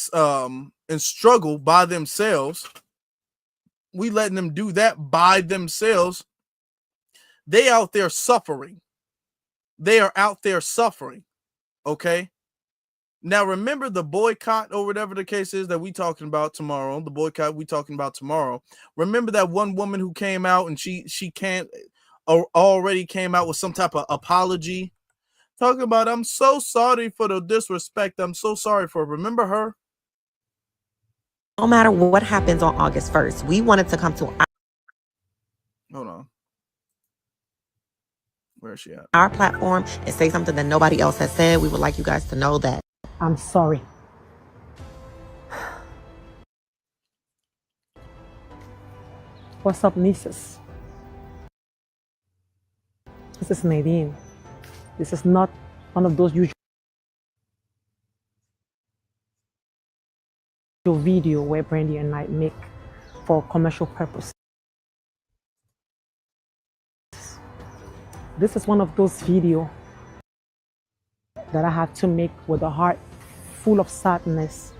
struggle by themselves, we letting them do that by themselves. They out there suffering. They are out there suffering. Okay. Now, remember the boycott or whatever the case is that we talking about tomorrow, the boycott we talking about tomorrow. Remember that one woman who came out and she already came out with some type of apology talking about, I'm so sorry for the disrespect. I'm so sorry for, remember her? No matter what happens on August 1st, we wanted to come to Hold on. Where is she at? Our platform and say something that nobody else has said. We would like you guys to know that. I'm sorry. What's up, nieces? This is Nadine. This is not one of those usual video where Brandy and I make for commercial purpose. This is one of those videos that I had to make with a heart full of sadness.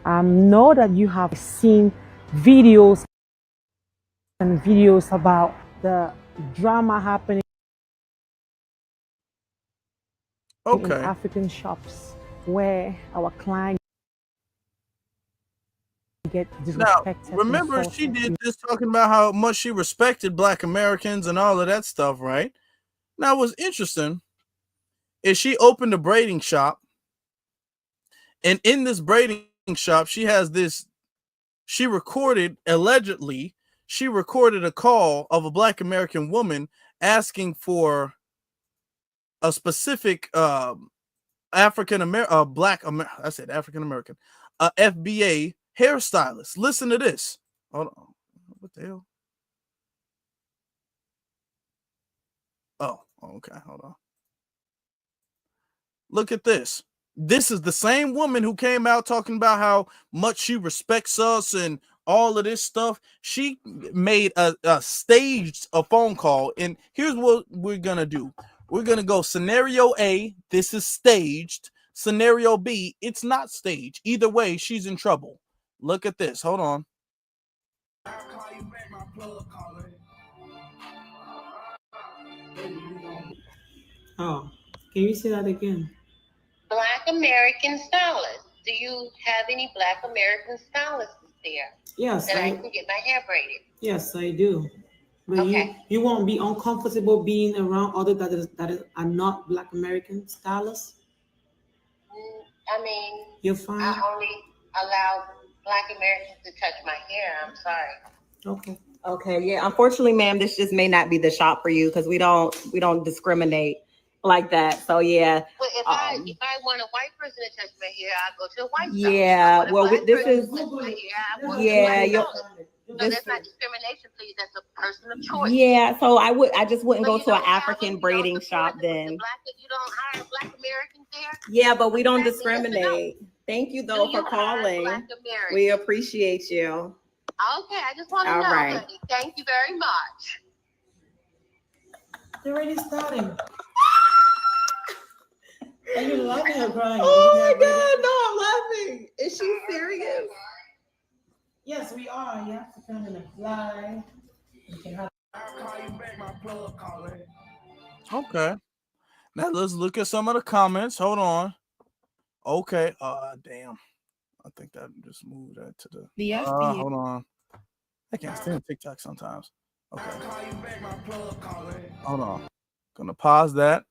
I know that you have seen videos and videos about the drama happening in Okay. African shops where our clients get Now, disrespected, remember she insulted. did this talking about how much she respected Black Americans and all of that stuff, right? Now, what's interesting is she opened a braiding shop, and in this braiding shop, she has this. She recorded allegedly. She recorded a call of a Black American woman asking for a specific African American, I said African American, FBA hairstylist. Listen to this. Hold on. What the hell? Oh, okay. Hold on. Look at this. This is the same woman who came out talking about how much she respects us and all of this stuff. She made a staged a phone call, and here's what we're gonna do. We're gonna go scenario A, this is staged. Scenario B, it's not staged. Either way, she's in trouble. Look at this. Hold on. Oh, can you say that again? Black American stylists. Do you have any Black American stylists there? Yes, that I can get my hair braided? Yes, I do. But Okay. you won't be uncomfortable being around others that are not Black American stylists? I mean, You're fine. I only allow Black Americans to touch my hair. I'm sorry. Okay. Okay, yeah. Unfortunately, ma'am, this just may not be the shop for you because we don't discriminate like that. So yeah. Well, if I want a white person to touch my hair, I go to a white shop. Yeah. Well, this is yeah. No, that's not discrimination, please. That's a person of choice. Yeah. So I just wouldn't go to an African braiding shop then. You don't hire Black Americans there. Yeah, but we don't discriminate. Thank you though for calling. We appreciate you. Okay, I just want to know. Right. Honey. Thank you very much. They're already starting. Are you laughing or crying? Oh my God, no, I'm laughing. Is she serious? Yes, we are. You have to come in and fly. Okay. Now let's look at some of the comments. Hold on. Okay. Damn. I think that just moved that to the FBA. Hold on. I can't stand TikTok sometimes. Okay. Hold on. Gonna pause that.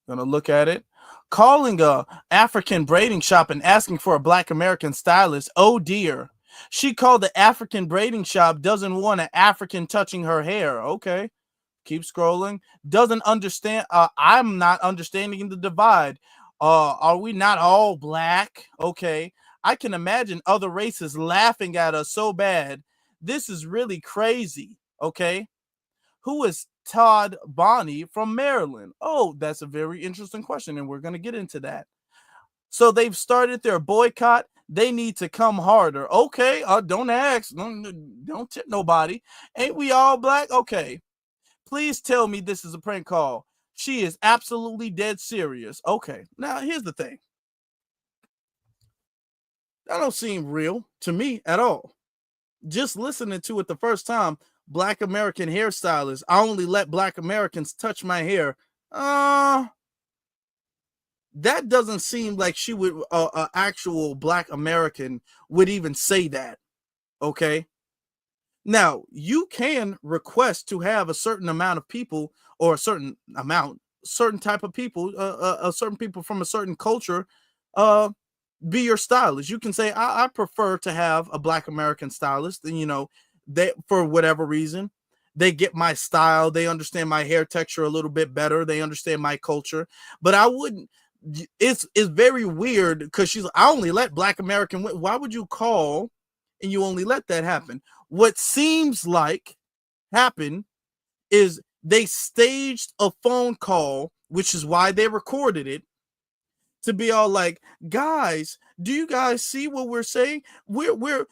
Gonna look at it. Calling a African braiding shop and asking for a Black American stylist. Oh dear. She called the African braiding shop, doesn't want an African touching her hair. Okay. Keep scrolling. Doesn't understand. I'm not understanding the divide. Are we not all Black? Okay. I can imagine other races laughing at us so bad. This is really crazy. Okay. Who is Todd Bonney from Maryland? Oh, that's a very interesting question, and we're going to get into that. So they've started their boycott. They need to come harder. Okay. Don't ask. Don't tip nobody. Ain't we all Black? Okay. Please tell me this is a prank call. She is absolutely dead serious. Okay. Now, here's the thing. That don't seem real to me at all. Just listening to it the first time, Black American hairstylist, I only let Black Americans touch my hair. That doesn't seem like she would, an actual Black American would even say that. Okay. Now, you can request to have a certain amount of people or a certain type of people, certain people from a certain culture, be your stylist. You can say, I prefer to have a Black American stylist. And, they, for whatever reason, they get my style. They understand my hair texture a little bit better. They understand my culture. But I wouldn't. It's very weird because she's, I only let Black American. Why would you call and you only let that happen? What seems like happened is they staged a phone call, which is why they recorded it, to be all like, guys, do you guys see what we're saying? We're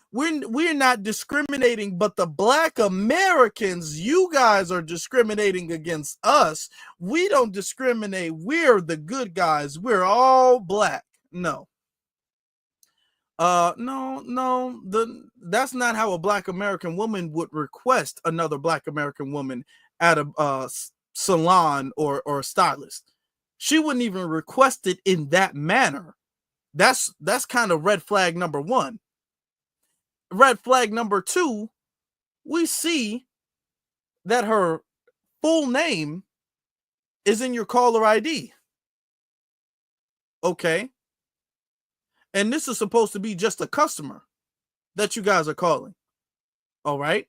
not discriminating, but the Black Americans, you guys are discriminating against us. We don't discriminate. We're the good guys. We're all Black. No. That's not how a Black American woman would request another Black American woman at a salon or a stylist. She wouldn't even request it in that manner. That's kind of red flag number one. Red flag number two, we see that her full name is in your caller ID. Okay. And this is supposed to be just a customer that you guys are calling. All right.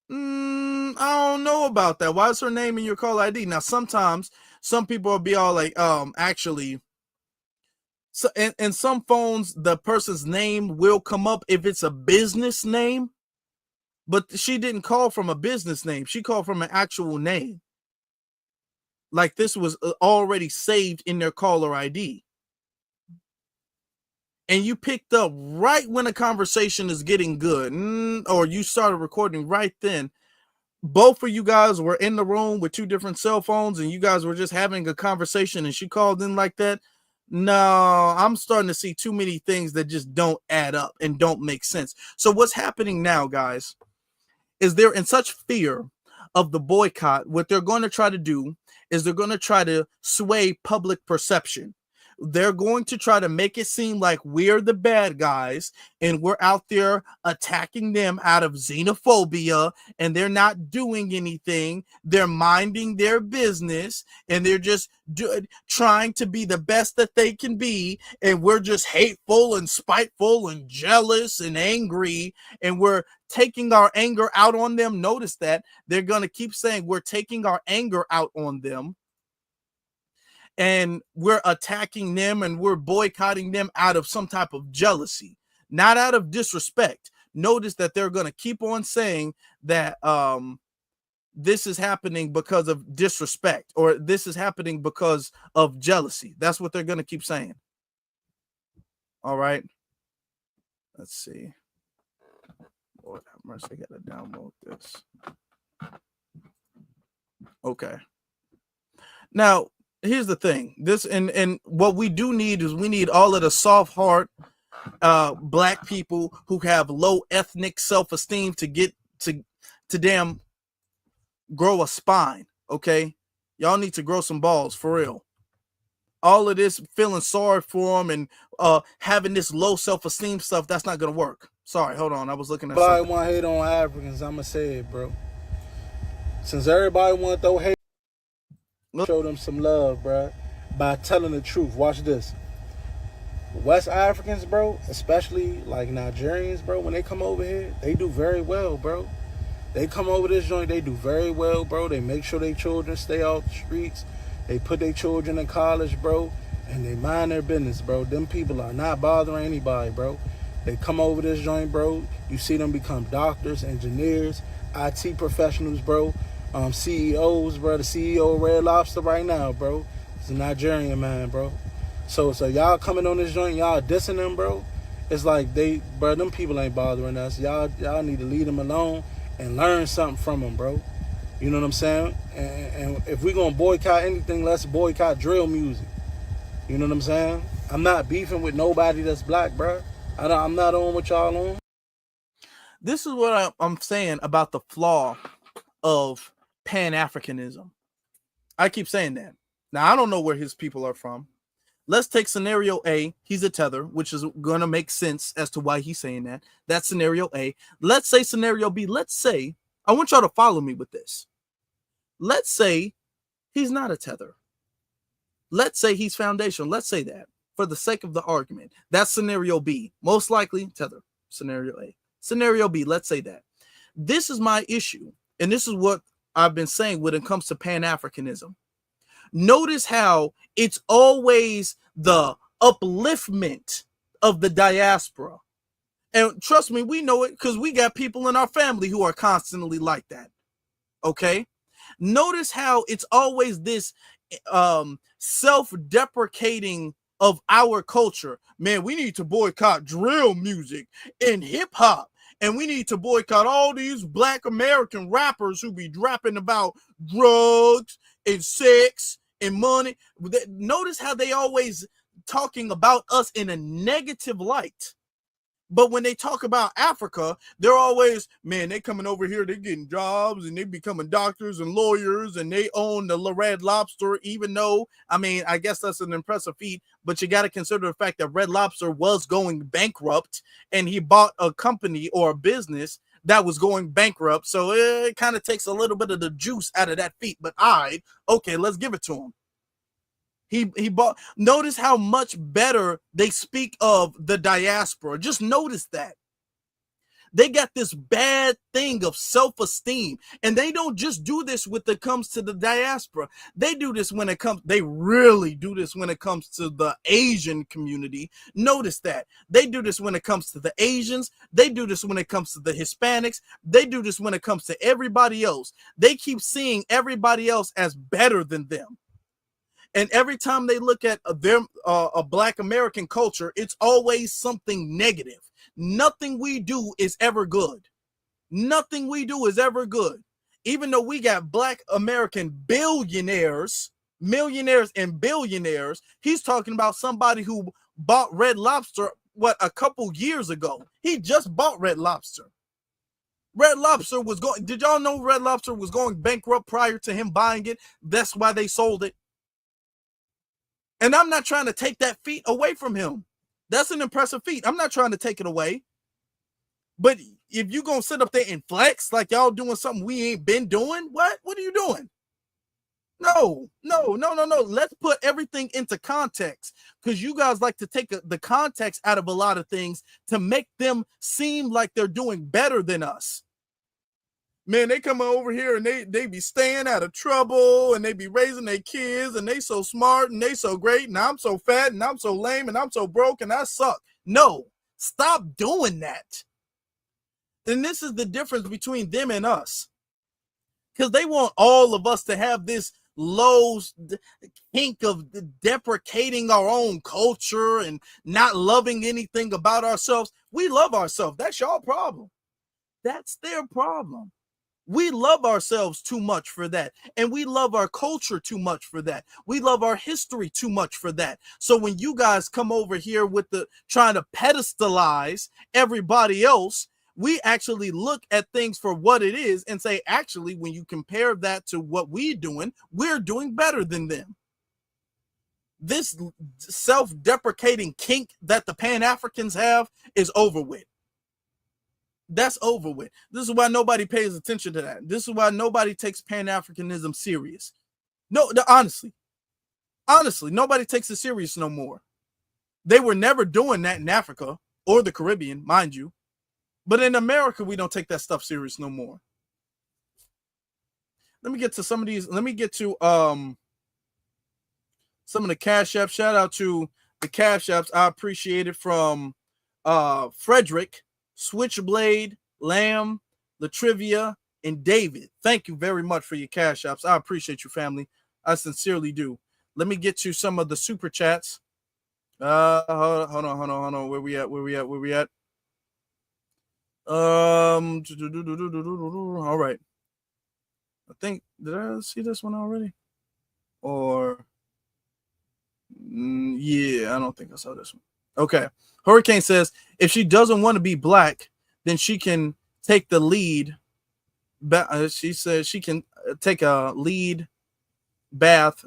I don't know about that. Why is her name in your caller ID? Now, sometimes some people will be all like, actually, so in some phones, the person's name will come up if it's a business name, but she didn't call from a business name. She called from an actual name. Like this was already saved in their caller ID. And you picked up right when a conversation is getting good, or you started recording right then. Both of you guys were in the room with two different cell phones and you guys were just having a conversation and she called in like that. No, I'm starting to see too many things that just don't add up and don't make sense. So what's happening now, guys, is they're in such fear of the boycott. What they're going to try to do is they're going to try to sway public perception. They're going to try to make it seem like we're the bad guys and we're out there attacking them out of xenophobia, and they're not doing anything. They're minding their business and they're just trying to be the best that they can be. And we're just hateful and spiteful and jealous and angry, and we're taking our anger out on them. Notice that they're going to keep saying we're taking our anger out on them. And we're attacking them and we're boycotting them out of some type of jealousy, not out of disrespect. Notice that they're going to keep on saying that this is happening because of disrespect, or this is happening because of jealousy. That's what they're going to keep saying. All right. Let's see. Lord have mercy, I got to download this. Okay. Now, here's the thing. This and what we do need is we need all of the soft heart Black people who have low ethnic self-esteem to get to damn grow a spine. Okay, y'all need to grow some balls for real. All of this feeling sorry for them and having this low self-esteem stuff, that's not gonna work. Sorry, hold on, I was looking at everybody want to hate on Africans. I'ma say it, bro. Since everybody want to throw hate, show them some love, bro, by telling the truth. Watch this. West Africans, bro, especially like Nigerians, bro, when they come over here, they do very well, bro. They come over this joint, they do very well, bro. They make sure their children stay off the streets. They put their children in college, bro, and they mind their business, bro. Them people are not bothering anybody, bro. They come over this joint, bro. You see them become doctors, engineers, IT professionals, bro. CEOs, bro. The CEO of Red Lobster right now, bro. It's a Nigerian man, bro. So y'all coming on this joint, y'all dissing them, bro. It's like them people ain't bothering us. Y'all need to leave them alone and learn something from them, bro. You know what I'm saying? And if we're gonna boycott anything, let's boycott drill music. You know what I'm saying? I'm not beefing with nobody that's black, bro. I'm not on what y'all on. This is what I'm saying about the flaw of pan-Africanism. I keep saying that. Now, I don't know where his people are from. Let's take scenario A. He's a tether, which is going to make sense as to why he's saying that. That's scenario A. Let's say scenario B. Let's say, I want y'all to follow me with this. Let's say he's not a tether. Let's say he's foundational. Let's say that for the sake of the argument. That's scenario B. Most likely tether. Scenario A. Scenario B. Let's say that. This is my issue. And this is what I've been saying when it comes to pan-Africanism. Notice how it's always the upliftment of the diaspora. And trust me, we know it because we got people in our family who are constantly like that. Okay? Notice how it's always this self-deprecating of our culture. Man, we need to boycott drill music and hip-hop. And we need to boycott all these Black American rappers who be rapping about drugs and sex and money. Notice how they always talking about us in a negative light. But when they talk about Africa, they're always, man, they coming over here, they're getting jobs and they becoming doctors and lawyers and they own the Red Lobster, even though, I mean, I guess that's an impressive feat, but you got to consider the fact that Red Lobster was going bankrupt and he bought a company or a business that was going bankrupt. So it kind of takes a little bit of the juice out of that feat. But okay, let's give it to him. He bought. Notice how much better they speak of the diaspora. Just notice that. They got this bad thing of self-esteem, and they don't just do this when it comes to the diaspora. They do this when it comes, they really do this when it comes to the Asian community. Notice that. They do this when it comes to the Asians. They do this when it comes to the Hispanics. They do this when it comes to everybody else. They keep seeing everybody else as better than them. And every time they look at a Black American culture, it's always something negative. Nothing we do is ever good. Nothing we do is ever good. Even though we got Black American billionaires, millionaires and billionaires, he's talking about somebody who bought Red Lobster, a couple years ago. He just bought Red Lobster. Red Lobster was going, did y'all know Red Lobster was going bankrupt prior to him buying it? That's why they sold it. And I'm not trying to take that feat away from him. That's an impressive feat. I'm not trying to take it away. But if you're going to sit up there and flex like y'all doing something we ain't been doing, what are you doing? No. Let's put everything into context, because you guys like to take the context out of a lot of things to make them seem like they're doing better than us. Man, they come over here and they be staying out of trouble and they be raising their kids and they so smart and they so great and I'm so fat and I'm so lame and I'm so broke and I suck. No, stop doing that. And this is the difference between them and us. Because they want all of us to have this low kink of deprecating our own culture and not loving anything about ourselves. We love ourselves. That's your problem. That's their problem. We love ourselves too much for that. And we love our culture too much for that. We love our history too much for that. So when you guys come over here with the trying to pedestalize everybody else, we actually look at things for what it is and say, actually, when you compare that to what we're doing better than them. This self-deprecating kink that the Pan-Africans have is over with. That's over with. This is why nobody pays attention to that. This is why nobody takes Pan-Africanism serious. No, honestly, nobody takes it serious no more. They were never doing that in Africa or the Caribbean, mind you. But in America, we don't take that stuff serious no more. Let me get to some of these. Let me get to some of the Cash Apps. Shout out to the Cash Apps. I appreciate it from Frederick, Switchblade, Lamb, Latrivia, and David. Thank you very much for your Cash Apps. I appreciate you, family. I sincerely do. Let me get to some of the super chats. Hold on. Where we at? All right. I think, did I see this one already? Or yeah, I don't think I saw this one. Okay. Hurricane says, if she doesn't want to be Black, then she can take the lead. She says she can take a lead bath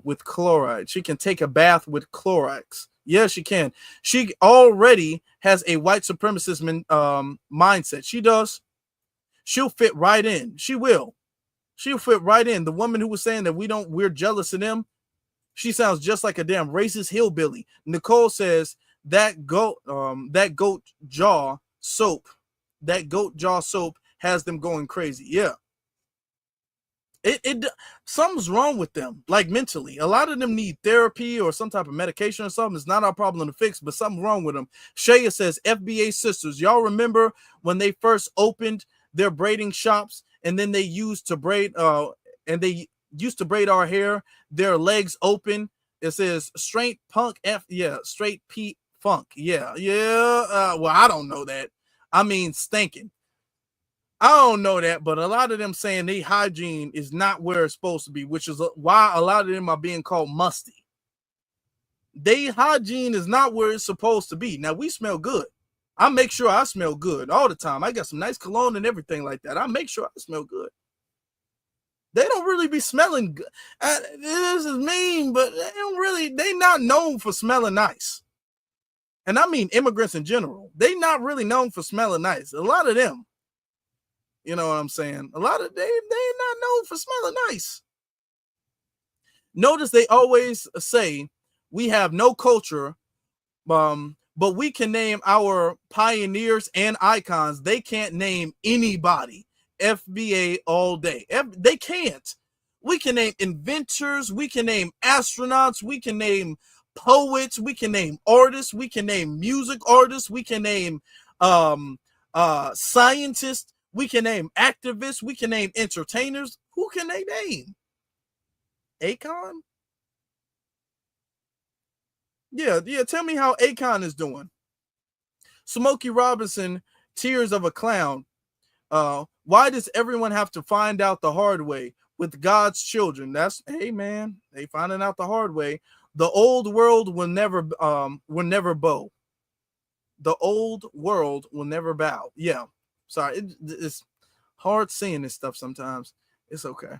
with chloride. She can take a bath with Clorox. Yes, she can. She already has a white supremacist mindset. She does. She'll fit right in. She will. She'll fit right in. The woman who was saying that we're jealous of them, she sounds just like a damn racist hillbilly. Nicole says that goat jaw soap has them going crazy. Yeah. Something's wrong with them, like mentally. A lot of them need therapy or some type of medication or something. It's not our problem to fix, but something wrong with them. Shaya says, FBA sisters, y'all remember when they first opened their braiding shops and then they used to braid our hair, their legs open. It says straight punk straight Pete funk. Yeah. Well, I don't know that. I mean, stinking. I don't know that, but a lot of them saying their hygiene is not where it's supposed to be, which is why a lot of them are being called musty. They hygiene is not where it's supposed to be. Now, we smell good. I make sure I smell good all the time. I got some nice cologne and everything like that. I make sure I smell good. They don't really be smelling good. This is mean, but they not known for smelling nice. And I mean immigrants in general. They not really known for smelling nice. A lot of them, you know what I'm saying? A lot of they not known for smelling nice. Notice they always say we have no culture, but we can name our pioneers and icons. They can't name anybody. FBA all day. They can't. We can name inventors. We can name astronauts. We can name poets. We can name artists. We can name music artists. We can name scientists. We can name activists. We can name entertainers. Who can they name? Akon? Yeah. Tell me how Akon is doing. Smokey Robinson, Tears of a Clown. Why does everyone have to find out the hard way with God's children? Hey man, they finding out the hard way. The old world will never bow. The old world will never bow. Yeah, sorry, it's hard seeing this stuff sometimes. It's okay.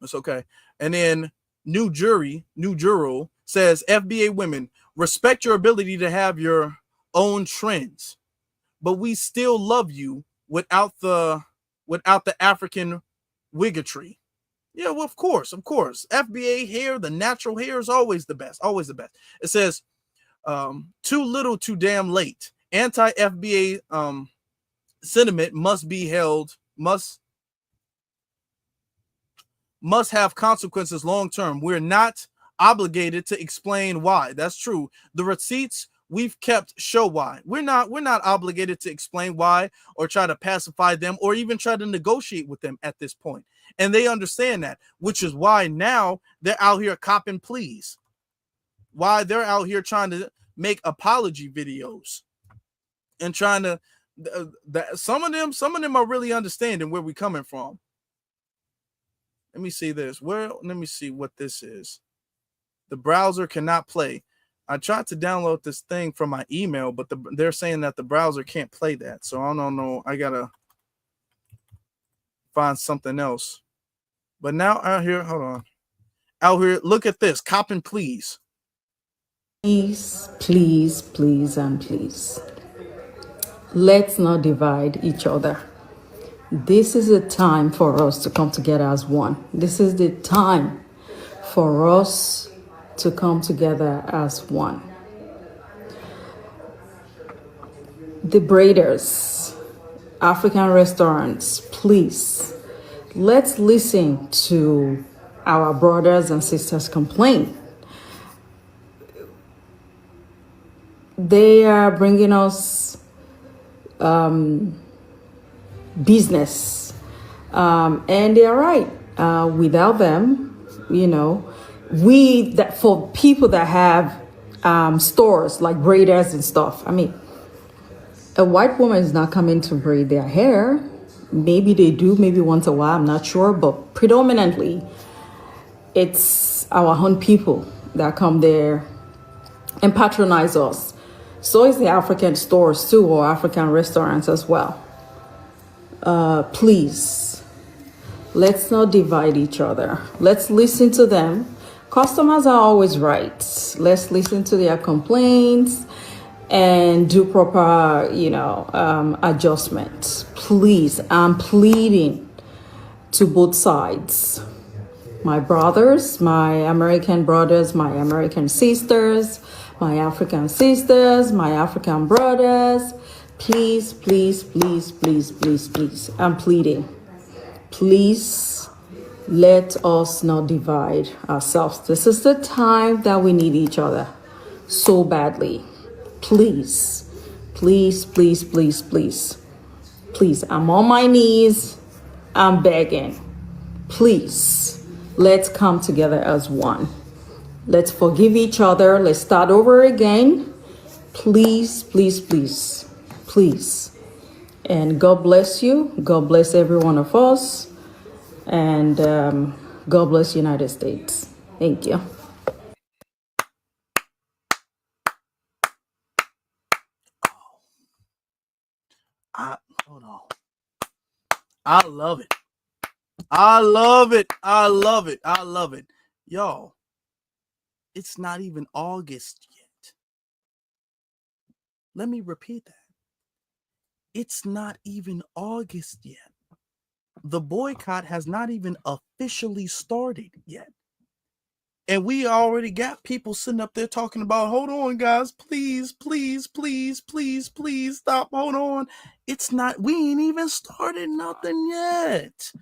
It's okay. And then New Juro says, FBA women, respect your ability to have your own trends, but we still love you without the African wiggetry. Yeah, well, of course. FBA hair, the natural hair is always the best. It says, too little, too damn late. Anti-FBA sentiment must have consequences long term. We're not obligated to explain why. That's true. The receipts we've kept show why. We're not obligated to explain why or try to pacify them or even try to negotiate with them at this point. And they understand that, which is why now they're out here copping pleas. Why they're out here trying to make apology videos and trying to some of them are really understanding where we're coming from. Let me see this. Let me see what this is. The browser cannot play. I tried to download this thing from my email, but they're saying that the browser can't play that. So I don't know. I gotta find something else. But now out here, hold on. Out here, look at this. Copping please. Please, please, please, and please. Let's not divide each other. This is a time for us to come together as one. This is the time for us to come together as one. The braiders, African restaurants, please, let's listen to our brothers and sisters complain. They are bringing us business, and they are right. Without them, for people that have stores like braiders and stuff. I mean, a white woman is not coming to braid their hair. Maybe they do, maybe once a while, I'm not sure, but predominantly it's our own people that come there and patronize us. So is the African stores too, or African restaurants as well. Please, let's not divide each other. Let's listen to them. Customers are always right. Let's listen to their complaints and do proper, adjustments. Please, I'm pleading to both sides. My brothers, my American brothers, my American sisters, my African sisters, my African brothers, please, please, please, please, please, please, I'm pleading. Please, let us not divide ourselves. This is the time that we need each other so badly. Please, please, please, please, please, please, I'm on my knees, I'm begging. Please, let's come together as one. Let's forgive each other. Let's start over again. Please, please, please, please. And God bless you. God bless every one of us. And God bless the United States. Thank you. I love it. I love it. I love it. I love it. Y'all, it's not even August yet. Let me repeat that. It's not even August yet. The boycott has not even officially started yet. And we already got people sitting up there talking about, hold on, guys, please, please, please, please, please stop. Hold on. It's not, we ain't even started nothing yet.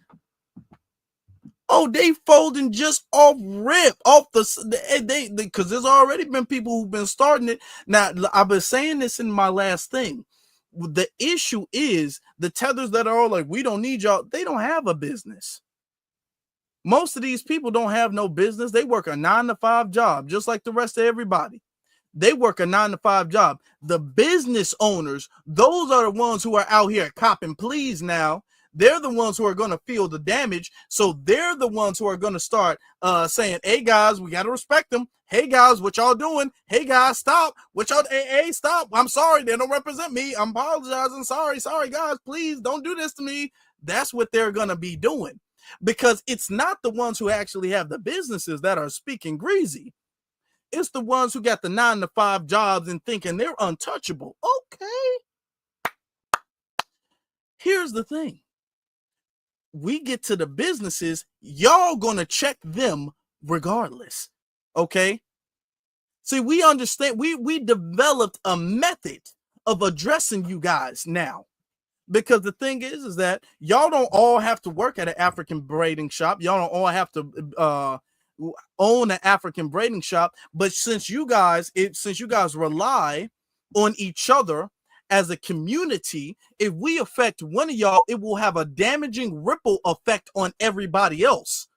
Oh, they folding just off rip, off they because there's already been people who've been starting it. Now, I've been saying this in my last thing. The issue is the tethers that are all like, we don't need y'all. They don't have a business. Most of these people don't have no business. They work a 9-to-5 job, just like the rest of everybody. They work a 9-to-5 job. The business owners, those are the ones who are out here copping pleas now. They're the ones who are going to feel the damage. So they're the ones who are going to start saying, hey, guys, we got to respect them. Hey, guys, what y'all doing? Hey, guys, stop. What y'all, hey, stop. I'm sorry. They don't represent me. I'm apologizing. Sorry, guys. Please don't do this to me. That's what they're going to be doing. Because it's not the ones who actually have the businesses that are speaking greasy. It's the ones who got the 9-to-5 jobs and thinking they're untouchable. Okay. Here's the thing. We get to the businesses, y'all gonna check them regardless. Okay. See, we understand, we developed a method of addressing you guys now. Because the thing is that y'all don't all have to work at an African braiding shop. Y'all don't all have to own an African braiding shop. But since you guys rely on each other as a community, if we affect one of y'all, it will have a damaging ripple effect on everybody else.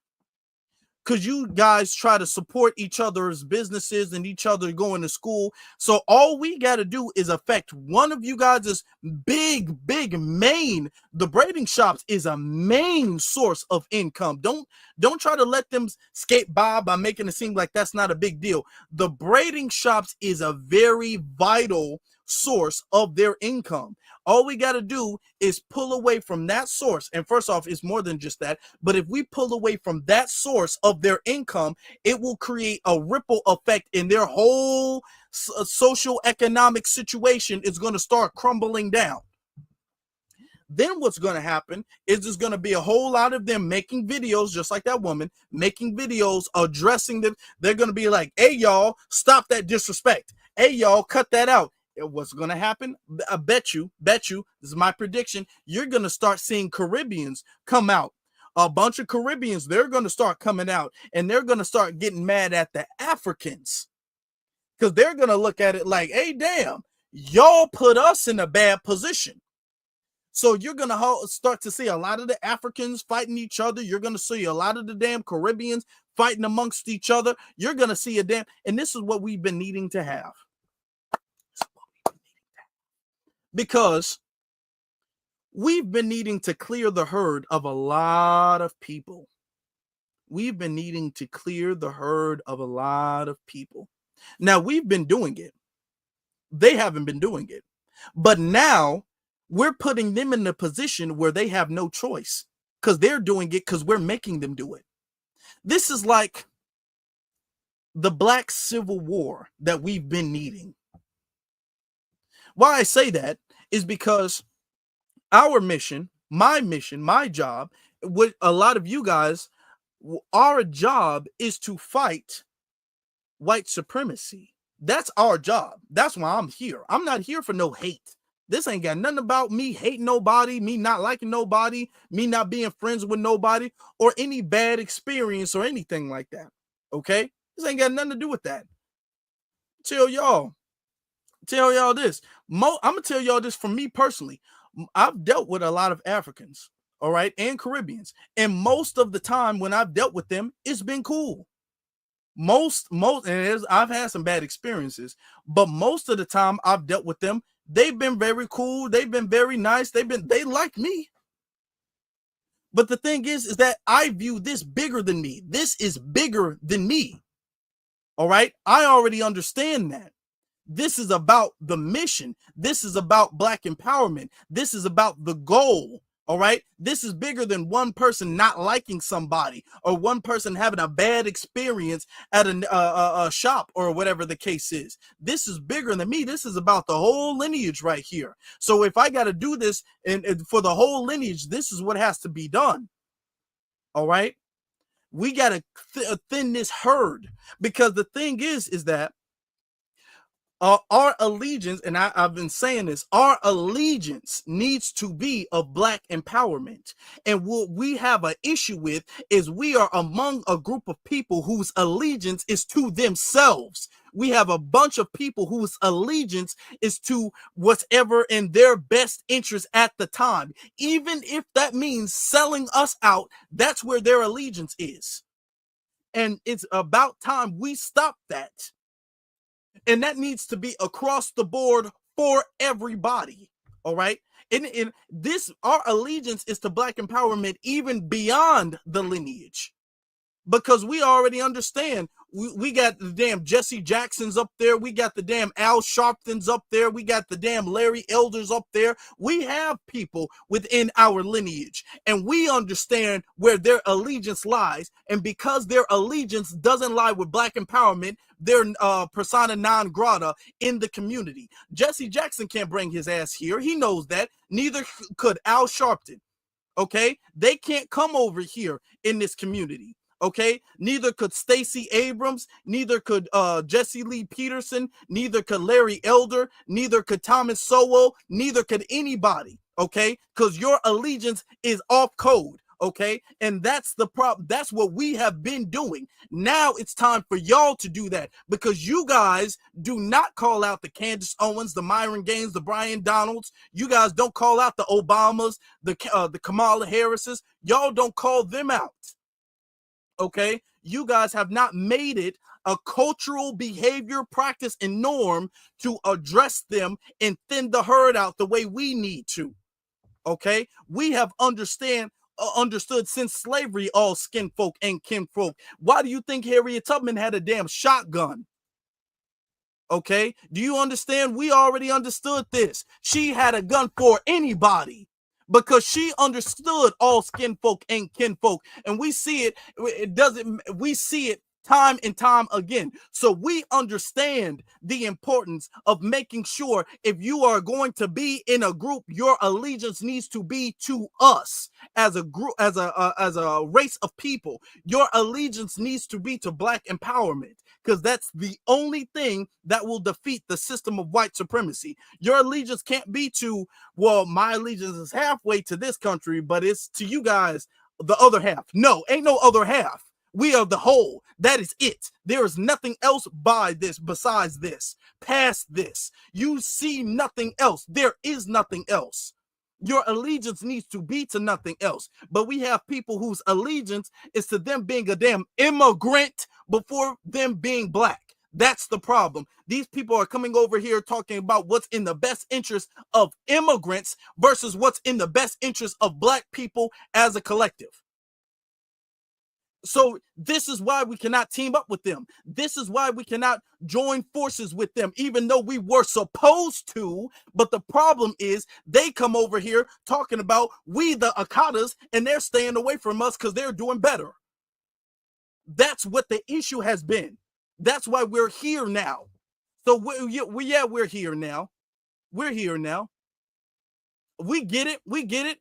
Because you guys try to support each other's businesses and each other going to school. So all we got to do is affect one of you guys' big main. The braiding shops is a main source of income. Don't try to let them skate by making it seem like that's not a big deal. The braiding shops is a very vital source of their income. All we got to do is pull away from that source. And first off, it's more than just that. But if we pull away from that source of their income, it will create a ripple effect in their whole social economic situation is going to start crumbling down. Then what's going to happen is there's going to be a whole lot of them making videos, just like that woman, making videos addressing them. They're going to be like, hey, y'all, stop that disrespect. Hey, y'all, cut that out. What's going to happen? I bet you, this is my prediction, you're going to start seeing Caribbeans come out. A bunch of Caribbeans, they're going to start coming out and they're going to start getting mad at the Africans because they're going to look at it like, hey, damn, y'all put us in a bad position. So you're going to start to see a lot of the Africans fighting each other. You're going to see a lot of the damn Caribbeans fighting amongst each other. You're going to see and this is what we've been needing to have. Because we've been needing to clear the herd of a lot of people. We've been needing to clear the herd of a lot of people. Now, we've been doing it. They haven't been doing it. But now we're putting them in a position where they have no choice because they're doing it because we're making them do it. This is like the Black Civil War that we've been needing. Why I say that is because our mission, my job, with a lot of you guys, our job is to fight white supremacy. That's our job. That's why I'm here. I'm not here for no hate. This ain't got nothing about me hating nobody, me not liking nobody, me not being friends with nobody, or any bad experience or anything like that. Okay? This ain't got nothing to do with that. Tell y'all this. I'm gonna tell y'all this from me personally. I've dealt with a lot of Africans, all right, and Caribbeans, and most of the time when I've dealt with them, it's been cool. I've had some bad experiences, but most of the time I've dealt with them, they've been very cool. They've been very nice. They like me. But the thing is that I view this bigger than me. This is bigger than me. All right. I already understand that. This is about the mission. This is about Black empowerment. This is about the goal. All right. This is bigger than one person not liking somebody or one person having a bad experience at a shop or whatever the case is. This is bigger than me. This is about the whole lineage right here. So if I got to do this and for the whole lineage, this is what has to be done. All right. We got to thin this herd, because the thing is that our allegiance, and I've been saying this, our allegiance needs to be of Black empowerment. And what we have an issue with is we are among a group of people whose allegiance is to themselves. We have a bunch of people whose allegiance is to whatever in their best interest at the time. Even if that means selling us out, that's where their allegiance is. And it's about time we stop that. And that needs to be across the board for everybody. All right. In this, our allegiance is to Black empowerment, even beyond the lineage, because we already understand. We got the damn Jesse Jacksons up there. We got the damn Al Sharptons up there. We got the damn Larry Elders up there. We have people within our lineage, and we understand where their allegiance lies. And because their allegiance doesn't lie with Black empowerment, they're persona non grata in the community. Jesse Jackson can't bring his ass here. He knows that. Neither could Al Sharpton. Okay? They can't come over here in this community. Okay, neither could Stacey Abrams, neither could Jesse Lee Peterson, neither could Larry Elder, neither could Thomas Sowell, neither could anybody. Okay, because your allegiance is off code. Okay, and that's the problem. That's what we have been doing. Now it's time for y'all to do that, because you guys do not call out the Candace Owens, the Myron Gaines, the Brian Donalds. You guys don't call out the Obamas, the Kamala Harrises. Y'all don't call them out. Okay, you guys have not made it a cultural behavior, practice, and norm to address them and thin the herd out the way we need to. Okay, we have understood since slavery, all skin folk and kinfolk. Why do you think Harriet Tubman had a damn shotgun? Okay, do you understand? We already understood this. She had a gun for anybody, because she understood all skin folk and kinfolk. And we see it, we see it time and time again. So we understand the importance of making sure if you are going to be in a group, your allegiance needs to be to us as a group, as a race of people. Your allegiance needs to be to Black empowerment, because that's the only thing that will defeat the system of white supremacy. Your allegiance can't be to, well, my allegiance is halfway to this country, but it's to you guys the other half. No, ain't no other half. We are the whole. That is it. There is nothing else by this, besides this, past this. You see nothing else. There is nothing else. Your allegiance needs to be to nothing else. But we have people whose allegiance is to them being a damn immigrant before them being Black. That's the problem. These people are coming over here talking about what's in the best interest of immigrants versus what's in the best interest of Black people as a collective. So this is why we cannot team up with them. This is why we cannot join forces with them, even though we were supposed to. But the problem is they come over here talking about we the Akatas, and they're staying away from us because they're doing better. That's what the issue has been. That's why we're here now. So we're here now. We're here now. We get it. We get it.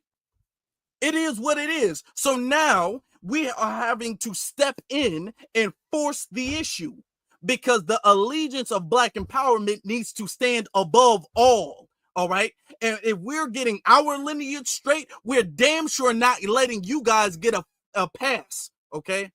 It is what it is. So now we are having to step in and force the issue, because the allegiance of Black empowerment needs to stand above all. All right. And if we're getting our lineage straight, we're damn sure not letting you guys get a pass. Okay.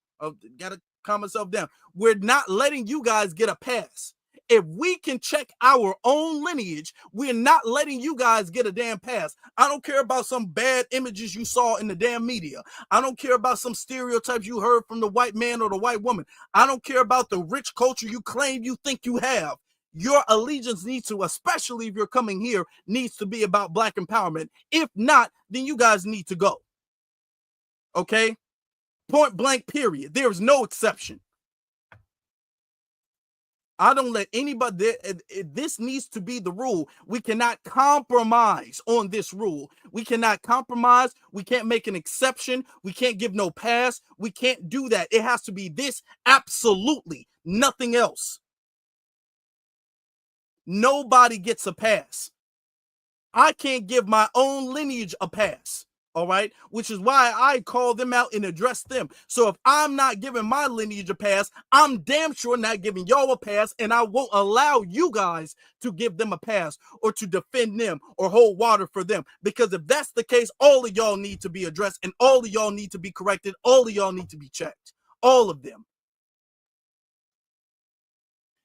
Gotta calm myself down. We're not letting you guys get a pass. If we can check our own lineage, we're not letting you guys get a damn pass. I don't care about some bad images you saw in the damn media. I don't care about some stereotypes you heard from the white man or the white woman. I don't care about the rich culture you claim you think you have. Your allegiance needs to, especially if you're coming here, needs to be about Black empowerment. If not, then you guys need to go. Okay? Point blank, period. There is no exception. I don't let anybody, this needs to be the rule. We cannot compromise on this rule. We cannot compromise. We can't make an exception. We can't give no pass. We can't do that. It has to be this, absolutely, nothing else. Nobody gets a pass. I can't give my own lineage a pass. All right, which is why I call them out and address them. So if I'm not giving my lineage a pass, I'm damn sure not giving y'all a pass, and I won't allow you guys to give them a pass or to defend them or hold water for them. Because if that's the case, all of y'all need to be addressed, and all of y'all need to be corrected. All of y'all need to be checked. All of them.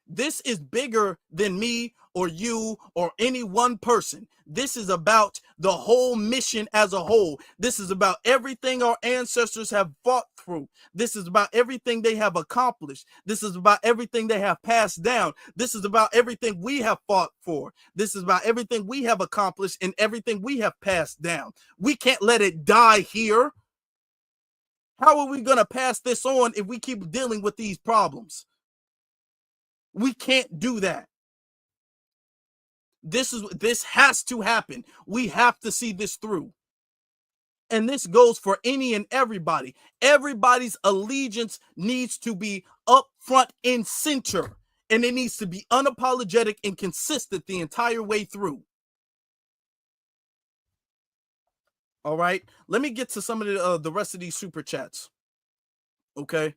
This is bigger than me or you or any one person. This is about the whole mission as a whole. This is about everything our ancestors have fought through. This is about everything they have accomplished. This is about everything they have passed down. This is about everything we have fought for. This is about everything we have accomplished and everything we have passed down. We can't let it die here. How are we going to pass this on if we keep dealing with these problems? We can't do that. This has to happen. We have to see this through. And this goes for any and everybody. Everybody's allegiance needs to be up front and center. And it needs to be unapologetic and consistent the entire way through. All right. Let me get to some of the rest of these super chats. Okay.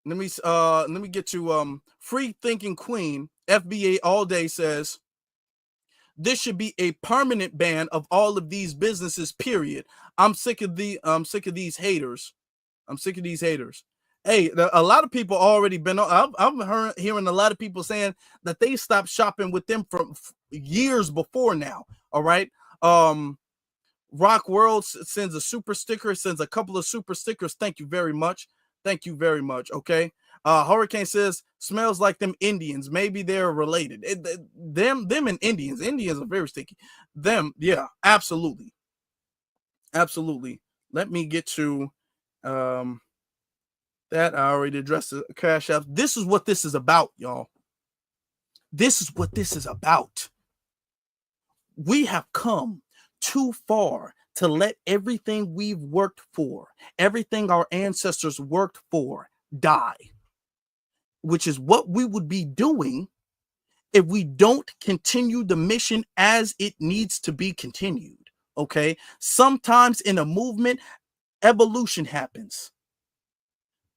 Let me get to Free Thinking Queen. FBA all day says this should be a permanent ban of all of these businesses, period. I'm sick of these haters. I'm sick of these haters. Hey, a lot of people already been on. I'm hearing a lot of people saying that they stopped shopping with them from years before now. All right. Rock World sends a super sticker, sends a couple of super stickers. Thank you very much. Thank you very much. Okay. Hurricane says, smells like them Indians. Maybe they're related. Them and Indians. Indians are very sticky. Them, yeah, absolutely. Absolutely. Let me get to that. I already addressed the Cash App. This is what this is about, y'all. This is what this is about. We have come too far to let everything we've worked for, everything our ancestors worked for, die. Which is what we would be doing if we don't continue the mission as it needs to be continued. Okay. Sometimes in a movement, evolution happens.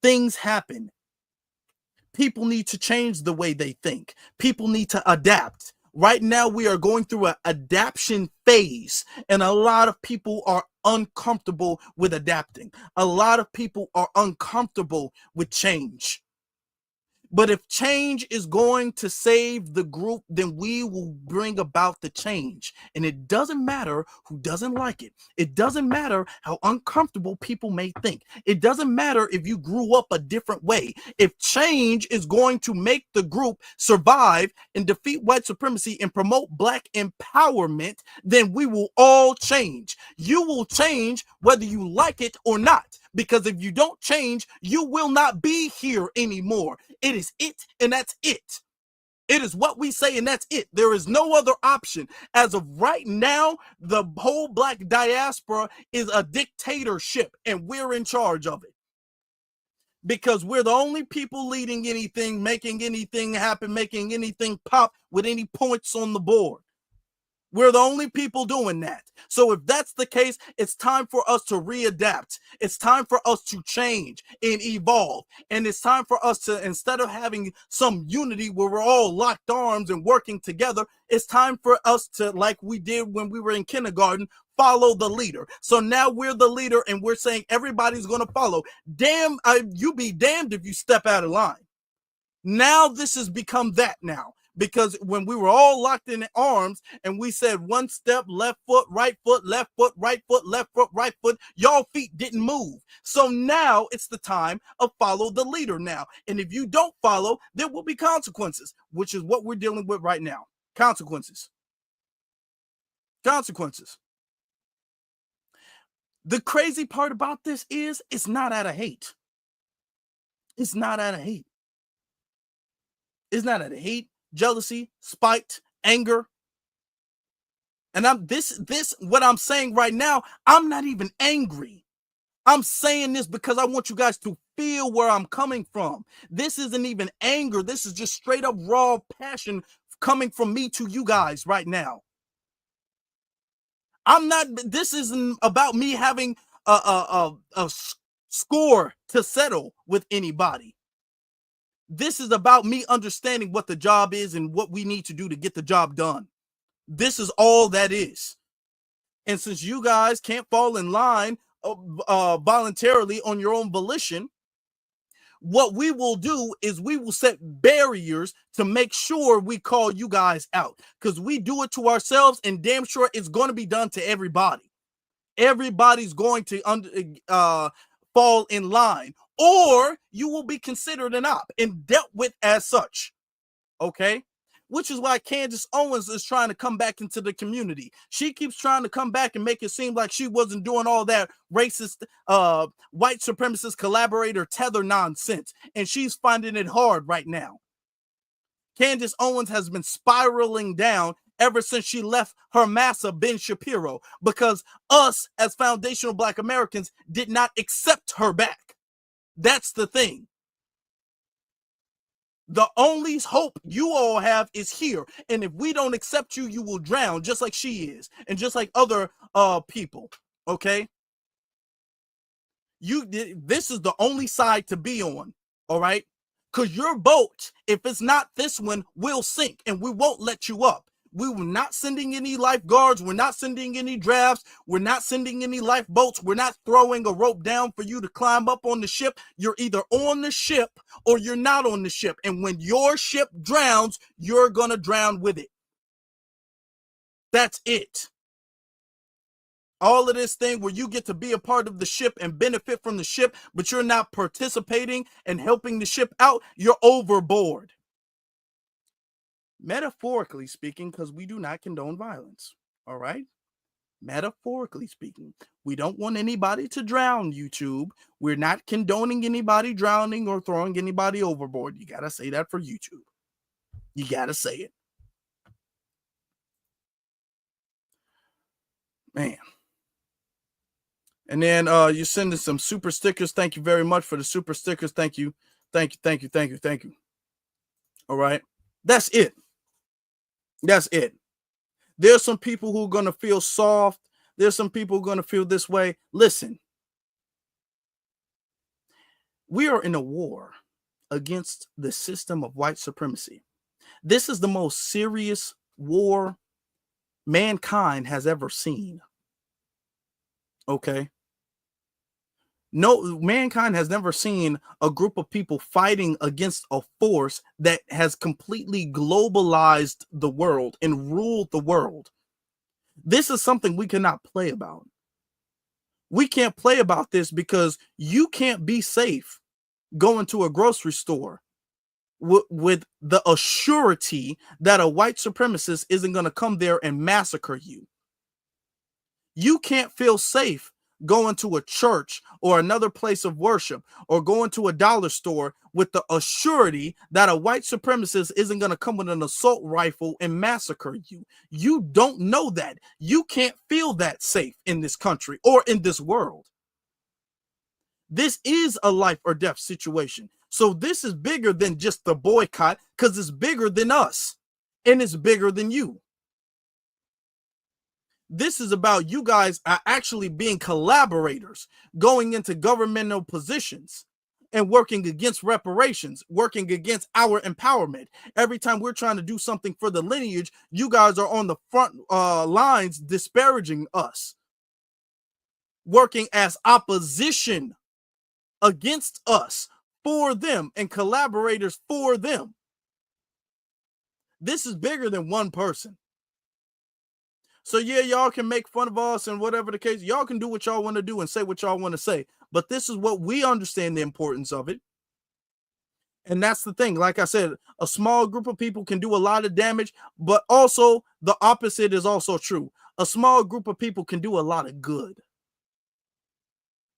Things happen. People need to change the way they think. People need to adapt. Right now, we are going through an adaptation phase, and a lot of people are uncomfortable with adapting. A lot of people are uncomfortable with change. But if change is going to save the group, then we will bring about the change. And it doesn't matter who doesn't like it. It doesn't matter how uncomfortable people may think. It doesn't matter if you grew up a different way. If change is going to make the group survive and defeat white supremacy and promote Black empowerment, then we will all change. You will change whether you like it or not. Because if you don't change, you will not be here anymore. It is it, and that's it. It is what we say, and that's it. There is no other option. As of right now, the whole Black diaspora is a dictatorship, and we're in charge of it. Because we're the only people leading anything, making anything happen, making anything pop with any points on the board. We're the only people doing that. So if that's the case, it's time for us to readapt. It's time for us to change and evolve. And it's time for us to, instead of having some unity where we're all locked arms and working together, it's time for us to, like we did when we were in kindergarten, follow the leader. So now we're the leader and we're saying everybody's going to follow. Damn, you be damned if you step out of line. Now this has become that now. Because when we were all locked in arms and we said one step, left foot, right foot, left foot, right foot, left foot, right foot, y'all feet didn't move. So now it's the time of follow the leader now. And if you don't follow, there will be consequences, which is what we're dealing with right now. Consequences. Consequences. The crazy part about this is it's not out of hate. It's not out of hate. It's not out of hate, jealousy, spite, anger. And what I'm saying right now, I'm not even angry. I'm saying this because I want you guys to feel where I'm coming from. This isn't even anger. This is just straight up raw passion coming from me to you guys right now. This isn't about me having a score to settle with anybody. This is about me understanding what the job is and what we need to do to get the job done. This is all that is. And since you guys can't fall in line voluntarily on your own volition, what we will do is we will set barriers to make sure we call you guys out, because we do it to ourselves and damn sure it's going to be done to everybody. Everybody's going to fall in line, or you will be considered an op and dealt with as such. Okay? Which is why Candace Owens is trying to come back into the community. She keeps trying to come back and make it seem like she wasn't doing all that racist, white supremacist collaborator tether nonsense. And she's finding it hard right now. Candace Owens has been spiraling down ever since she left her massa, Ben Shapiro, because us as foundational Black Americans did not accept her back. That's the thing. The only hope you all have is here. And if we don't accept you, you will drown, just like she is, and just like other people. Okay? This is the only side to be on, all right? Because your boat, if it's not this one, will sink, and we won't let you up. We were not sending any lifeguards. We're not sending any drafts. We're not sending any lifeboats. We're not throwing a rope down for you to climb up on the ship. You're either on the ship or you're not on the ship. And when your ship drowns, you're going to drown with it. That's it. All of this thing where you get to be a part of the ship and benefit from the ship, but you're not participating and helping the ship out, you're overboard. Metaphorically speaking, because we do not condone violence, all right? Metaphorically speaking, we don't want anybody to drown, YouTube. We're not condoning anybody drowning or throwing anybody overboard. You got to say that for YouTube. You got to say it. Man. And then you're sending some super stickers. Thank you very much for the super stickers. Thank you. Thank you, thank you, thank you, thank you. All right? That's it. That's it. There's some people who are going to feel soft. There's some people who are going to feel this way. Listen, we are in a war against the system of white supremacy. This is the most serious war mankind has ever seen. Okay? No, mankind has never seen a group of people fighting against a force that has completely globalized the world and ruled the world. This is something we cannot play about. We can't play about this because you can't be safe going to a grocery store with the assurity that a white supremacist isn't going to come there and massacre you. You can't feel safe going to a church or another place of worship or going to a dollar store with the assurity that a white supremacist isn't going to come with an assault rifle and massacre you. You don't know that. You can't feel that safe in this country or in this world. This is a life or death situation. So this is bigger than just the boycott, because it's bigger than us and it's bigger than you. This is about you guys are actually being collaborators, going into governmental positions and working against reparations, working against our empowerment. Every time we're trying to do something for the lineage, you guys are on the front lines disparaging us, working as opposition against us, for them, and collaborators for them. This is bigger than one person. So yeah, y'all can make fun of us and whatever the case. Y'all can do what y'all want to do and say what y'all want to say. But this is what we understand the importance of it. And that's the thing. Like I said, a small group of people can do a lot of damage, but also the opposite is also true. A small group of people can do a lot of good.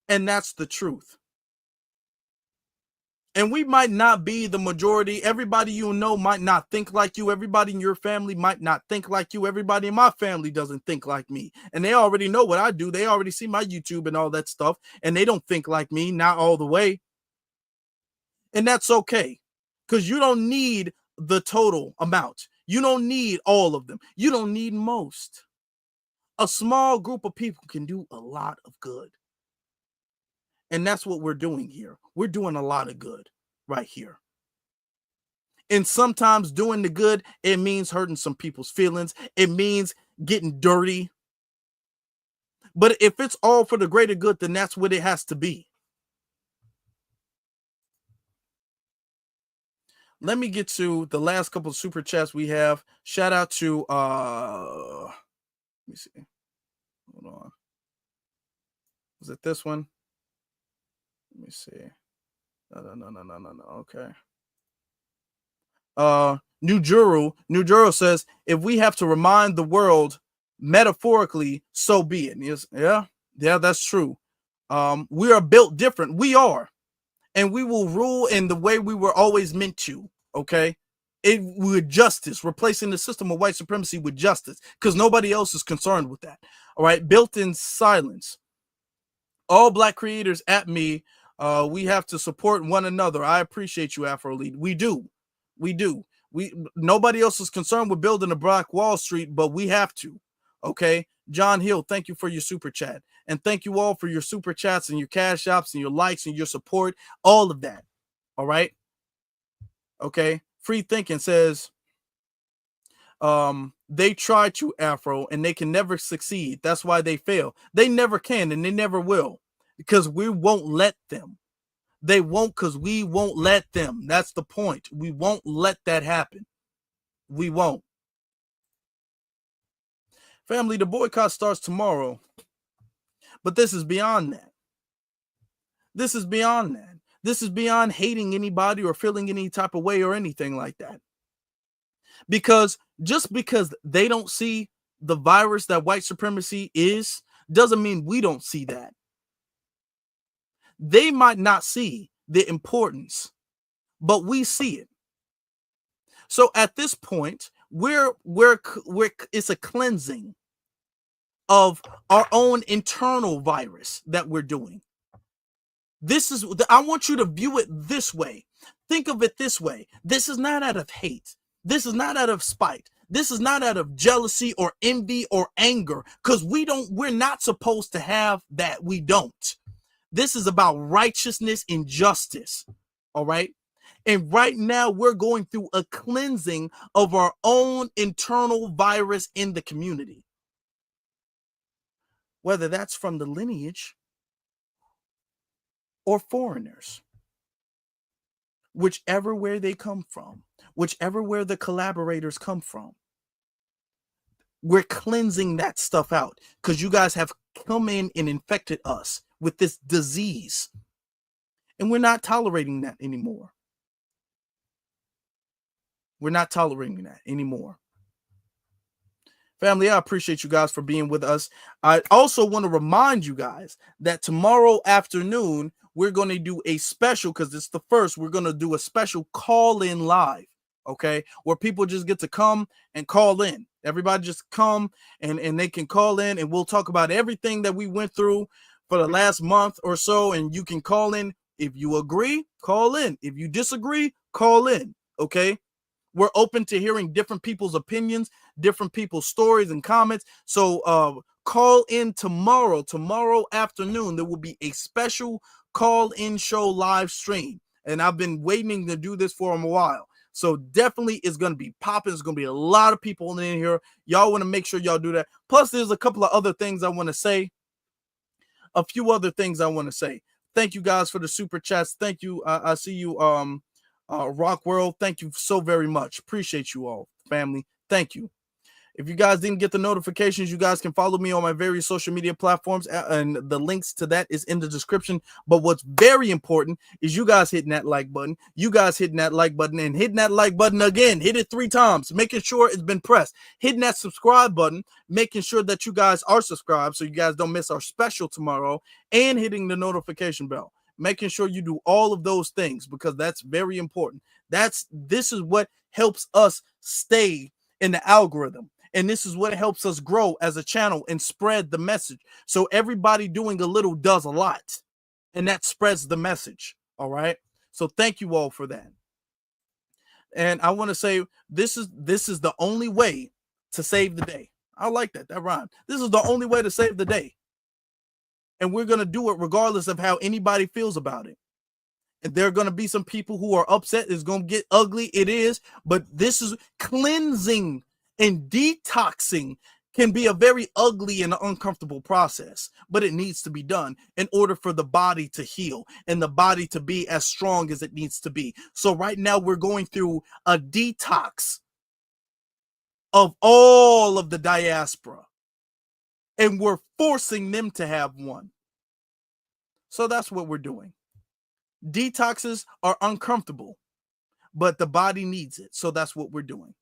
And that's the truth. And we might not be the majority. Everybody you know might not think like you. Everybody in your family might not think like you. Everybody in my family doesn't think like me. And they already know what I do. They already see my YouTube and all that stuff. And they don't think like me, not all the way. And that's okay. Because you don't need the total amount. You don't need all of them. You don't need most. A small group of people can do a lot of good. And that's what we're doing here. We're doing a lot of good right here. And sometimes doing the good, it means hurting some people's feelings. It means getting dirty. But if it's all for the greater good, then that's what it has to be. Let me get to the last couple of super chats we have. Shout out to let me see. Hold on. Was it this one? Let me see. No. Okay. New Juro says, if we have to remind the world metaphorically, so be it. Yes, yeah, that's true. We are built different. We are. And we will rule in the way we were always meant to. Okay. With justice, replacing the system of white supremacy with justice, because nobody else is concerned with that. All right. Built in silence. All Black creators at me. We have to support one another. I appreciate you, Afro Lead. We do. Nobody else is concerned with building a Black Wall Street, but we have to. Okay. John Hill, thank you for your super chat. And thank you all for your super chats and your cash apps and your likes and your support. All of that. All right. Okay. Free Thinking says, they try to, Afro, and they can never succeed. That's why they fail. They never can, and they never will, because we won't let them. They won't, because we won't let them. That's the point. We won't let that happen. We won't. Family, the boycott starts tomorrow. But this is beyond that. This is beyond that. This is beyond hating anybody or feeling any type of way or anything like that. Because just because they don't see the virus that white supremacy is, doesn't mean we don't see that. They might not see the importance, but we see it. So at this point, it's a cleansing of our own internal virus that we're doing. I want you to view it this way. Think of it this way. This is not out of hate. This is not out of spite. This is not out of jealousy or envy or anger, because we're not supposed to have that. We don't. This is about righteousness and justice. All right. And right now we're going through a cleansing of our own internal virus in the community. Whether that's from the lineage or foreigners, whichever where they come from, whichever where the collaborators come from, we're cleansing that stuff out, because you guys have come in and infected us with this disease, and we're not tolerating that anymore. We're not tolerating that anymore. Family, I appreciate you guys for being with us. I also want to remind you guys that tomorrow afternoon, we're going to do a special, because it's the first, we're going to do a special call-in live, okay, where people just get to come and call in. Everybody just come and they can call in, and we'll talk about everything that we went through for the last month or so, and you can call in. If you agree, call in. If you disagree, call in, okay? We're open to hearing different people's opinions, different people's stories and comments. So call in tomorrow afternoon. There will be a special call-in show live stream. And I've been waiting to do this for a while. So definitely it's going to be popping. There's going to be a lot of people in here. Y'all want to make sure y'all do that. Plus, there's a couple of other things I want to say. A few other things I want to say. Thank you guys for the super chats. Thank you. I see you, Rock World. Thank you so very much. Appreciate you all, family. Thank you. If you guys didn't get the notifications, you guys can follow me on my various social media platforms, and the links to that is in the description. But what's very important is you guys hitting that like button. You guys hitting that like button and hitting that like button again. Hit it 3 times, making sure it's been pressed. Hitting that subscribe button, making sure that you guys are subscribed so you guys don't miss our special tomorrow, and hitting the notification bell. making sure you do all of those things, because that's very important. This is what helps us stay in the algorithm. And this is what helps us grow as a channel and spread the message. So everybody doing a little does a lot, and that spreads the message. All right. So thank you all for that. And I want to say this is the only way to save the day. I like that. That rhymed. This is the only way to save the day. And we're going to do it regardless of how anybody feels about it. And there are going to be some people who are upset. It's going to get ugly. It is. But this is cleansing and detoxing can be a very ugly and uncomfortable process, but it needs to be done in order for the body to heal and the body to be as strong as it needs to be. So right now we're going through a detox of all of the diaspora, and we're forcing them to have one. So that's what we're doing. Detoxes are uncomfortable, but the body needs it. So that's what we're doing.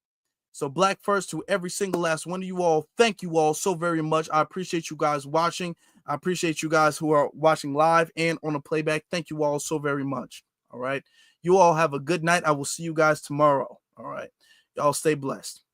So Black First to every single last one of you all. Thank you all so very much. I appreciate you guys watching. I appreciate you guys who are watching live and on a playback. Thank you all so very much. All right. You all have a good night. I will see you guys tomorrow. All right. Y'all stay blessed.